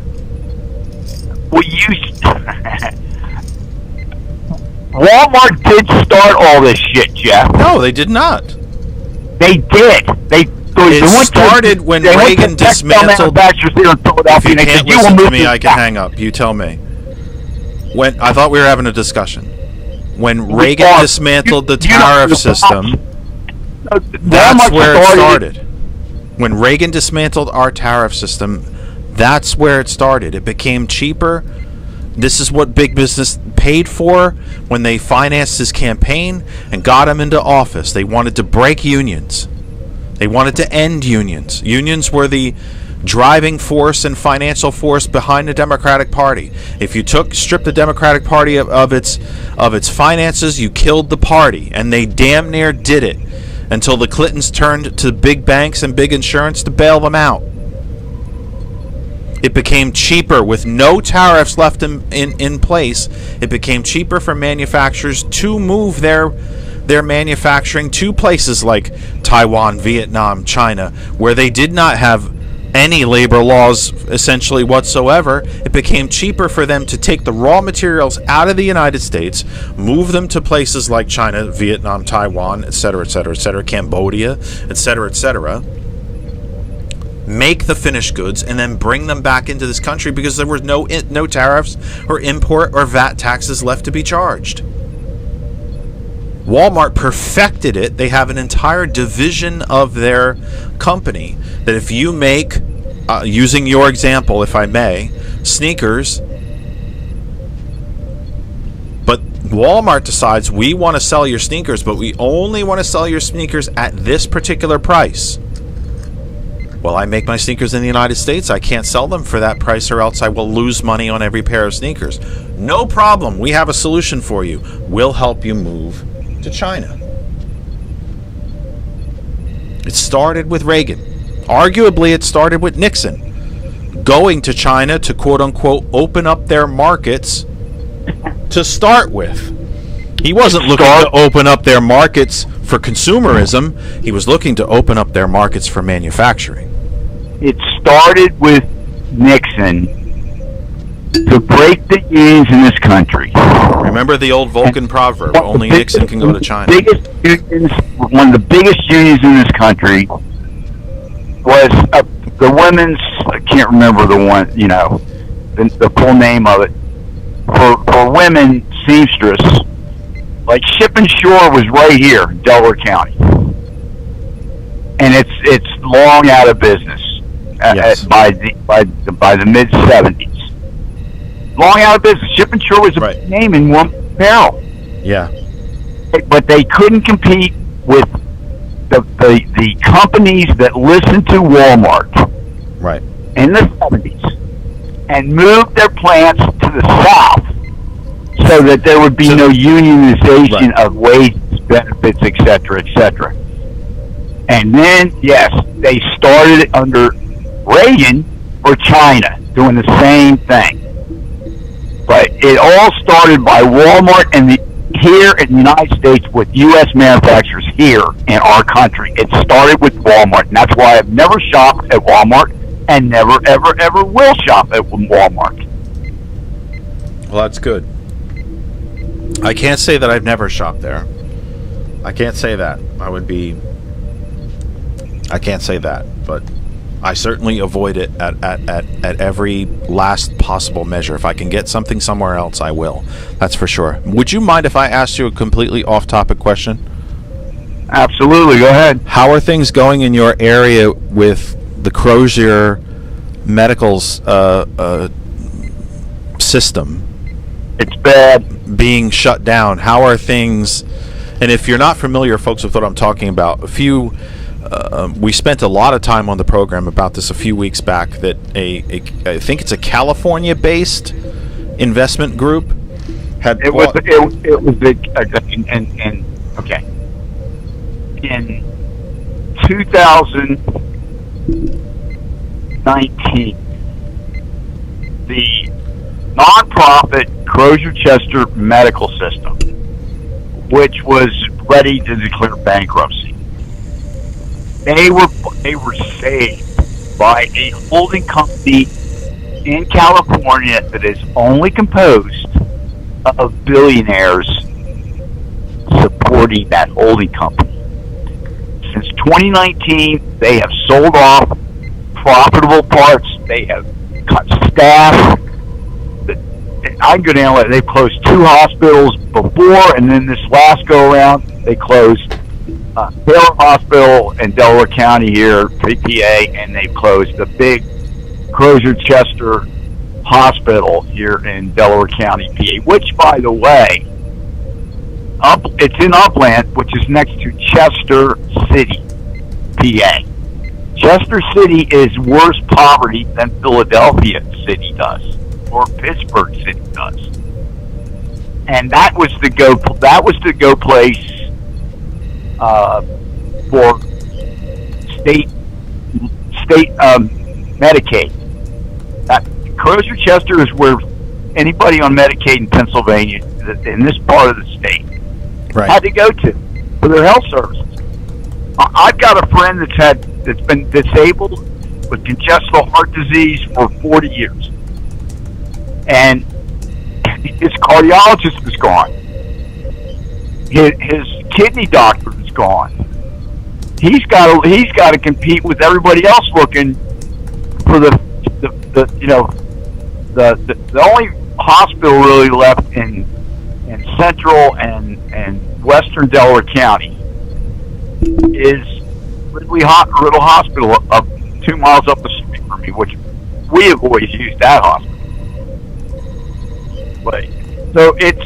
Walmart did start all this shit, Jeff. No, they did not. They did. It started when Reagan dismantled. If you can't listen to me, I can hang up. You tell me. When I thought we were having a discussion. When Reagan dismantled the tariff system, that's where it started. When Reagan dismantled our tariff system, that's where it started. It became cheaper. This is what big business paid for when they financed his campaign and got him into office. They wanted to break unions. They wanted to end unions. Unions were the driving force and financial force behind the Democratic Party. If you stripped the Democratic Party of its finances, you killed the party, and they damn near did it until the Clintons turned to big banks and big insurance to bail them out. It became cheaper with no tariffs left in place. It became cheaper for manufacturers to move their manufacturing to places like Taiwan, Vietnam, China, where they did not have any labor laws essentially whatsoever. It became cheaper for them to take the raw materials out of the United States, move them to places like China, Vietnam, Taiwan, etc., Cambodia, etc., make the finished goods, and then bring them back into this country because there were no tariffs or import or VAT taxes left to be charged. Walmart perfected it. They have an entire division of their company that if you make, using your example, if I may, sneakers, but Walmart decides we want to sell your sneakers, but we only want to sell your sneakers at this particular price. Well, I make my sneakers in the United States. I can't sell them for that price or else I will lose money on every pair of sneakers. No problem. We have a solution for you. We'll help you move to China. It started with Reagan. Arguably, it started with Nixon going to China to quote-unquote open up their markets to start with. He wasn't looking to open up their markets for consumerism. He was looking to open up their markets for manufacturing. It started with Nixon to break the unions in this country. Remember the old Vulcan proverb, only Nixon can go to China. One of the biggest unions in this country was the women's, I can't remember the one, the full name of it, for women seamstress. Like Ship and Shore was right here, Delaware County, and it's long out of business by the mid '70s. Long out of business. Ship and Shore was a big name in women's apparel. Yeah, but they couldn't compete with the companies that listened to Walmart, right, in the '70s, and moved their plants to the south, so that there would be no unionization of wages, benefits, etc. And then, yes, they started under Reagan for China, doing the same thing. But it all started by Walmart and here in the United States with U.S. manufacturers here in our country. It started with Walmart, and that's why I've never shopped at Walmart and never, ever, ever will shop at Walmart. Well, that's good. I can't say that I've never shopped there. I can't say that. I can't say that, but I certainly avoid it at every last possible measure. If I can get something somewhere else, I will. That's for sure. Would you mind if I asked you a completely off-topic question? Absolutely. Go ahead. How are things going in your area with the Crozier Medical's system? It's bad. Being shut down. How are things? And if you're not familiar, folks, with what I'm talking about, we spent a lot of time on the program about this a few weeks back. That I think it's a California-based investment group had. It was in 2019, the nonprofit Crozier Chester Medical System, which was ready to declare bankruptcy. They were saved by a holding company in California that is only composed of billionaires supporting that holding company. Since 2019, they have sold off profitable parts. They have cut staff. I can go down like they've closed 2 hospitals before, and then this last go around they closed Taylor Hospital in Delaware County here, PA, and they've closed the big Crozier-Chester Hospital here in Delaware County, PA. Which, by the way, it's in Upland, which is next to Chester City, PA. Chester City is worse poverty than Philadelphia City does, or Pittsburgh City does. And that was the go place for state Medicaid. Crozier-Chester is where anybody on Medicaid in Pennsylvania, in this part of the state, had to go to for their health services. I've got a friend that's been disabled with congestive heart disease for 40 years, and his cardiologist is gone. His kidney doctor is gone. He's got to compete with everybody else looking for the only hospital really left in central and western Delaware County is Riddle Hospital, up 2 miles up the street from me, which we have always used that hospital. But, so it's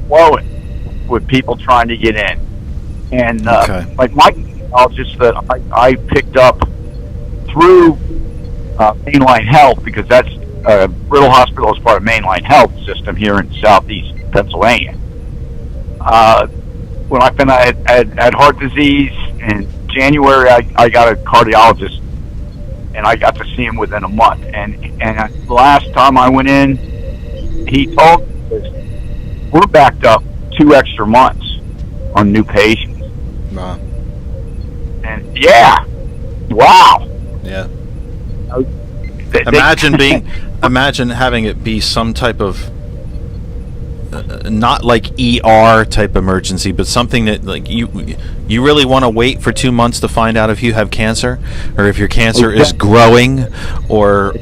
flowing with people trying to get in. And like my cardiologist that I picked up through Mainline Health, because that's Riddle Hospital is part of Mainline Health system here in southeast Pennsylvania. When I had heart disease in January, I got a cardiologist, and I got to see him within a month. And the last time I went in, he told me we're backed up 2 extra months on new patients. Wow. And yeah, wow. Yeah. Imagine having it be some type of not like ER type emergency, but something that like you really want to wait for 2 months to find out if you have cancer, or if your cancer is growing, or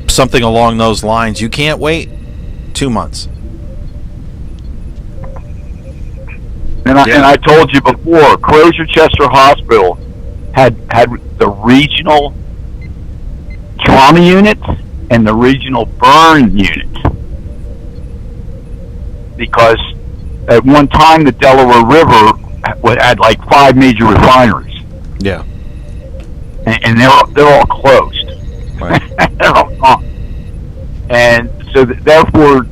something along those lines. You can't wait 2 months. And I told you before, Crozier-Chester Hospital had the regional trauma unit and the regional burn unit, because at one time the Delaware River had like 5 major refineries. Yeah. And they're all closed. Right. They're all gone. And so therefore,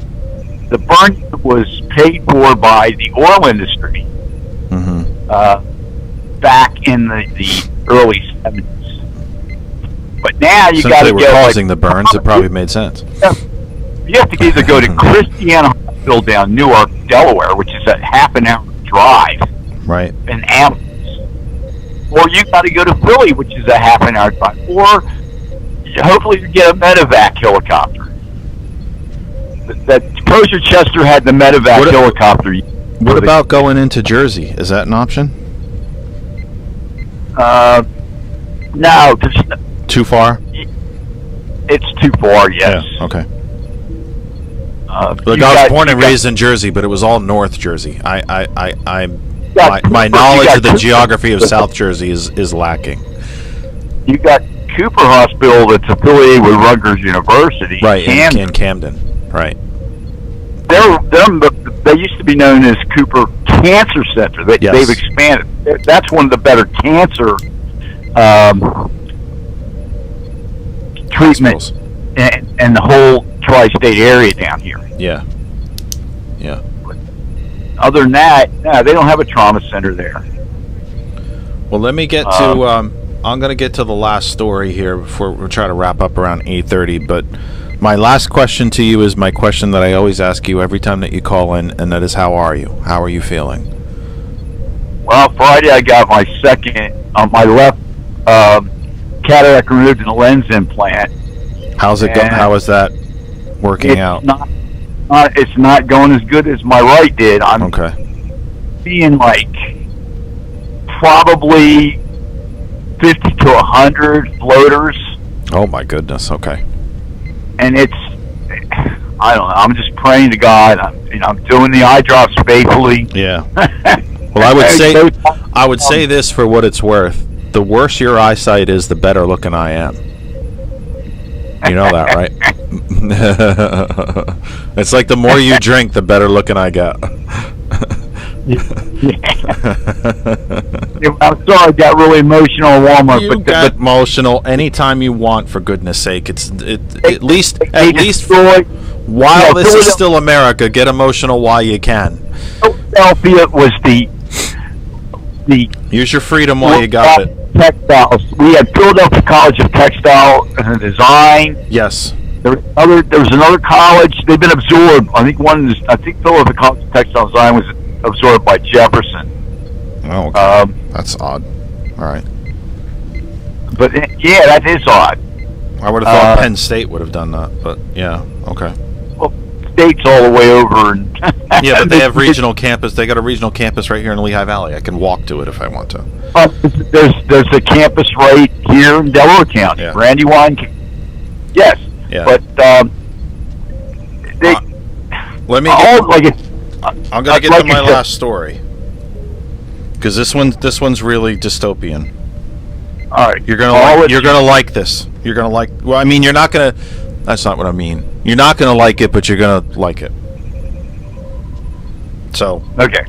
the burn unit was paid for by the oil industry back in the early 70s. But now you got to get causing the burns. It probably made sense. You have to either go to Christiana Hospital down Newark, Delaware, which is a half an hour drive, right, in ambulance, or you got to go to Philly, which is a half an hour drive, or hopefully you get a medevac helicopter. That Crozier-Chester had the medevac helicopter. What about going into Jersey? Is that an option? No. Too far? It's too far, yes. Yeah, okay. Look, I was born and raised in Jersey, but it was all North Jersey. My knowledge of the geography of South Jersey is lacking. You got Cooper Hospital that's affiliated with Rutgers University. Right, in Camden. Right. They used to be known as Cooper Cancer Center. They've expanded. That's one of the better cancer treatments in the whole tri-state area down here. Yeah. Yeah. But other than that, no, they don't have a trauma center there. Well, let me get to. I'm going to get to the last story here before we try to wrap up around 8:30. But my last question to you is my question that I always ask you every time that you call in, and that is, how are you? How are you feeling? Well, Friday I got my second on my left cataract removed and a lens implant. How's it going? How is that working out? It's not going as good as my right did. I'm okay. seeing like probably 50 to 100 floaters. Oh my goodness. Okay. And it's, I don't know. I'm just praying to God. I'm doing the eye drops faithfully. Yeah. Well, I would say this for what it's worth. The worse your eyesight is, the better looking I am. You know that, right? It's like the more you drink, the better looking I get. I'm sorry I got really emotional in Walmart. You get emotional anytime you want, for goodness sake. At least while this is still America, get emotional while you can. Philadelphia was the use your freedom while you got it. Textiles. We had Philadelphia College of Textile and Design. Yes. There was another college. They've been absorbed. I think Philadelphia College of Textile Design was absorbed by Jefferson. Oh, okay. That's odd. All right. But yeah, that is odd. I would have thought Penn State would have done that, but yeah, okay. Well, State's all the way over, and yeah, but they have regional campus. They got a regional campus right here in Lehigh Valley. I can walk to it if I want to. There's a campus right here in Delaware County, yeah. Brandywine. Yes, yeah. But they. Let me. I'm gonna get to my last story because this one's really dystopian. All right, you're gonna like this. You're gonna like. Well, I mean, you're not gonna. That's not what I mean. You're not gonna like it, but you're gonna like it. So. Okay.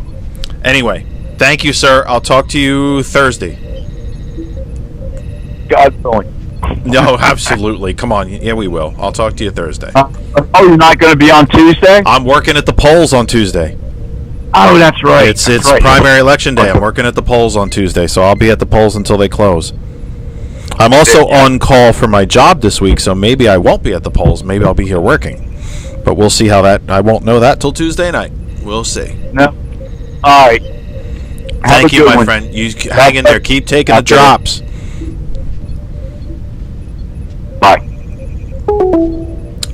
Anyway, thank you, sir. I'll talk to you Thursday. God's willing. No, absolutely. Come on. Yeah, we will. I'll talk to you Thursday. You're not going to be on Tuesday? I'm working at the polls on Tuesday. Oh, that's right. It's primary election day. I'm working at the polls on Tuesday, so I'll be at the polls until they close. I'm also on call for my job this week, so maybe I won't be at the polls. Maybe I'll be here working. But we'll see how that... I won't know that till Tuesday night. We'll see. No. All right. Thank you, my friend. You hang in there. Keep taking the drops. Bye.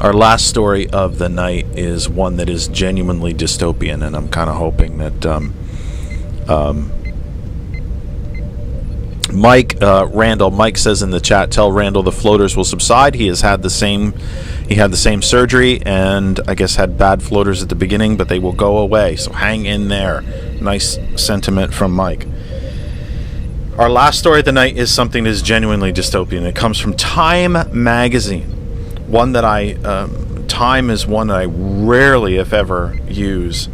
Our last story of the night is one that is genuinely dystopian, and I'm kind of hoping that Mike says in the chat, tell Randall the floaters will subside. He had the same surgery, and I guess had bad floaters at the beginning, but they will go away. So hang in there. Nice sentiment from Mike. Our last story of the night is something that is genuinely dystopian. It comes from Time magazine. Time is one that I rarely, if ever, use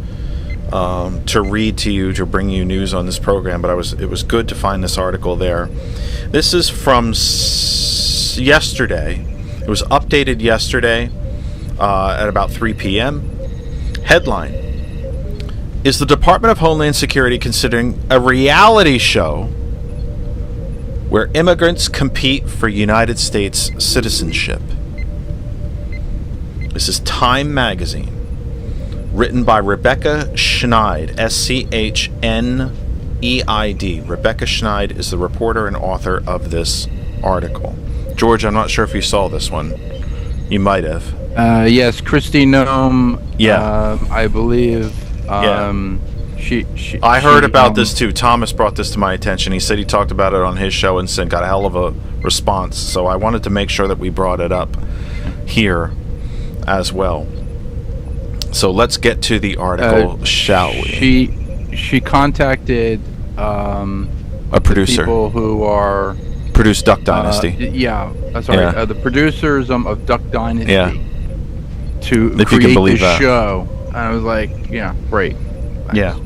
to read to you, to bring you news on this program, but it was good to find this article there. This is from yesterday. It was updated yesterday at about 3 p.m. Headline: is the Department of Homeland Security considering a reality show where immigrants compete for United States citizenship? This is Time magazine, written by Rebecca Schneid, Schneid. Rebecca Schneid is the reporter and author of this article. George, I'm not sure if you saw this one. You might have. Yes, Christy Nome. Yeah. I believe. I heard about this too. Thomas brought this to my attention. He said he talked about it on his show and got a hell of a response. So I wanted to make sure that we brought it up here as well. So let's get to the article, shall we? She contacted a producer, people who are produced Duck Dynasty. The producers of Duck Dynasty. Yeah. To if create you can believe this that. show. And I was like, yeah, great. Thanks. Yeah.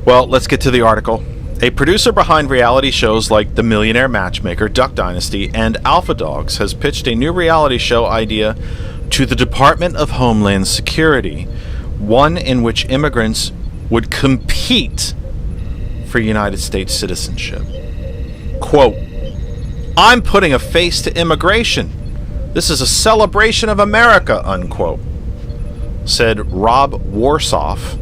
Well, let's get to the article. A producer behind reality shows like The Millionaire Matchmaker, Duck Dynasty, and Alpha Dogs has pitched a new reality show idea to the Department of Homeland Security, one in which immigrants would compete for United States citizenship. Quote, I'm putting a face to immigration. This is a celebration of America, unquote, said Rob Warsoff.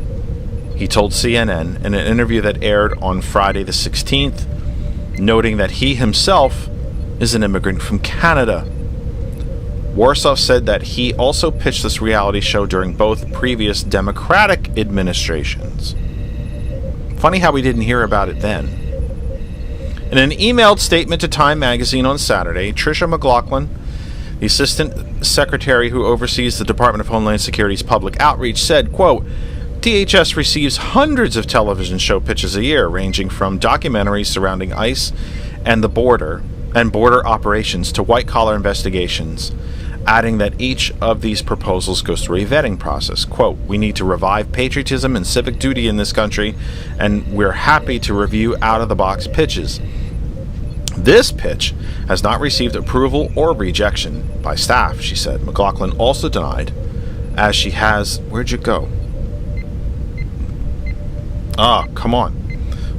He told CNN in an interview that aired on Friday the 16th, noting that he himself is an immigrant from Canada. Warsoff said that he also pitched this reality show during both previous Democratic administrations. Funny how we didn't hear about it then. In an emailed statement to Time magazine on Saturday, Tricia McLaughlin, the assistant secretary who oversees the Department of Homeland Security's public outreach, said, quote, DHS receives hundreds of television show pitches a year, ranging from documentaries surrounding ICE and the border operations to white-collar investigations, adding that each of these proposals goes through a vetting process. Quote, we need to revive patriotism and civic duty in this country, and we're happy to review out-of-the-box pitches. This pitch has not received approval or rejection by staff, she said. McLaughlin also denied, as she has... Where'd you go? Come on.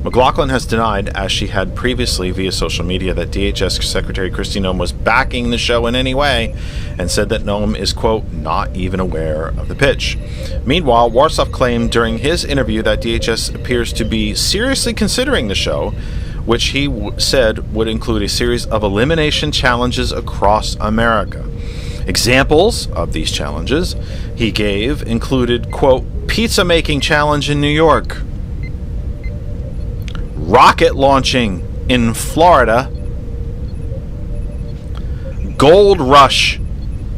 McLaughlin has denied, as she had previously via social media, that DHS Secretary Kristi Noem was backing the show in any way, and said that Noem is, quote, not even aware of the pitch. Meanwhile, Warsoff claimed during his interview that DHS appears to be seriously considering the show, which he said would include a series of elimination challenges across America. Examples of these challenges he gave included, quote, pizza making challenge in New York, rocket launching in Florida, gold rush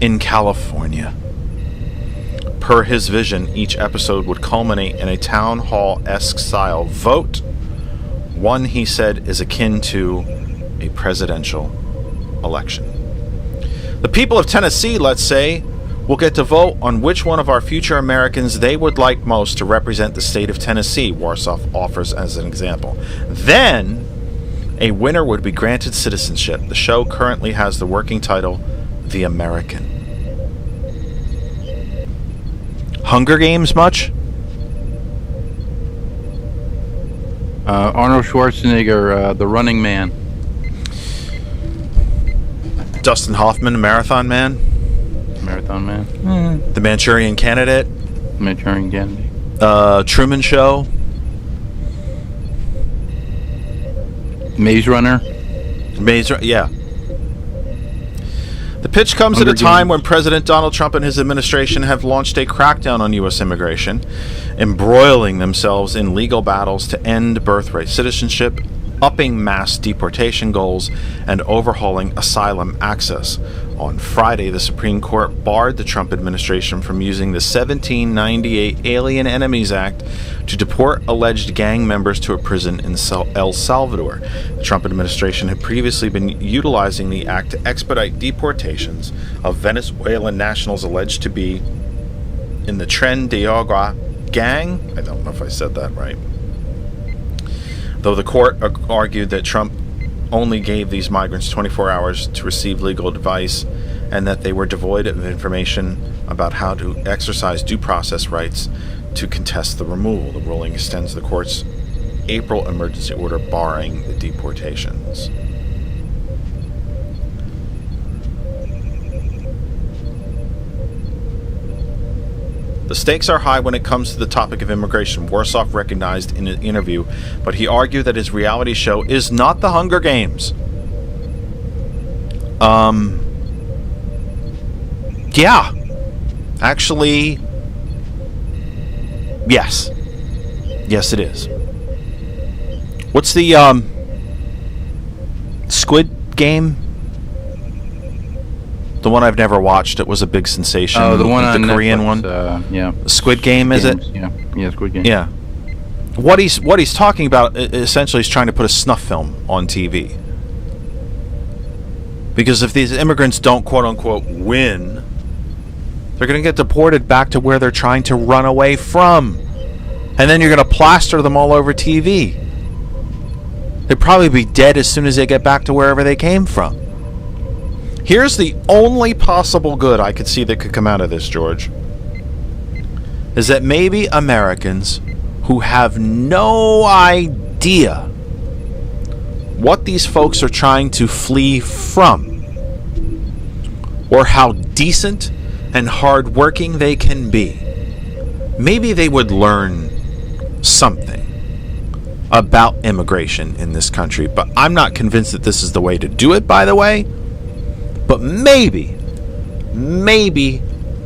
in California. Per his vision, each episode would culminate in a town hall-esque style vote. One, he said, is akin to a presidential election. The people of Tennessee, let's say, will get to vote on which one of our future Americans they would like most to represent the state of Tennessee, Warsoff offers as an example. Then, a winner would be granted citizenship. The show currently has the working title, The American. Hunger Games much? Arnold Schwarzenegger, The Running Man. Dustin Hoffman, Marathon Man. Marathon Man. The Manchurian Candidate. Manchurian Candidate. Truman Show. Maze Runner. Yeah. The pitch comes at a time when President Donald Trump and his administration have launched a crackdown on U.S. immigration, embroiling themselves in legal battles to end birthright citizenship, upping mass deportation goals, and overhauling asylum access. On Friday, the Supreme Court barred the Trump administration from using the 1798 Alien Enemies Act to deport alleged gang members to a prison in El Salvador. The Trump administration had previously been utilizing the act to expedite deportations of Venezuelan nationals alleged to be in the Tren de Agua gang. I don't know if I said that right. Though the court argued that Trump only gave these migrants 24 hours to receive legal advice and that they were devoid of information about how to exercise due process rights to contest the removal. The ruling extends the court's April emergency order barring the deportations. The stakes are high when it comes to the topic of immigration, Warsoff recognized in an interview, but he argued that his reality show is not the Hunger Games. Yeah. Actually, yes. Yes, it is. What's the, Squid Game? The one I've never watched. It was a big sensation. Oh, the one on the Korean Netflix, one. Yeah. Squid Game, is it? Yeah, Squid Game. Yeah. What he's talking about essentially is trying to put a snuff film on TV. Because if these immigrants don't quote unquote win, they're going to get deported back to where they're trying to run away from. And then you're going to plaster them all over TV. They'd probably be dead as soon as they get back to wherever they came from. Here's the only possible good I could see that could come out of this, George, is that maybe Americans who have no idea what these folks are trying to flee from, or how decent and hardworking they can be, maybe they would learn something about immigration in this country. But I'm not convinced that this is the way to do it, by the way. But maybe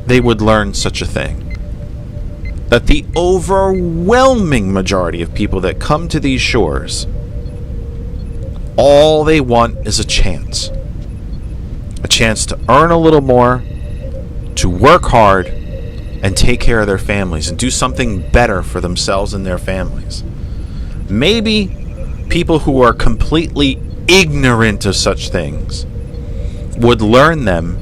they would learn such a thing. that the overwhelming majority of people that come to these shores, all they want is a chance to earn a little more, to work hard, and take care of their families and do something better for themselves and their families. Maybe people who are completely ignorant of such things would learn them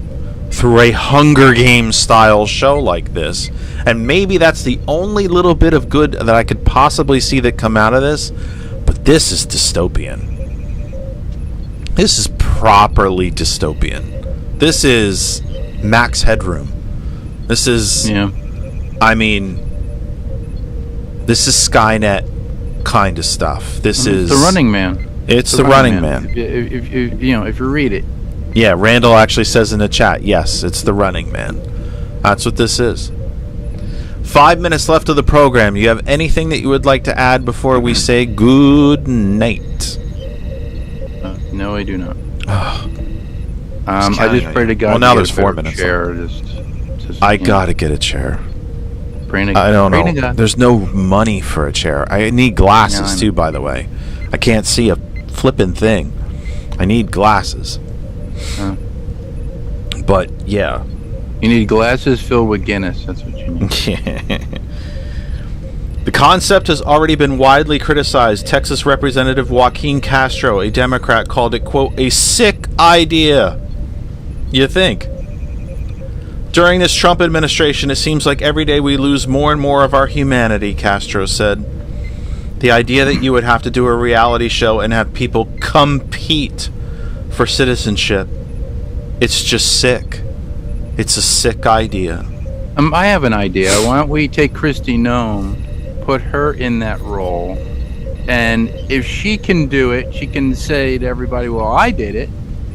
through a Hunger Games style show like this, and maybe that's the only little bit of good that I could possibly see that come out of this. But this is dystopian. This is properly dystopian. This is Max Headroom. This is, I mean, this is Skynet kind of stuff. This is The Running Man. It's the Running Man. If you read it. Yeah, Randall actually says in the chat, yes, it's the Running Man. That's what this is. 5 minutes left of the program. You have anything that you would like to add before we say good night? No, I do not. I just pray to God. Well, now there's 4 minutes. I gotta get a chair. I don't know. There's no money for a chair. I need glasses too, by the way. I can't see a flippin' thing. I need glasses. But yeah, you need glasses filled with Guinness. That's what you need. The concept has already been widely criticized. Texas Representative Joaquin Castro, a Democrat, called it, quote, a sick idea. You think? During this Trump administration, it seems like every day we lose more and more of our humanity, Castro said. The idea that you would have to do a reality show and have people compete for citizenship, it's just sick. It's a sick idea. I have an idea. Why don't we take Kristi Noem, put her in that role, and if she can do it, she can say to everybody, well, I did it.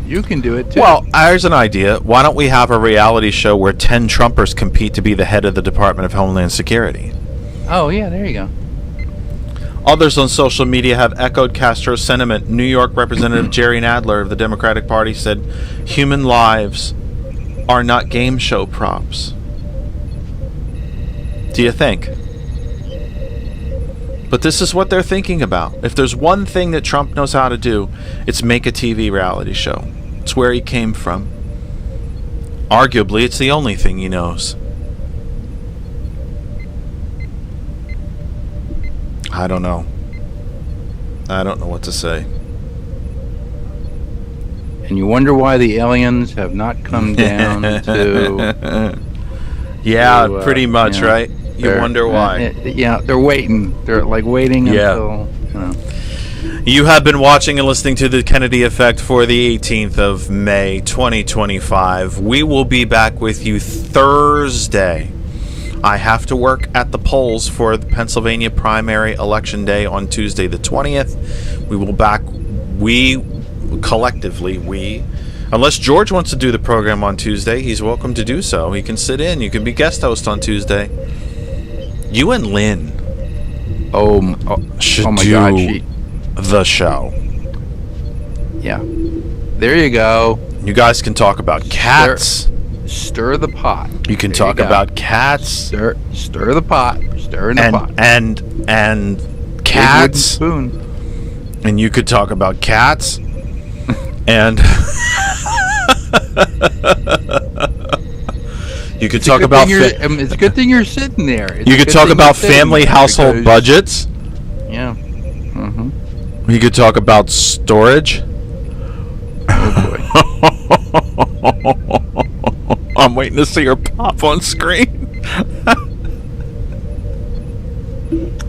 You can do it too. Well, here's an idea. Why don't we have a reality show where 10 Trumpers compete to be the head of the Department of Homeland Security? Oh, yeah, there you go. Others on social media have echoed Castro's sentiment. New York Representative Jerry Nadler of the Democratic Party said, human lives are not game show props. Do you think? But this is what they're thinking about. If there's one thing that Trump knows how to do, it's make a TV reality show. It's where he came from. Arguably, it's the only thing he knows. I don't know. I don't know what to say. And you wonder why the aliens have not come down to... Yeah, pretty much, right? You wonder why. They're waiting. They're like waiting until, You have been watching and listening to The Kennedy Effect for the 18th of May, 2025. We will be back with you Thursday. I have to work at the polls for the Pennsylvania primary election day on Tuesday the 20th. Unless George wants to do the program on Tuesday, he's welcome to do so. He can sit in. You can be guest host on Tuesday. You and Lynn should do the show. Yeah. There you go. You guys can talk about cats. Stir the pot. You can talk about cats. Stir the pot. Stir in the pot. And cats. Spoon. And you could talk about cats. And you could talk about. It's a good thing you're sitting there. You could talk about family household budgets. Yeah. Mm-hmm. You could talk about storage. Oh boy. I'm waiting to see her pop on screen.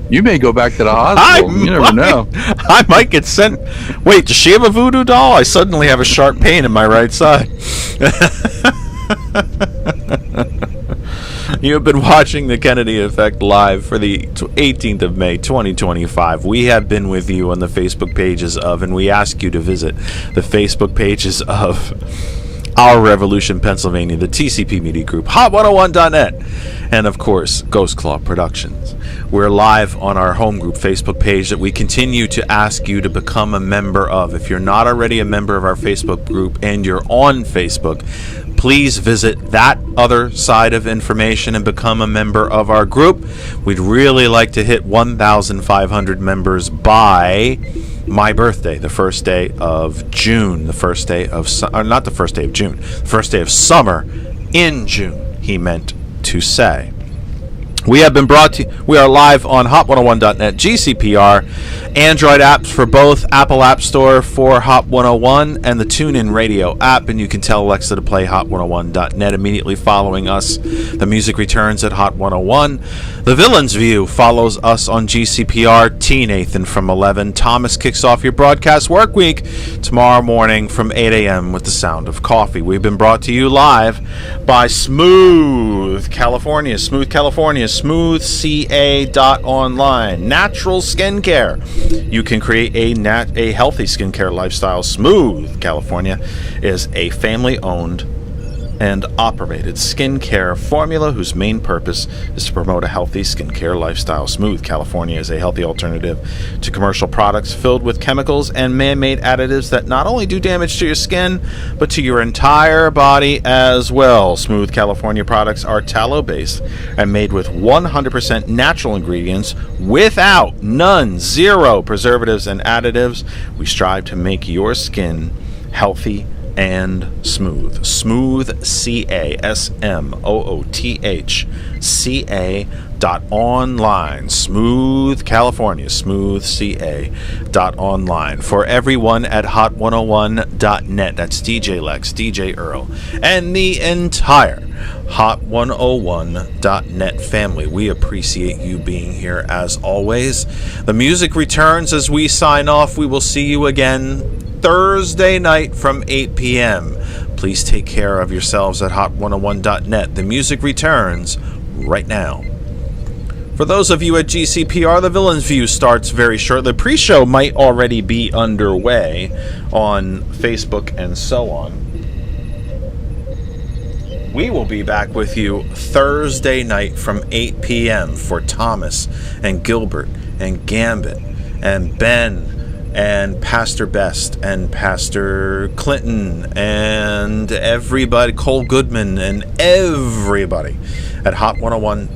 You may go back to the hospital. You never know. I might get sent. Wait, does she have a voodoo doll? I suddenly have a sharp pain in my right side. You have been watching The Kennedy Effect live for the 18th of May, 2025. We have been with you on the Facebook pages of, and we ask you to visit the Facebook pages of Our Revolution Pennsylvania, the TCP Media Group, Hot101.net, and of course, Ghost Claw Productions. We're live on our home group Facebook page that we continue to ask you to become a member of. If you're not already a member of our Facebook group and you're on Facebook, please visit that other side of information and become a member of our group. We'd really like to hit 1,500 members by my birthday, the first day of June, the first day of not the first day of June, the first day of summer in June, he meant to say. We have been brought to you, we are live on Hot101.net, GCPR, Android apps for both, Apple App Store for Hot 101 and the TuneIn Radio app, and you can tell Alexa to play Hot101.net immediately following us. The music returns at Hot 101. The Villain's View follows us on GCPR. T. Nathan from 11. Thomas kicks off your broadcast work week tomorrow morning from 8 a.m. with the sound of coffee. We've been brought to you live by Smooth California, smoothca.online. Natural skincare. You can create a healthy skincare lifestyle. Smooth California is a family-owned and operated skincare formula whose main purpose is to promote a healthy skincare lifestyle. Smooth California is a healthy alternative to commercial products filled with chemicals and man-made additives that not only do damage to your skin, but to your entire body as well. Smooth California products are tallow-based and made with 100% natural ingredients without zero preservatives and additives. We strive to make your skin healthy and smooth. Smooth CA, SMOOTHCA.online. Smooth California, smoothca.online. For everyone at hot101.net, that's DJ Lex, DJ Earl, and the entire Hot101.net family. We appreciate you being here as always. The music returns as we sign off. We will see you again Thursday night from 8 p.m. Please take care of yourselves at hot101.net. The music returns right now. For those of you at GCPR, the Villain's View starts very shortly. The pre-show might already be underway on Facebook and so on. We will be back with you Thursday night from 8 p.m. for Thomas and Gilbert and Gambit and Ben and Pastor Best and Pastor Clinton and everybody, Cole Goodman and everybody at Hot 101 at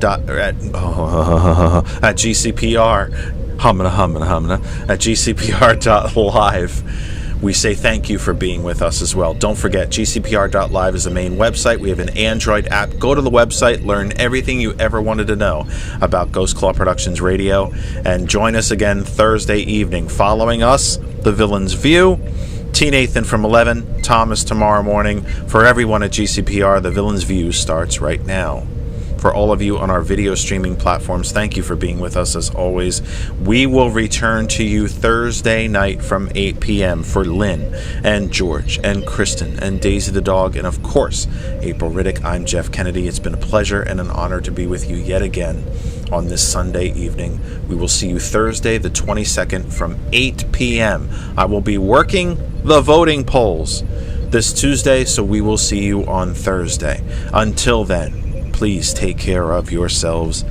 GCPR at GCPR.live. We say thank you for being with us as well. Don't forget, GCPR.live is the main website. We have an Android app. Go to the website, learn everything you ever wanted to know about Ghost Claw Productions Radio, and join us again Thursday evening. Following us, The Villain's View, T. Nathan from 11, Thomas tomorrow morning. For everyone at GCPR, The Villain's View starts right now. For all of you on our video streaming platforms, thank you for being with us as always. We will return to you Thursday night from 8 p.m. for Lynn and George and Kristen and Daisy the dog and, of course, April Riddick. I'm Jeff Kennedy. It's been a pleasure and an honor to be with you yet again on this Sunday evening. We will see you Thursday the 22nd from 8 p.m. I will be working the voting polls this Tuesday, so we will see you on Thursday. Until then, please take care of yourselves